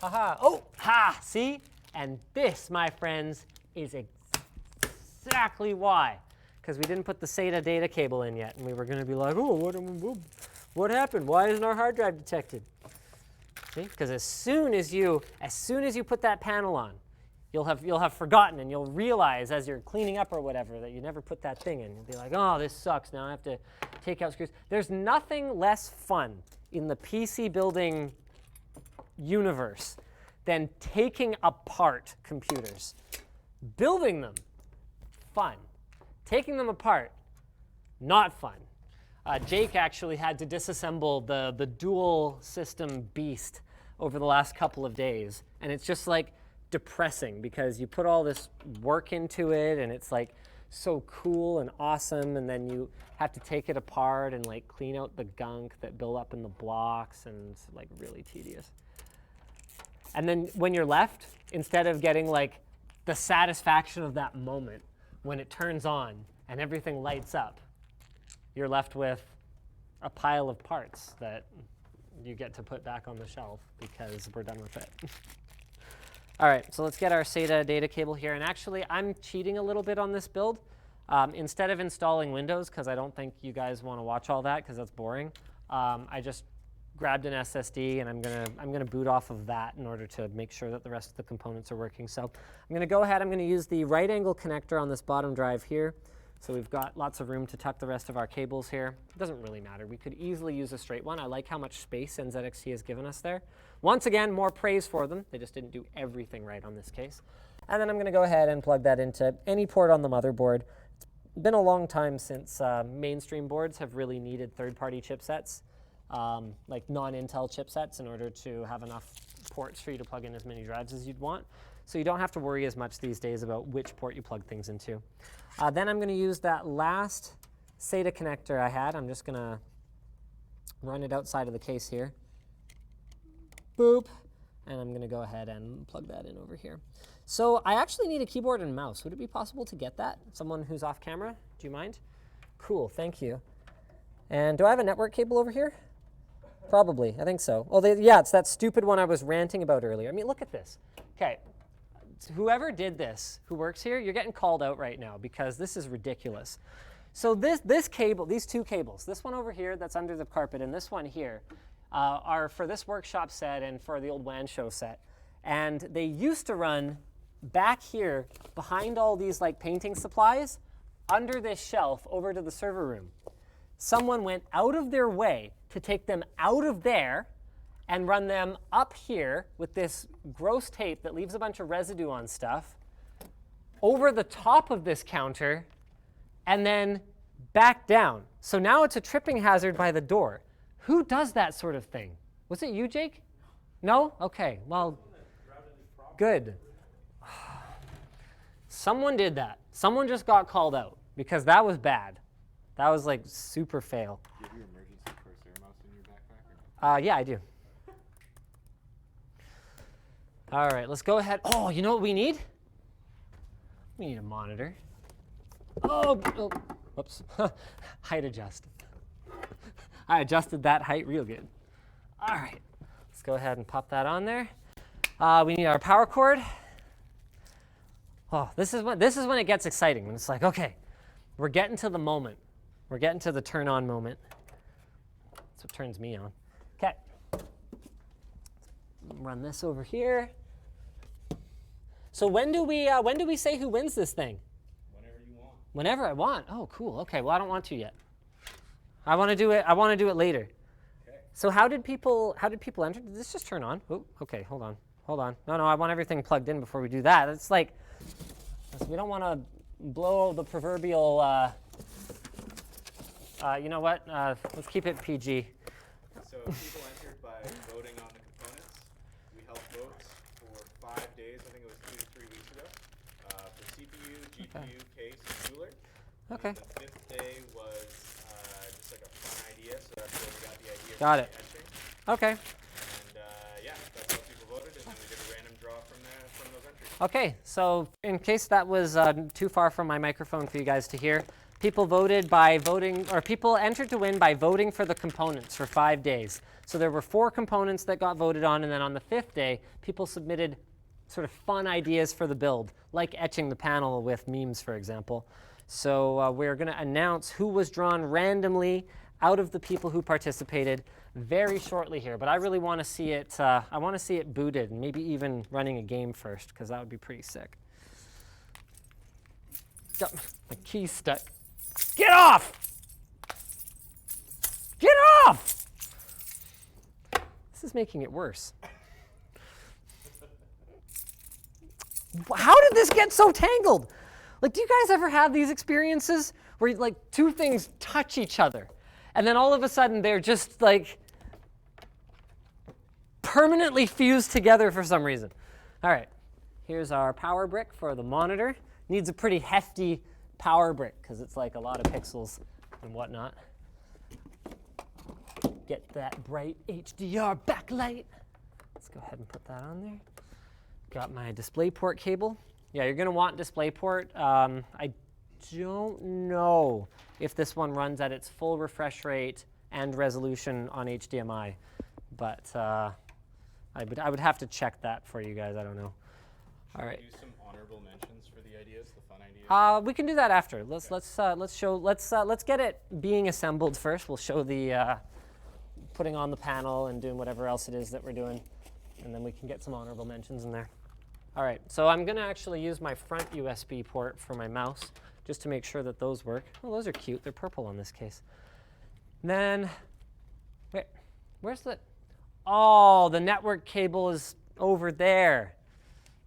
Ha-ha. Oh, ha, see? And this, my friends, is exactly why. Because we didn't put the SATA data cable in yet. And we were going to be like, oh, what happened? Why isn't our hard drive detected? See? Because as soon as you put that panel on, you'll have forgotten, and you'll realize as you're cleaning up or whatever that you never put that thing in. You'll be like, oh, this sucks. Now I have to take out screws. There's nothing less fun in the PC building universe than taking apart computers. Building them, fun. Taking them apart, not fun. Jake actually had to disassemble the dual system beast over the last couple of days, and it's just like depressing because you put all this work into it and it's like so cool and awesome, and then you have to take it apart and like clean out the gunk that built up in the blocks, and it's like really tedious. And then when you're left, instead of getting like the satisfaction of that moment when it turns on and everything lights up, you're left with a pile of parts that you get to put back on the shelf because we're done with it. All right, so let's get our SATA data cable here. And actually, I'm cheating a little bit on this build. Instead of installing Windows, because I don't think you guys want to watch all that because that's boring, I just grabbed an SSD, and I'm gonna boot off of that in order to make sure that the rest of the components are working. So I'm gonna go ahead. I'm gonna use the right angle connector on this bottom drive here. So we've got lots of room to tuck the rest of our cables here. It doesn't really matter. We could easily use a straight one. I like how much space NZXT has given us there. Once again, more praise for them. They just didn't do everything right on this case. And then I'm going to go ahead and plug that into any port on the motherboard. It's been a long time since mainstream boards have really needed third-party chipsets, like non-Intel chipsets, in order to have enough ports for you to plug in as many drives as you'd want. so you don't have to worry as much these days about which port you plug things into. Then I'm going to use that last SATA connector I had. I'm just going to run it outside of the case here. Boop. And I'm going to go ahead and plug that in over here. So I actually need a keyboard and mouse. Would it be possible to get that? Someone who's off camera? Do you mind? Cool, thank you. And do I have a network cable over here? Probably, I think so. Oh, yeah, it's that stupid one I was ranting about earlier. I mean, look at this. Okay, whoever did this, who works here, you're getting called out right now because this is ridiculous. So this cable, these two cables, this one over here that's under the carpet and this one here, are for this workshop set and for the old WAN show set. And they used to run back here behind all these like painting supplies under this shelf over to the server room. Someone went out of their way to take them out of there and run them up here with this gross tape that leaves a bunch of residue on stuff over the top of this counter and then back down. So now it's a tripping hazard by the door. Who does that sort of thing? Was it you, Jake? No? Okay, well, good. Someone did that. Someone just got called out because that was bad. That was like super fail. Do you have your emergency Corsair mouse in your backpack? Or no? Yeah, I do. All right, let's go ahead. Oh, you know what we need? We need a monitor. Oh, whoops. Height adjust. I adjusted that height real good. All right, let's go ahead and pop that on there. We need our power cord. Oh, this is when it gets exciting. When it's like, okay, we're getting to the moment. We're getting to the turn on moment. That's what turns me on. Okay. Run this over here. So when do we say who wins this thing? Whenever you want. Whenever I want. Oh, cool. Okay. Well, I don't want to yet. I want to do it later. Okay. So how did people enter? Did this just turn on? Oh, okay. Hold on. No, I want everything plugged in before we do that. It's like we don't want to blow the proverbial. You know what? Let's keep it PG. So people entered by voting on the components. We held votes for 5 days. I think it was 2 to 3 weeks ago. For CPU, GPU, case, and cooler. Okay. And the 5th day was just like a fun idea. So that's where we got the idea. Got for it. the etching. Okay. And yeah, that's how people voted, and then we did a random draw from those entries. Okay. So in case that was too far from my microphone for you guys to hear, people voted by voting, or people entered to win by voting for the components for 5 days. So there were 4 components that got voted on, and then on the 5th day, people submitted sort of fun ideas for the build, like etching the panel with memes, for example. So we're going to announce who was drawn randomly out of the people who participated very shortly here. But I really want to see it. I want to see it booted, and maybe even running a game first, because that would be pretty sick. Got my key stuck. Get off! Get off! This is making it worse. How did this get so tangled? Like, do you guys ever have these experiences where like 2 things touch each other and then all of a sudden they're just like permanently fused together for some reason? All right, here's our power brick for the monitor. Needs a pretty hefty power brick because it's like a lot of pixels and whatnot. Get that bright HDR backlight. Let's go ahead and put that on there. Got my DisplayPort cable. Yeah, you're going to want DisplayPort. I don't know if this one runs at its full refresh rate and resolution on HDMI, but I would have to check that for you guys. I don't know. All right. Do some honorable mentions for the ideas, the fun ideas. We can do that after. Let's get it being assembled first. We'll show the putting on the panel and doing whatever else it is that we're doing, and then we can get some honorable mentions in there. All right, so I'm going to actually use my front USB port for my mouse just to make sure that those work. Oh, those are cute. They're purple on this case. Then, wait, where's the? Oh, the network cable is over there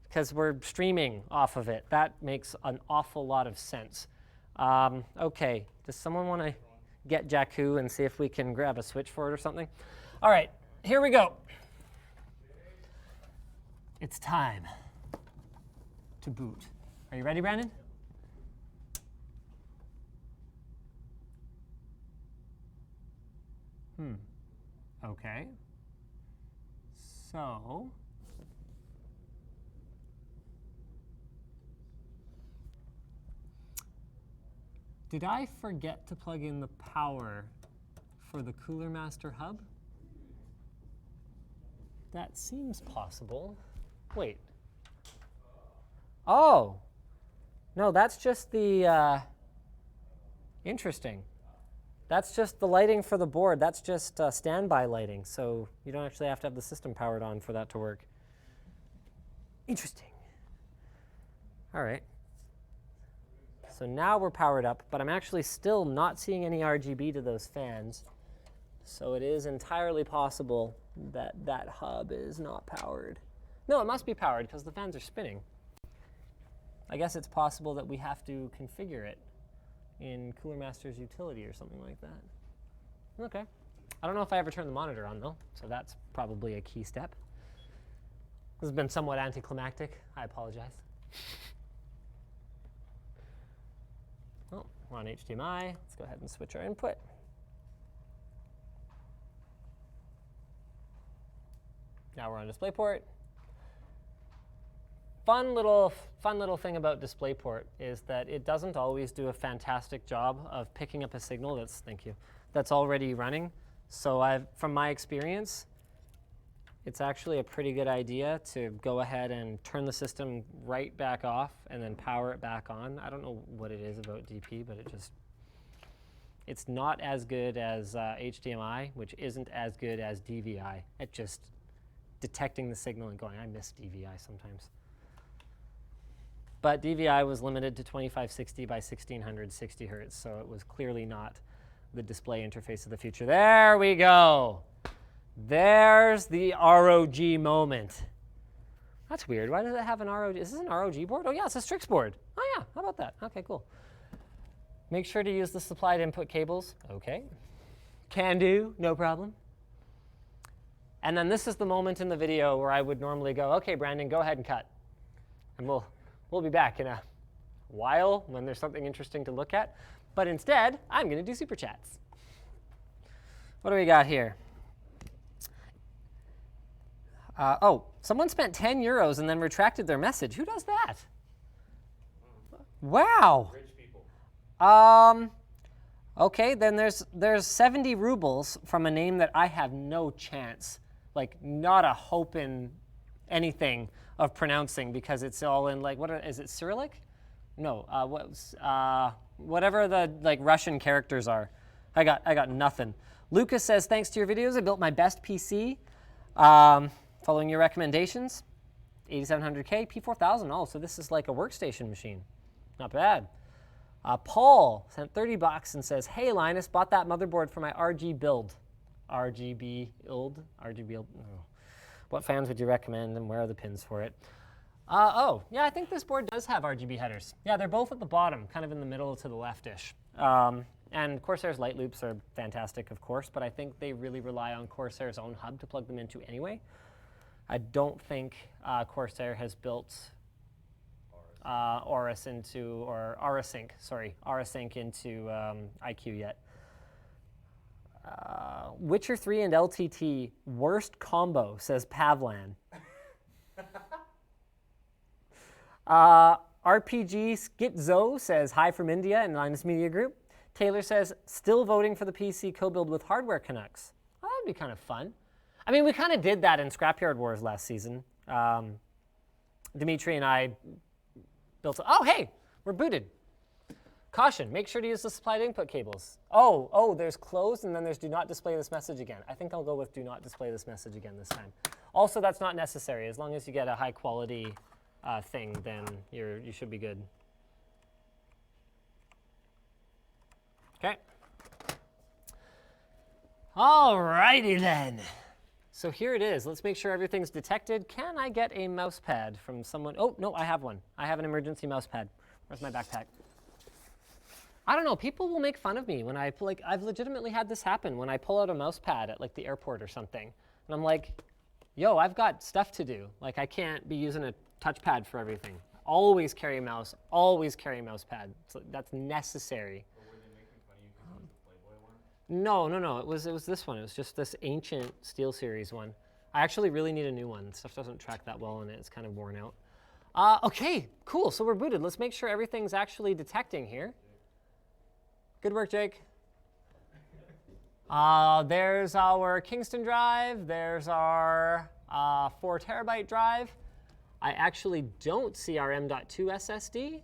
because we're streaming off of it. That makes an awful lot of sense. Okay, does someone want to get Jakku and see if we can grab a switch for it or something? All right, here we go. It's time. to boot. Are you ready, Brandon? Okay. So, did I forget to plug in the power for the Cooler Master hub? That seems possible. Wait. Oh. No, that's just the, interesting. That's just the lighting for the board. That's just standby lighting, so you don't actually have to have the system powered on for that to work. Interesting. All right. So now we're powered up, but I'm actually still not seeing any RGB to those fans. So it is entirely possible that that hub is not powered. No, it must be powered because the fans are spinning. I guess it's possible that we have to configure it in Cooler Master's utility or something like that. Okay. I don't know if I ever turned the monitor on though, so that's probably a key step. This has been somewhat anticlimactic. I apologize. Well, we're on HDMI. Let's go ahead and switch our input. Now we're on DisplayPort. Fun little thing about DisplayPort is that it doesn't always do a fantastic job of picking up a signal that's already running. So from my experience, it's actually a pretty good idea to go ahead and turn the system right back off and then power it back on. I don't know what it is about DP, but it's not as good as HDMI, which isn't as good as DVI at just detecting the signal and going, I miss DVI sometimes. But DVI was limited to 2560 by 1660 hertz, so it was clearly not the display interface of the future. There we go. There's the ROG moment. That's weird. Why does it have an ROG? Is this an ROG board? Oh yeah, it's a Strix board. Oh yeah, how about that? Okay, cool. Make sure to use the supplied input cables. Okay. Can do, no problem. And then this is the moment in the video where I would normally go, okay, Brandon, go ahead and cut. And we'll be back in a while when there's something interesting to look at. But instead, I'm going to do super chats. What do we got here? Oh, someone spent 10 euros and then retracted their message. Who does that? Wow. Rich people. Okay, then there's 70 rubles from a name that I have no chance, like not a hope in anything of pronouncing because it's all in like, is it Cyrillic? No, whatever the like Russian characters are. I got nothing. Lucas says, thanks to your videos, I built my best PC. Following your recommendations, 8700K, P4000. Oh, so this is like a workstation machine. Not bad. Paul sent 30 bucks and says, hey Linus, bought that motherboard for my RGB build. RGB build? Oh. What fans would you recommend and where are the pins for it? Oh, yeah, I think this board does have RGB headers. Yeah, they're both at the bottom, kind of in the middle to the leftish. And Corsair's light loops are fantastic, of course, but I think they really rely on Corsair's own hub to plug them into anyway. I don't think Corsair has built Aurasync into IQ yet. Witcher 3 and LTT, worst combo, says Pavlan. RPG Skitzo says, hi from India and Linus Media Group. Taylor says, still voting for the PC co-build with Hardware Canucks. Well, that would be kind of fun. I mean, we kind of did that in Scrapyard Wars last season. Dimitri and I built, oh, hey, we're booted. Caution, make sure to use the supplied input cables. Oh, there's closed and then there's do not display this message again. I think I'll go with do not display this message again this time. Also, that's not necessary. As long as you get a high quality thing, then you should be good. Okay. All righty then. So here it is. Let's make sure everything's detected. Can I get a mouse pad from someone? Oh, no, I have one. I have an emergency mouse pad. Where's my backpack? I don't know. People will make fun of me when I've legitimately had this happen when I pull out a mouse pad at like the airport or something. And I'm like, yo, I've got stuff to do. Like I can't be using a touchpad for everything. Always carry a mouse, always carry a mouse pad. So that's necessary. Or were they making fun of you because it was the Playboy one? No. It was this one. It was just this ancient SteelSeries one. I actually really need a new one. Stuff doesn't track that well in it. It's kind of worn out. Okay, cool. So we're booted. Let's make sure everything's actually detecting here. Good work, Jake. There's our Kingston drive. There's our 4 terabyte drive. I actually don't see our M.2 SSD,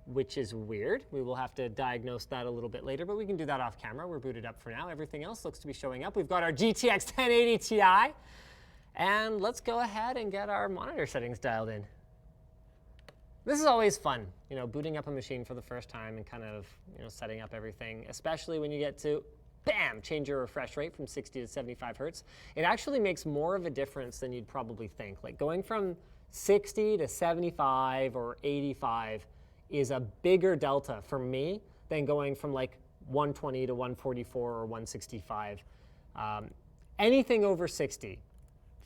which is weird. We will have to diagnose that a little bit later, but we can do that off camera. We're booted up for now. Everything else looks to be showing up. We've got our GTX 1080 Ti. And let's go ahead and get our monitor settings dialed in. This is always fun, you know, booting up a machine for the first time and kind of, you know, setting up everything, especially when you get to, bam, change your refresh rate from 60 to 75 hertz. It actually makes more of a difference than you'd probably think. Like going from 60 to 75 or 85 is a bigger delta for me than going from like 120 to 144 or 165. Anything over 60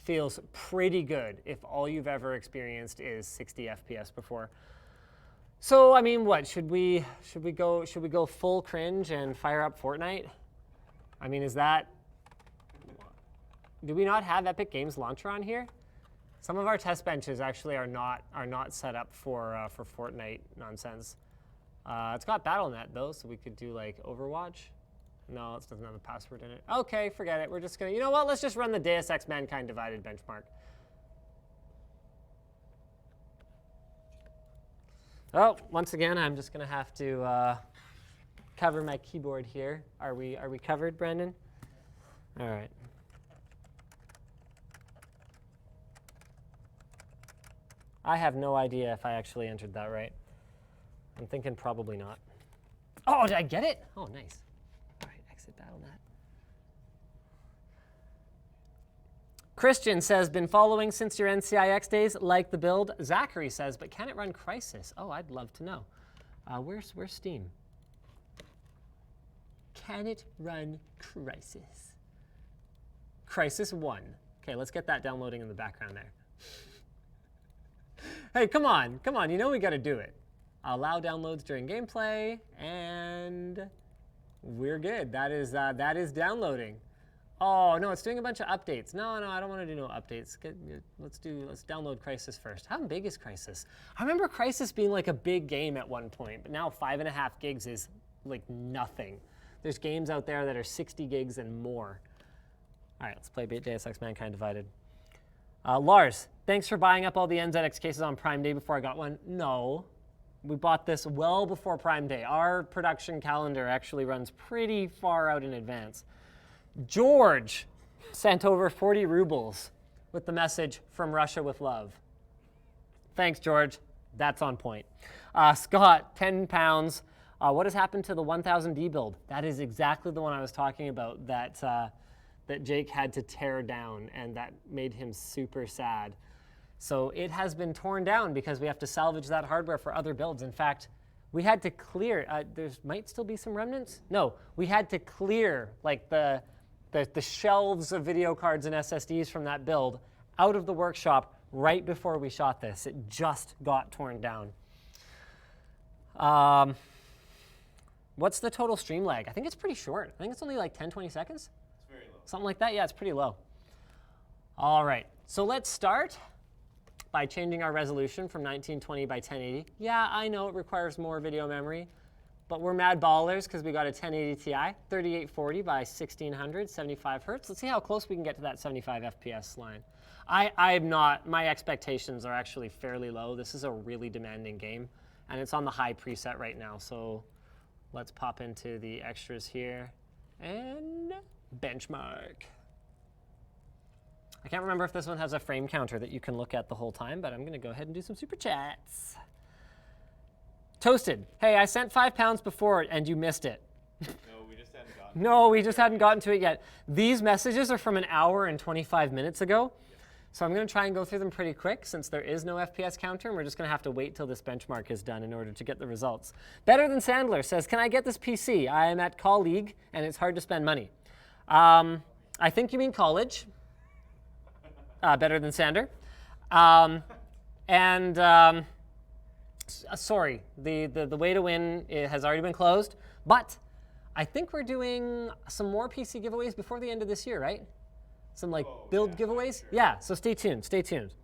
feels pretty good if all you've ever experienced is 60 FPS before. So I mean, what should we go full cringe and fire up Fortnite? I mean, is that, do we not have Epic Games Launcher on here? Some of our test benches actually are not set up for Fortnite nonsense. It's got Battle.net though, so we could do like Overwatch. No, it doesn't have a password in it. Okay, forget it. We're just gonna, you know what? Let's just run the Deus Ex Mankind Divided benchmark. Oh, once again, I'm just gonna have to cover my keyboard here. Are we covered, Brandon? All right. I have no idea if I actually entered that right. I'm thinking probably not. Oh, did I get it? Oh, nice. All right, exit Battle.net. Christian says, been following since your NCIX days, like the build. Zachary says, but can it run Crysis? Oh, I'd love to know. Where's Steam? Can it run Crysis? Crysis 1. Okay, let's get that downloading in the background there. Hey, come on, you know we gotta do it. Allow downloads during gameplay, and we're good. That is downloading. Oh no, it's doing a bunch of updates. No, I don't want to do no updates. Let's download Crysis first. How big is Crysis? I remember Crysis being like a big game at one point, but now 5.5 gigs is like nothing. There's games out there that are 60 gigs and more. All right, let's play Deus Ex Mankind Divided. Lars, thanks for buying up all the NZX cases on Prime Day before I got one. No, we bought this well before Prime Day. Our production calendar actually runs pretty far out in advance. George sent over 40 rubles with the message, from Russia with love. Thanks, George. That's on point. Scott, 10 pounds. What has happened to the 1000D build? That is exactly the one I was talking about that Jake had to tear down, and that made him super sad. So it has been torn down because we have to salvage that hardware for other builds. In fact, we had to clear, there might still be some remnants? No, we had to clear like the shelves of video cards and SSDs from that build out of the workshop right before we shot this. It just got torn down. What's the total stream lag? I think it's pretty short. I think it's only like 10, 20 seconds. It's very low. Something like that, yeah, it's pretty low. All right, so let's start by changing our resolution from 1920 by 1080. Yeah, I know it requires more video memory, but we're mad ballers because we got a 1080 Ti, 3840 by 1600, 75 hertz. Let's see how close we can get to that 75 FPS line. I'm not, my expectations are actually fairly low. This is a really demanding game, and it's on the high preset right now, so let's pop into the extras here and benchmark. I can't remember if this one has a frame counter that you can look at the whole time, but I'm gonna go ahead and do some super chats. Toasted, hey, I sent 5 pounds before and you missed it. No, we just hadn't gotten No, we just hadn't gotten to it yet. These messages are from an hour and 25 minutes ago. So I'm gonna try and go through them pretty quick since there is no FPS counter, and we're just gonna have to wait till this benchmark is done in order to get the results. Better Than Sandler says, can I get this PC? I am at colleague and it's hard to spend money. I think you mean college. Better Than Sander. Sorry, the way to win has already been closed, but I think we're doing some more PC giveaways before the end of this year, right? Some like build giveaways? Sure. Yeah, so stay tuned, stay tuned.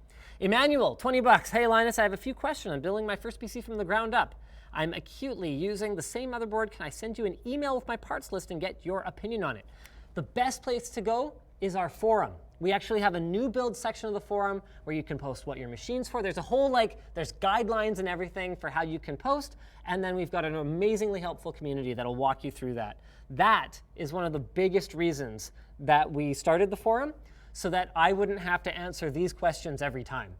Emmanuel, 20 bucks. Hey Linus, I have a few questions on building my first PC from the ground up. I'm acutely using the same motherboard. Can I send you an email with my parts list and get your opinion on it? The best place to go is our forum. We actually have a new build section of the forum where you can post what your machine's for. There's a whole there's guidelines and everything for how you can post. And then we've got an amazingly helpful community that'll walk you through that. That is one of the biggest reasons that we started the forum, so that I wouldn't have to answer these questions every time.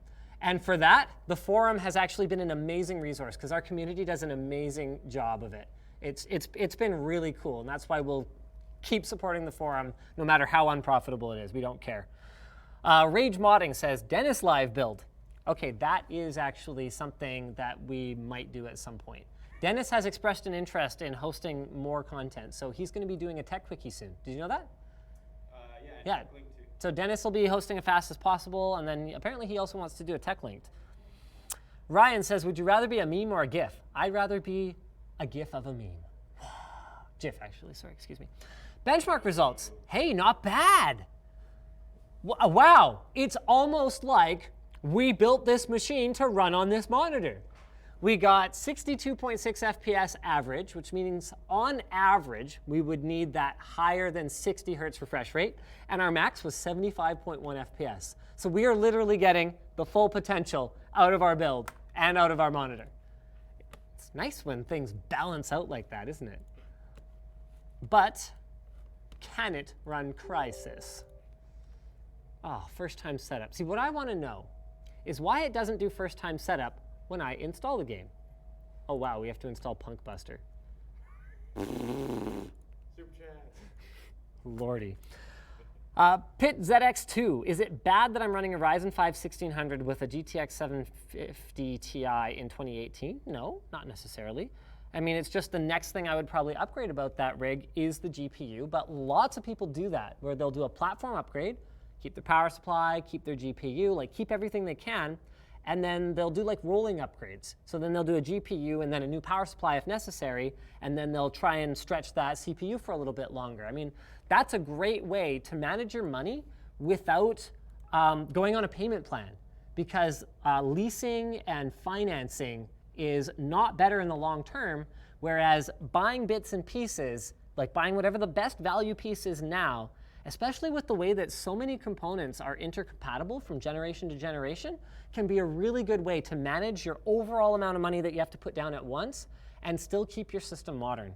And for that, the forum has actually been an amazing resource because our community does an amazing job of it. It's been really cool, and that's why we'll keep supporting the forum no matter how unprofitable it is. We don't care. Rage Modding says, Dennis live build. Okay, that is actually something that we might do at some point. Dennis has expressed an interest in hosting more content, so he's going to be doing a Tech Quickie soon. Did you know that? Yeah. So Dennis will be hosting as fast as possible, and then apparently he also wants to do a Tech Linked. Ryan says, would you rather be a meme or a GIF? I'd rather be a GIF of a meme. GIF, actually, sorry, excuse me. Benchmark results. Hey, not bad. Wow, it's almost like we built this machine to run on this monitor. We got 62.6 FPS average, which means on average, we would need that higher than 60 hertz refresh rate, and our max was 75.1 FPS. So we are literally getting the full potential out of our build and out of our monitor. It's nice when things balance out like that, isn't it? But can it run Crysis? Oh, first time setup. See, what I want to know is why it doesn't do first time setup when I install the game. Oh wow, we have to install Punkbuster. Super chat. Lordy. Pit ZX2, is it bad that I'm running a Ryzen 5 1600 with a GTX 750 Ti in 2018? No, not necessarily. I mean, it's just the next thing I would probably upgrade about that rig is the GPU, but lots of people do that, where they'll do a platform upgrade, keep their power supply, keep their GPU, like keep everything they can, and then they'll do like rolling upgrades. So then they'll do a GPU and then a new power supply if necessary, and then they'll try and stretch that CPU for a little bit longer. I mean, that's a great way to manage your money without going on a payment plan, because leasing and financing is not better in the long term, whereas buying bits and pieces, like buying whatever the best value piece is now, especially with the way that so many components are intercompatible from generation to generation, can be a really good way to manage your overall amount of money that you have to put down at once and still keep your system modern.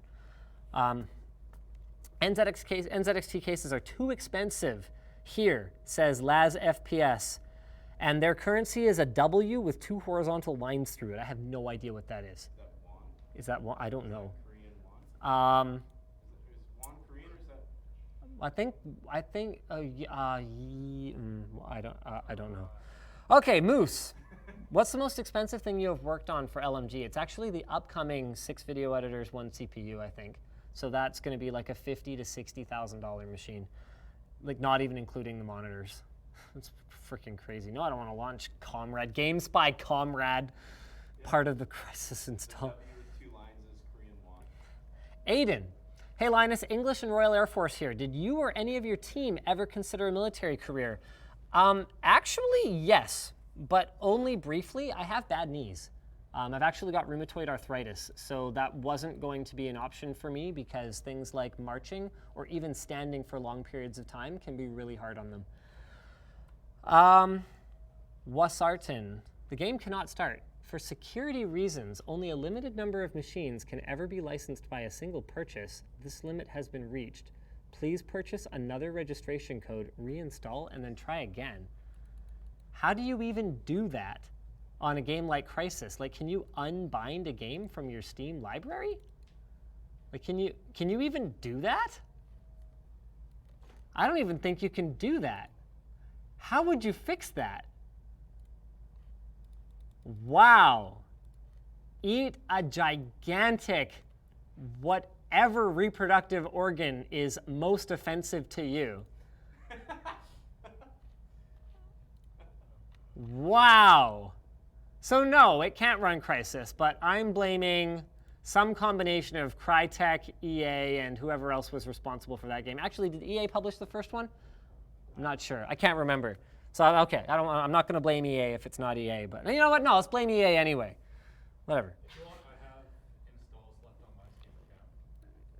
NZXT cases are too expensive here, says Laz FPS. And their currency is a W with 2 horizontal lines through it. I have no idea what that is. Is that won? I don't know. Korean won? Is won Korean or is that? I don't know. Okay, Moose. What's the most expensive thing you have worked on for LMG? It's actually the upcoming 6 video editors, 1 CPU, I think. So that's going to be like a $50,000 to $60,000 machine, like not even including the monitors. It's freaking crazy. No, I don't want to launch Comrade. GameSpy Comrade, part of the Crysis install. W with 2 lines is Korean won. Aiden. Hey Linus, English and Royal Air Force here. Did you or any of your team ever consider a military career? Actually, yes, but only briefly. I have bad knees. I've actually got rheumatoid arthritis, so that wasn't going to be an option for me because things like marching or even standing for long periods of time can be really hard on them. Wasartan, the game cannot start. For security reasons, only a limited number of machines can ever be licensed by a single purchase. This limit has been reached. Please purchase another registration code, reinstall, and then try again. How do you even do that on a game like Crysis? Like, can you unbind a game from your Steam library? Like, can you even do that? I don't even think you can do that. How would you fix that? Wow. Eat a gigantic whatever reproductive organ is most offensive to you. Wow. So no, it can't run Crysis, but I'm blaming some combination of Crytek, EA, and whoever else was responsible for that game. Actually, did EA publish the first one? I'm not sure. I can't remember. So, okay, I'm not going to blame EA if it's not EA. But you know what? No, let's blame EA anyway. Whatever. If you want, I have installs left on my Steam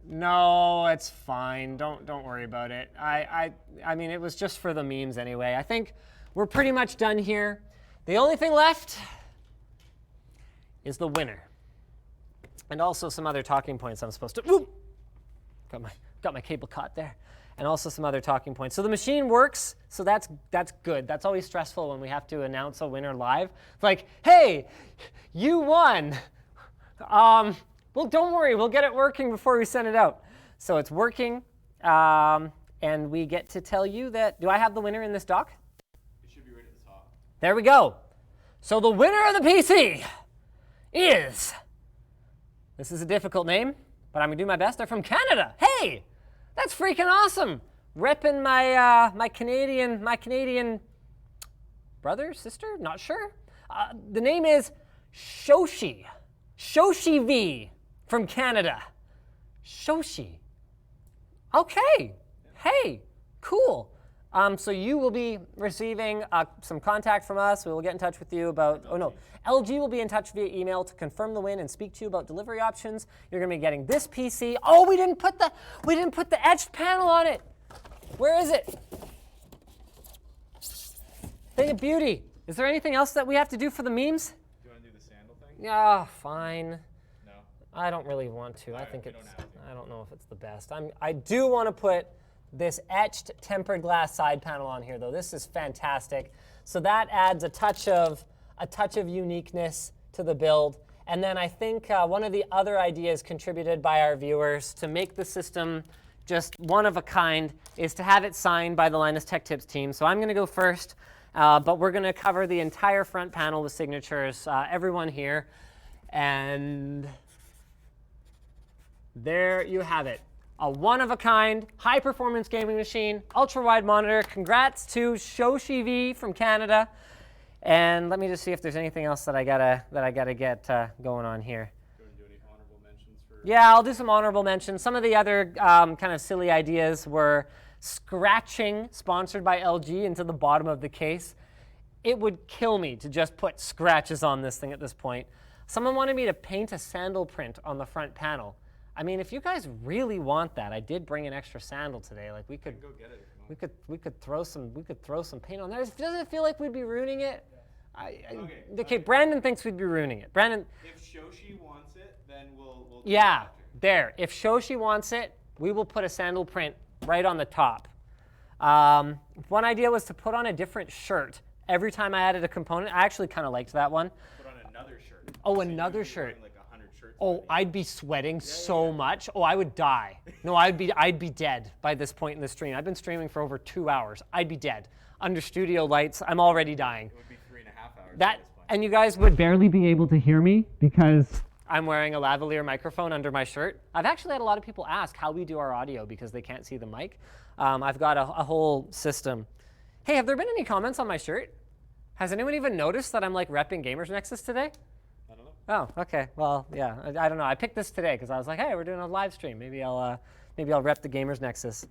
account. No, it's fine. Don't worry about it. I mean, it was just for the memes anyway. I think we're pretty much done here. The only thing left is the winner. And also some other talking points I'm supposed to... Whoop! Got my cable caught there. And also some other talking points. So the machine works, so that's good. That's always stressful when we have to announce a winner live. It's like, hey, you won. Well, don't worry, we'll get it working before we send it out. So it's working, and we get to tell you that... Do I have the winner in this doc? It should be right at the top. There we go. So the winner of the PC is... This is a difficult name, but I'm going to do my best. They're from Canada. Hey, that's freaking awesome. Repping my, my Canadian brother, sister, not sure. The name is Shoshi. Shoshi V from Canada. Shoshi. Okay. Hey, cool. So you will be receiving some contact from us. We will get in touch with you about, oh no, LG will be in touch via email to confirm the win and speak to you about delivery options. You're gonna be getting this PC. Oh, we didn't put the etched panel on it. Where is it? Thing of beauty. Is there anything else that we have to do for the memes? Do you want to do the sandal thing? Yeah, fine. No. I don't really want to. I Alright, think we it's, don't have to. I don't know if it's the best. I do want to put this etched tempered glass side panel on here, though. This is fantastic. So that adds a touch of uniqueness to the build. And then I think one of the other ideas contributed by our viewers to make the system just one of a kind is to have it signed by the Linus Tech Tips team. So I'm going to go first, but we're going to cover the entire front panel with signatures, everyone here. And there you have it. A one-of-a-kind, high-performance gaming machine, ultra-wide monitor. Congrats to Shoshi V from Canada. And let me just see if there's anything else that I gotta get going on here. Do you want to do any honorable mentions for? Yeah, I'll do some honorable mentions. Some of the other kind of silly ideas were scratching, sponsored by LG, into the bottom of the case. It would kill me to just put scratches on this thing at this point. Someone wanted me to paint a sandal print on the front panel. I mean, if you guys really want that, I did bring an extra sandal today. Like we could Go get it if you want. we could throw some paint on there. Doesn't it feel like we'd be ruining it? Okay, Brandon thinks we'd be ruining it. Brandon. If Shoshi wants it, then we'll do Yeah, it after. there. If Shoshi wants it, we will put a sandal print right on the top. One idea was to put on a different shirt every time I added a component. I actually kind of liked that one. Put on another shirt. Oh, So another you'd be shirt. wearing like 100 shirts Oh, already. I'd be sweating so much. Oh, I would die. No, I'd be dead by this point in the stream. I've been streaming for over 2 hours. I'd be dead. Under studio lights, I'm already dying. It would be 3.5 hours That, at this point. and you guys would barely be able to hear me because I'm wearing a lavalier microphone under my shirt. I've actually had a lot of people ask how we do our audio because they can't see the mic. I've got a whole system. Hey, have there been any comments on my shirt? Has anyone even noticed that I'm like repping Gamers Nexus today? I don't know. Oh, okay. Well, yeah. I don't know. I picked this today because I was like, hey, we're doing a live stream. Maybe I'll rep the Gamers Nexus.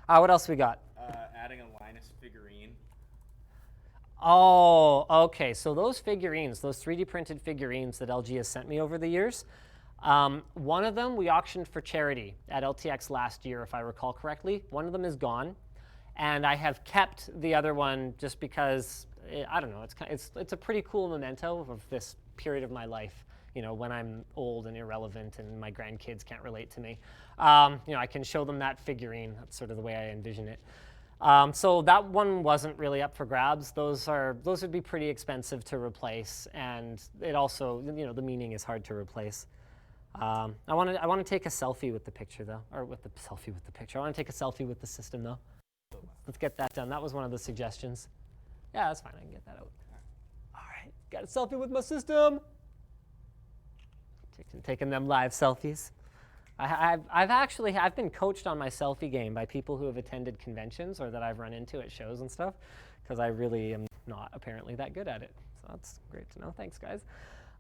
What else we got? Adding a Linus figurine. Oh, okay. So those figurines, those 3D printed figurines that LG has sent me over the years, one of them we auctioned for charity at LTX last year, if I recall correctly. One of them is gone, and I have kept the other one just because I don't know. It's a pretty cool memento of this period of my life. You know, when I'm old and irrelevant and my grandkids can't relate to me. You know, I can show them that figurine. That's sort of the way I envision it. So that one wasn't really up for grabs. Those would be pretty expensive to replace, and it also, you know, the meaning is hard to replace. I want to take a selfie with the picture though, or with the selfie with the picture. I want to take a selfie with the system though. Let's get that done. That was one of the suggestions. Yeah, that's fine. I can get that out. All right, got a selfie with my system. Taking them live selfies. I've been coached on my selfie game by people who have attended conventions or that I've run into at shows and stuff, because I really am not apparently that good at it. So that's great to know. Thanks, guys.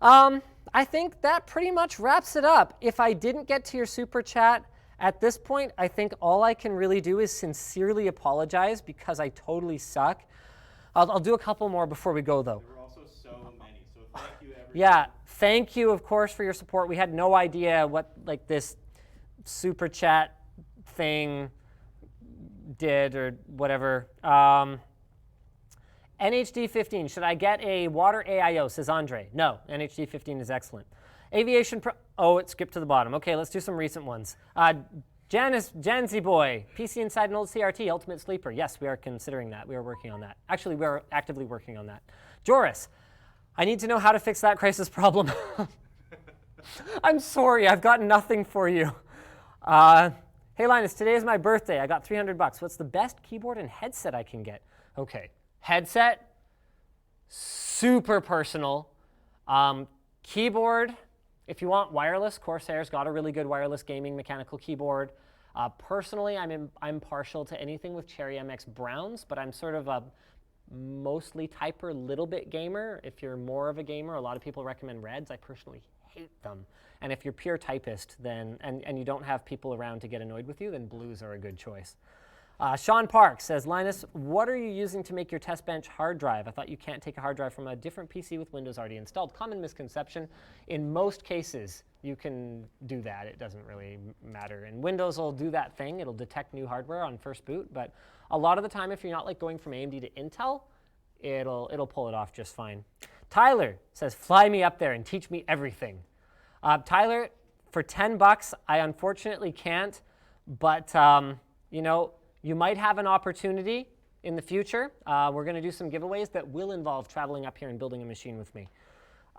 I think that pretty much wraps it up. If I didn't get to your super chat at this point, I think all I can really do is sincerely apologize because I totally suck. I'll do a couple more before we go, though. There were also so many, so thank you, everyone. Yeah, thank you, of course, for your support. We had no idea what like this super chat thing did or whatever. NHD 15, should I get a water AIO, says Andre. No, NHD 15 is excellent. Aviation Pro, oh, it skipped to the bottom. Okay, let's do some recent ones. Janzy Boy, PC inside an old CRT, Ultimate Sleeper. Yes, we are considering that. We are working on that. Actually, we are actively working on that. Joris, I need to know how to fix that crisis problem. I'm sorry, I've got nothing for you. Hey Linus, today is my birthday. I got $300. What's the best keyboard and headset I can get? Okay, headset, super personal. Keyboard, if you want wireless, Corsair's got a really good wireless gaming mechanical keyboard. Personally, I'm partial to anything with Cherry MX Browns, but I'm sort of a mostly typer, little bit gamer. If you're more of a gamer, a lot of people recommend Reds. I personally hate them. And if you're pure typist, then and you don't have people around to get annoyed with you, then blues are a good choice. Sean Park says, Linus, what are you using to make your test bench hard drive? I thought you can't take a hard drive from a different PC with Windows already installed. Common misconception. In most cases, you can do that. It doesn't really matter. And Windows will do that thing. It'll detect new hardware on first boot. But a lot of the time, if you're not like going from AMD to Intel, it'll pull it off just fine. Tyler says, fly me up there and teach me everything. Tyler, for $10, I unfortunately can't. But, you know, you might have an opportunity in the future. We're going to do some giveaways that will involve traveling up here and building a machine with me.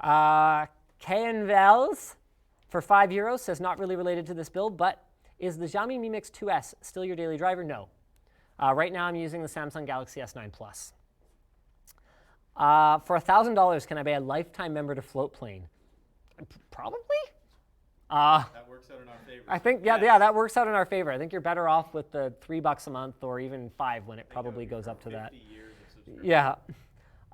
KN Vels for €5 says, not really related to this build, but is the Xiaomi Mi Mix 2S still your daily driver? No. Right now I'm using the Samsung Galaxy S9 Plus. For $1,000, can I buy a lifetime member to Floatplane? Probably. That works out in our favor. I think, yeah, that works out in our favor. I think you're better off with the $3 a month or even $5 when it probably goes up to that. 50 years of subscription. Yeah.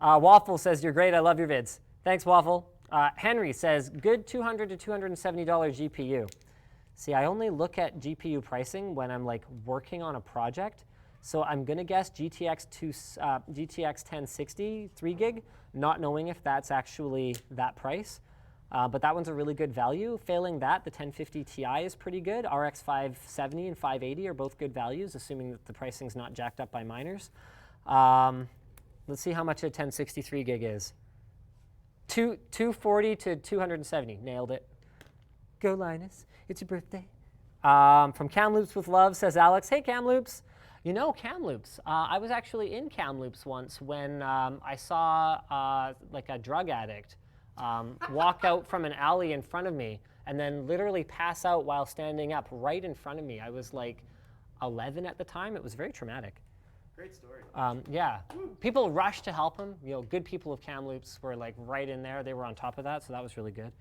Waffle says, you're great. I love your vids. Thanks, Waffle. Henry says, good $200 to $270 GPU. See, I only look at GPU pricing when I'm like working on a project. So I'm going to guess GTX 1060 3 gig, not knowing if that's actually that price. But that one's a really good value. Failing that, the 1050 Ti is pretty good. RX 570 and 580 are both good values, assuming that the pricing's not jacked up by miners. Let's see how much a 1063 gig is. 240 to 270. Nailed it. Go, Linus. It's your birthday. From Kamloops with Love, says Alex. Hey, Kamloops. You know, Kamloops. I was actually in Kamloops once when I saw like a drug addict walk out from an alley in front of me and then literally pass out while standing up right in front of me. I was like 11 at the time. It was very traumatic. Great story. Yeah. People rushed to help him. You know, good people of Kamloops were like right in there. They were on top of that, so that was really good.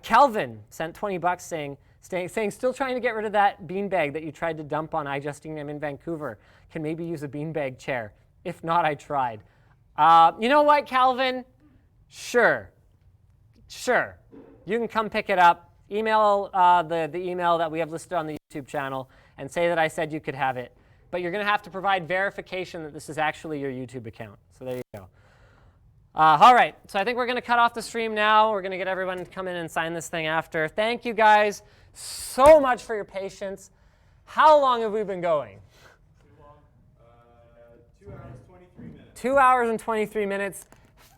Calvin sent $20 saying, still trying to get rid of that beanbag that you tried to dump on iJusting. I'm in Vancouver. Can maybe use a beanbag chair. If not, I tried. You know what, Calvin? Sure. You can come pick it up. Email the email that we have listed on the YouTube channel and say that I said you could have it. But you're going to have to provide verification that this is actually your YouTube account. So there you go. All right, so I think we're going to cut off the stream now. We're going to get everyone to come in and sign this thing after. Thank you guys so much for your patience. How long have we been going? Too long. 2 hours, 23 minutes. 2 hours and 23 minutes.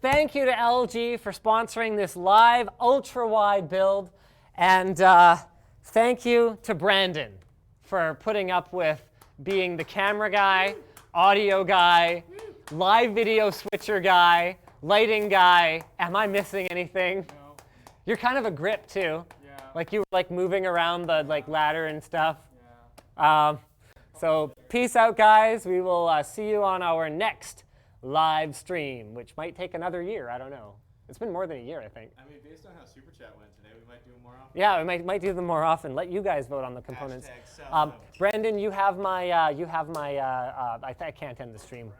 Thank you to LG for sponsoring this live ultra-wide build. And thank you to Brandon for putting up with being the camera guy, audio guy, live video switcher guy, lighting guy. Am I missing anything? No. You're kind of a grip too. Yeah. Like you were like moving around the like ladder and stuff. Yeah. So peace out, guys. We will see you on our next live stream, which might take another year. I don't know. It's been more than a year, I think. I mean, based on how Super Chat went today, we might do them more often. Yeah, we might do them more often. Let you guys vote on the components. Brandon, you have my I can't end the stream.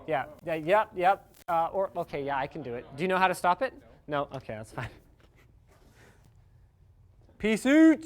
Yeah. Yep. Okay, yeah, I can do it. Do you know how to stop it? No? Okay, that's fine. Peace out!